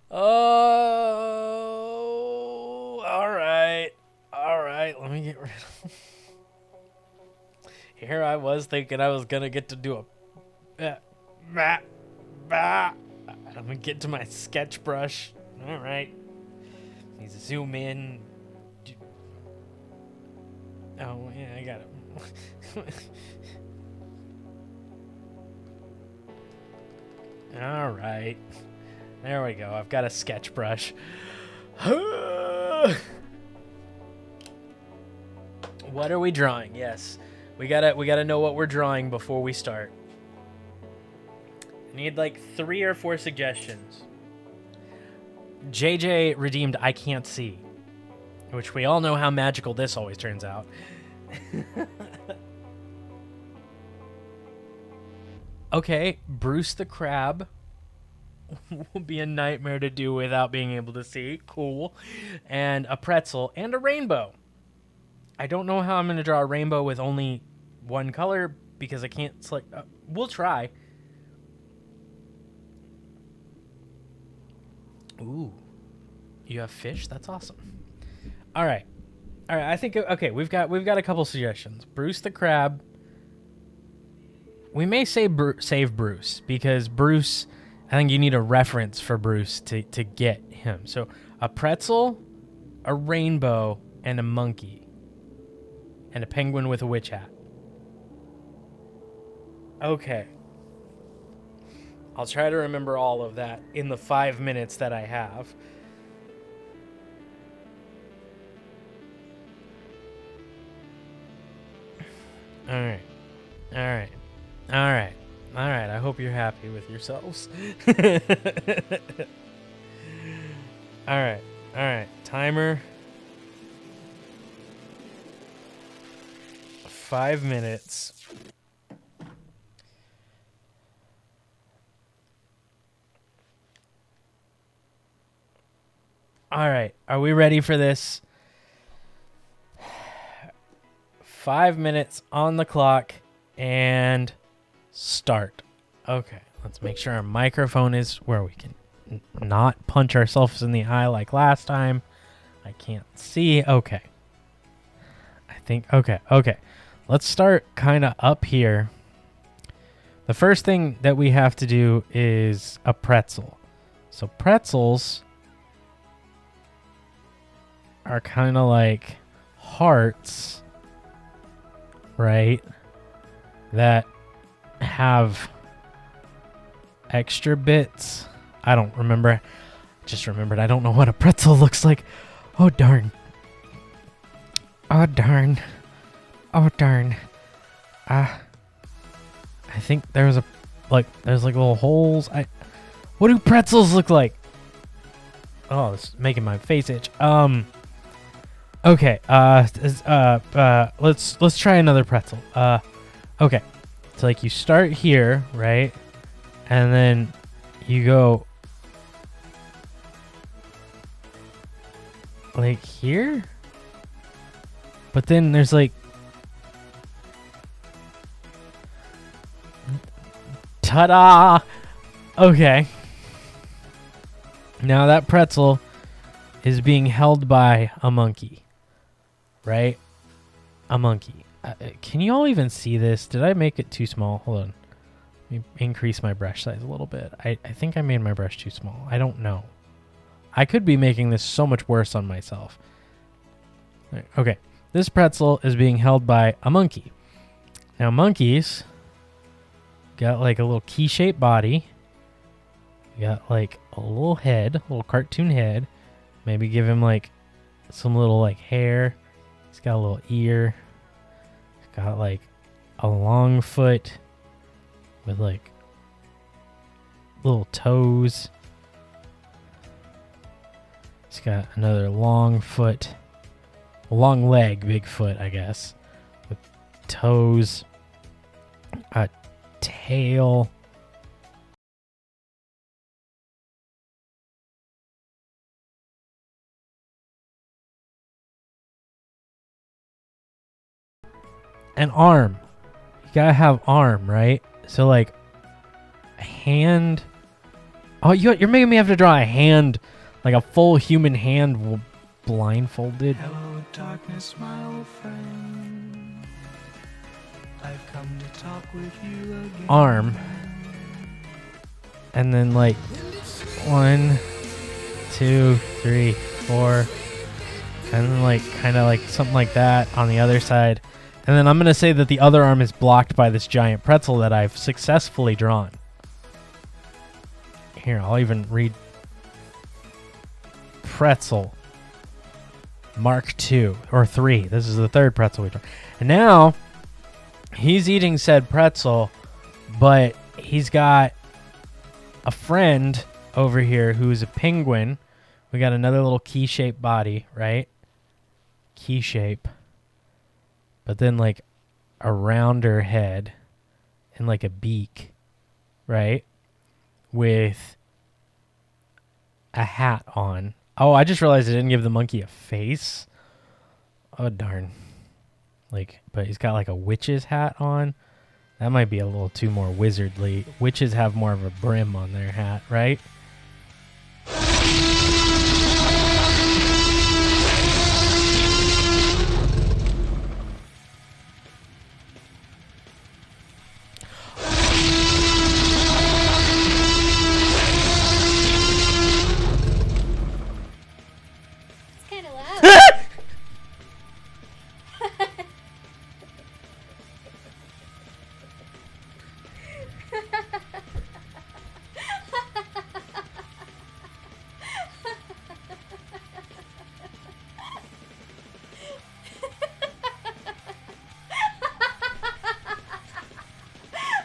Oh, all right. All right, let me get rid of... Here I was thinking I was going to get to do a... I'm going to get to my sketch brush. All right. Need to zoom in. Oh, yeah, I got it. All right. There we go. I've got a sketch brush. What are we drawing? Yes. We gotta know what we're drawing before we start. I need like 3 or 4 suggestions. JJ redeemed I can't see, which we all know how magical this always turns out. Okay, Bruce the Crab will be a nightmare to do without being able to see. Cool. And a pretzel and a rainbow. I don't know how I'm going to draw a rainbow with only one color because I can't select. We'll try. Ooh. You have fish? That's awesome. All right. I think okay, we've got a couple suggestions. Bruce the Crab. We may say save Bruce because Bruce, I think you need a reference for Bruce to get him. So a pretzel, a rainbow, and a monkey. And a penguin with a witch hat. Okay. I'll try to remember all of that in the 5 minutes that I have. All right. I hope you're happy with yourselves. All right. Timer. 5 minutes. All right. Are we ready for this? 5 minutes on the clock and start. Okay. Let's make sure our microphone is where we can not punch ourselves in the eye like last time. I can't see. Okay. I think, okay. Let's start kind of up here. The first thing that we have to do is a pretzel. So pretzels are kind of like hearts, right? That have extra bits. I don't remember. Just remembered I don't know what a pretzel looks like. Oh, darn. I think there's there's little holes. What do pretzels look like? Oh, it's making my face itch. Okay. Let's try another pretzel. Okay. So you start here, right? And then you go here. But then there's ta-da! Okay. Now that pretzel is being held by a monkey, right? A monkey. Can you all even see this? Did I make it too small? Hold on. Let me increase my brush size a little bit. I think I made my brush too small. I don't know. I could be making this so much worse on myself. Okay. This pretzel is being held by a monkey. Now monkeys got a little key-shaped body You got like a little head, a little cartoon head. Maybe give him like some little like hair. He's got a little ear. He's got like a long foot with like little toes. He's got another long foot, long leg, big foot, I guess, with toes, a tail. An arm. You gotta have arm, right? So like a hand. Oh, you're making me have to draw a hand, like a full human hand, blindfolded. Hello, darkness, my old friend. I've come to talk with you again. Arm. And then like 1, 2, 3, 4, and then like kind of like something like that on the other side. And then I'm gonna say that the other arm is blocked by this giant pretzel that I've successfully drawn. Here, I'll even read pretzel Mark 2 or 3. This is the third pretzel we draw. And now he's eating said pretzel, but he's got a friend over here who's a penguin. We got another little key-shaped body, right? Key shape. But then like a rounder head and like a beak, right? With a hat on. Oh, I just realized I didn't give the monkey a face. Oh, darn. Like, but he's got like a witch's hat on. That might be a little too more wizardly. Witches have more of a brim on their hat, right? It's kind of loud.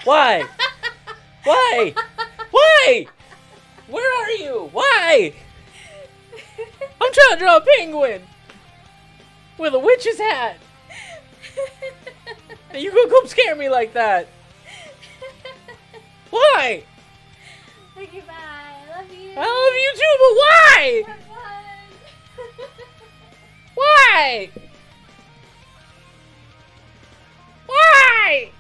Why? Why? Why? Where are you? Why? I'm trying to draw a penguin with a witch's hat. And you gonna come scare me like that? Why? Okay, bye. I love you. I love you too, but why? Have fun. Why? Why?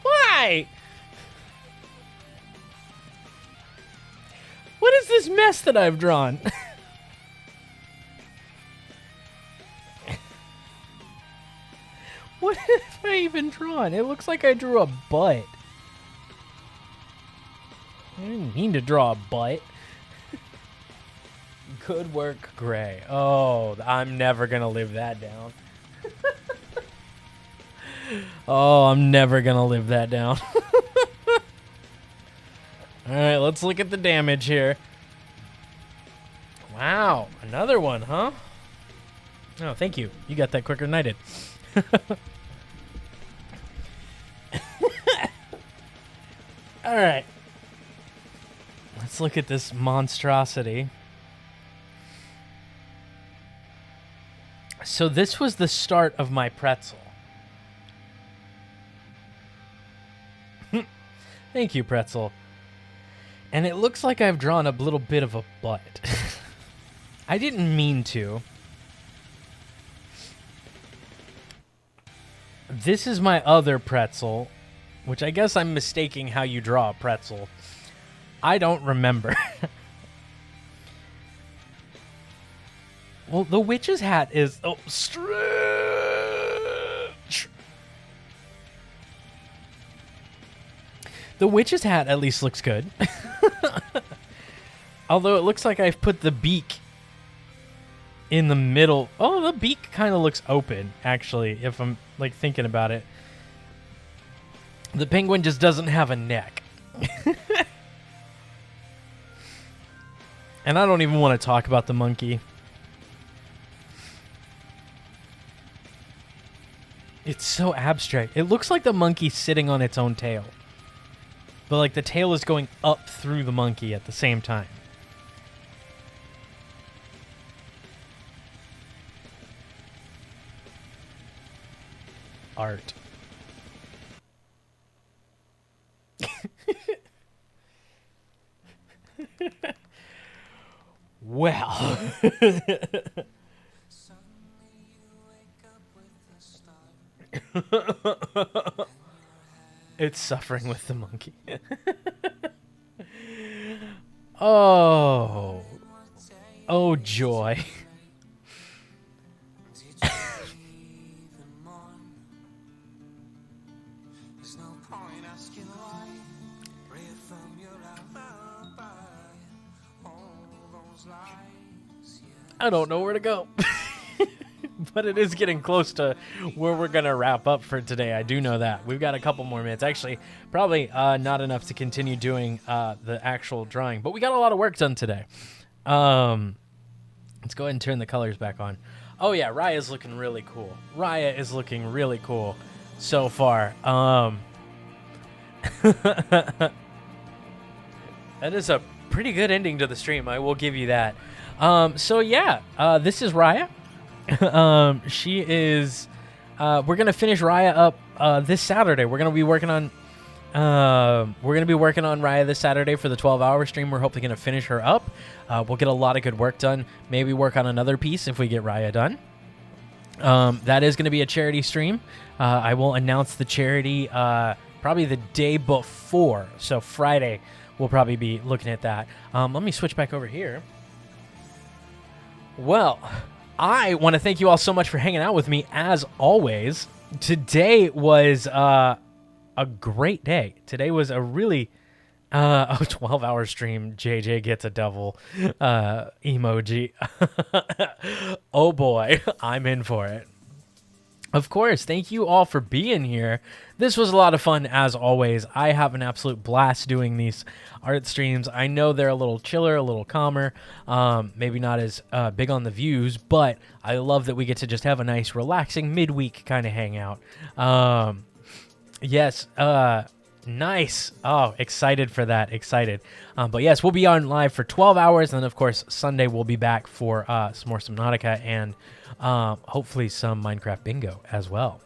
Why? What is this mess that I've drawn? What have I even drawn? It looks like I drew a butt. I didn't mean to draw a butt. Good work, Gray. Oh, I'm never gonna live that down. Oh, I'm never gonna live that down. Alright, let's look at the damage here. Wow, another one, huh? Oh, thank you. You got that quicker than I did. Alright. Let's look at this monstrosity. So this was the start of my pretzel. Thank you, pretzel. And it looks like I've drawn a little bit of a butt. I didn't mean to. This is my other pretzel, which I guess I'm mistaking how you draw a pretzel. I don't remember. Well, the witch's hat is stretch. The witch's hat at least looks good. Although it looks like I've put the beak in the middle. Oh, the beak kind of looks open, actually, if I'm like thinking about it. The penguin just doesn't have a neck. And I don't even want to talk about the monkey. It's so abstract. It looks like the monkey's sitting on its own tail. But like the tail is going up through the monkey at the same time. Art. Well. It's suffering with the monkey. Oh. Oh, joy. I don't know where to go. But it is getting close to where we're going to wrap up for today. I do know that. We've got a couple more minutes. Actually, probably not enough to continue doing the actual drawing. But we got a lot of work done today. Let's go ahead and turn the colors back on. Oh, yeah. Raya's looking really cool. Raya is looking really cool so far. That is a pretty good ending to the stream. I will give you that. So, yeah. This is Raya. She is, we're going to finish Raya up, this Saturday. We're going to be working on Raya this Saturday for the 12-hour stream. We're hopefully going to finish her up. We'll get a lot of good work done. Maybe work on another piece if we get Raya done. That is going to be a charity stream. I will announce the charity, probably the day before. So Friday, we'll probably be looking at that. Let me switch back over here. Well, I want to thank you all so much for hanging out with me, as always. Today was a great day. Today was a really 12-hour stream. JJ gets a devil emoji. Oh, boy. I'm in for it. Of course, thank you all for being here. This was a lot of fun, as always. I have an absolute blast doing these art streams. I know they're a little chiller, a little calmer, maybe not as big on the views, but I love that we get to just have a nice, relaxing midweek kind of hangout. Yes, nice. Oh, excited for that, excited. But yes, we'll be on live for 12 hours, and then, of course, Sunday we'll be back for some more Subnautica and hopefully some Minecraft bingo as well.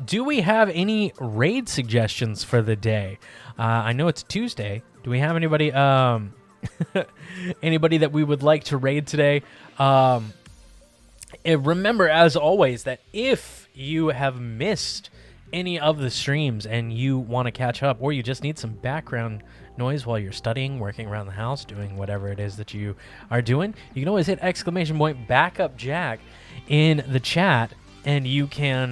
Do we have any raid suggestions for the day? I know it's Tuesday. Do we have anybody anybody that we would like to raid today? Remember, as always, that if you have missed any of the streams and you want to catch up, or you just need some background noise while you're studying, working around the house, doing whatever it is that you are doing, you can always hit !backup Jack in the chat, and you can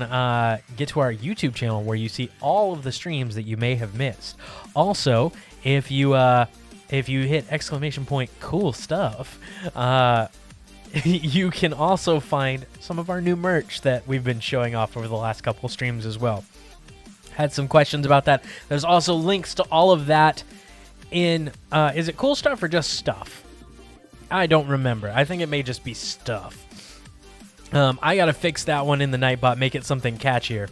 get to our YouTube channel where you see all of the streams that you may have missed. Also, if you hit !cool stuff, you can also find some of our new merch that we've been showing off over the last couple streams as well. Had some questions about that. There's also links to all of that in, is it cool stuff or just stuff? I don't remember. I think it may just be stuff. I got to fix that one in the Nightbot, make it something catchier.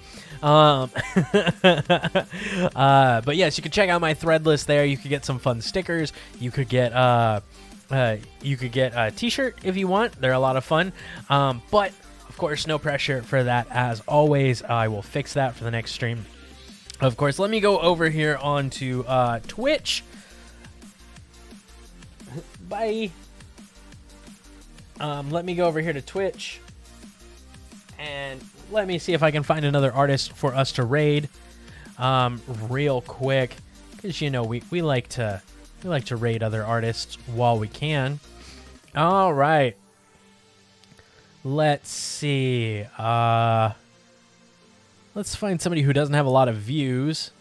But yes, you can check out my thread list there. You could get some fun stickers. You could get a t-shirt if you want. They're a lot of fun. But of course, no pressure for that. As always, I will fix that for the next stream. Of course, let me go over here onto Twitch. Bye. Let me go over here to Twitch. And let me see if I can find another artist for us to raid real quick. Because, you know, we like to raid other artists while we can. All right. Let's see. Let's find somebody who doesn't have a lot of views.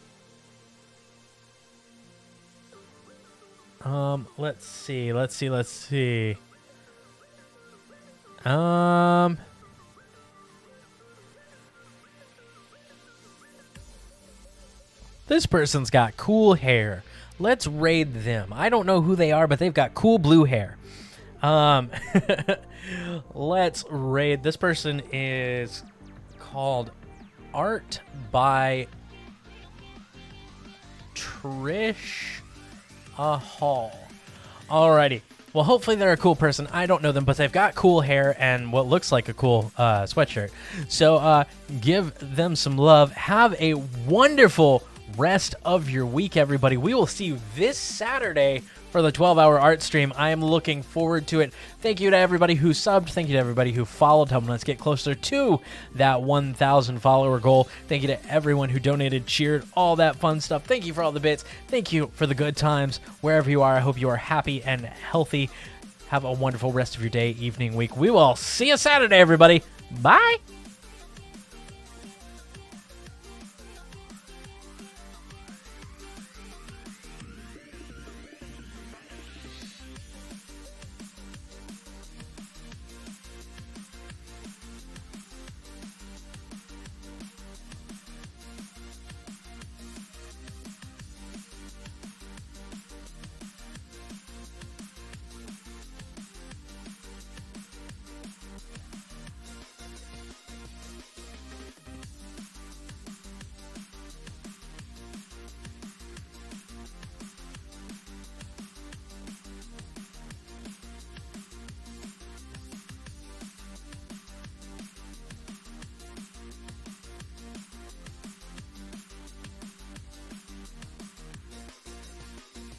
Let's see. This person's got cool hair. Let's raid them. I don't know who they are, but they've got cool blue hair. Let's raid. This person is called Art by Trish Hall. Alrighty. Well, hopefully they're a cool person. I don't know them, but they've got cool hair and what looks like a cool sweatshirt. So give them some love. Have a wonderful rest of your week, everybody. We will see you this Saturday for the 12-hour art stream. I am looking forward to it. Thank you to everybody who subbed. Thank you to everybody who followed. Helping us get closer to that 1,000 follower goal. Thank you to everyone who donated, cheered, all that fun stuff. Thank you for all the bits. Thank you for the good times. Wherever you are, I hope you are happy and healthy. Have a wonderful rest of your day, evening, week. We will see you Saturday, everybody. Bye.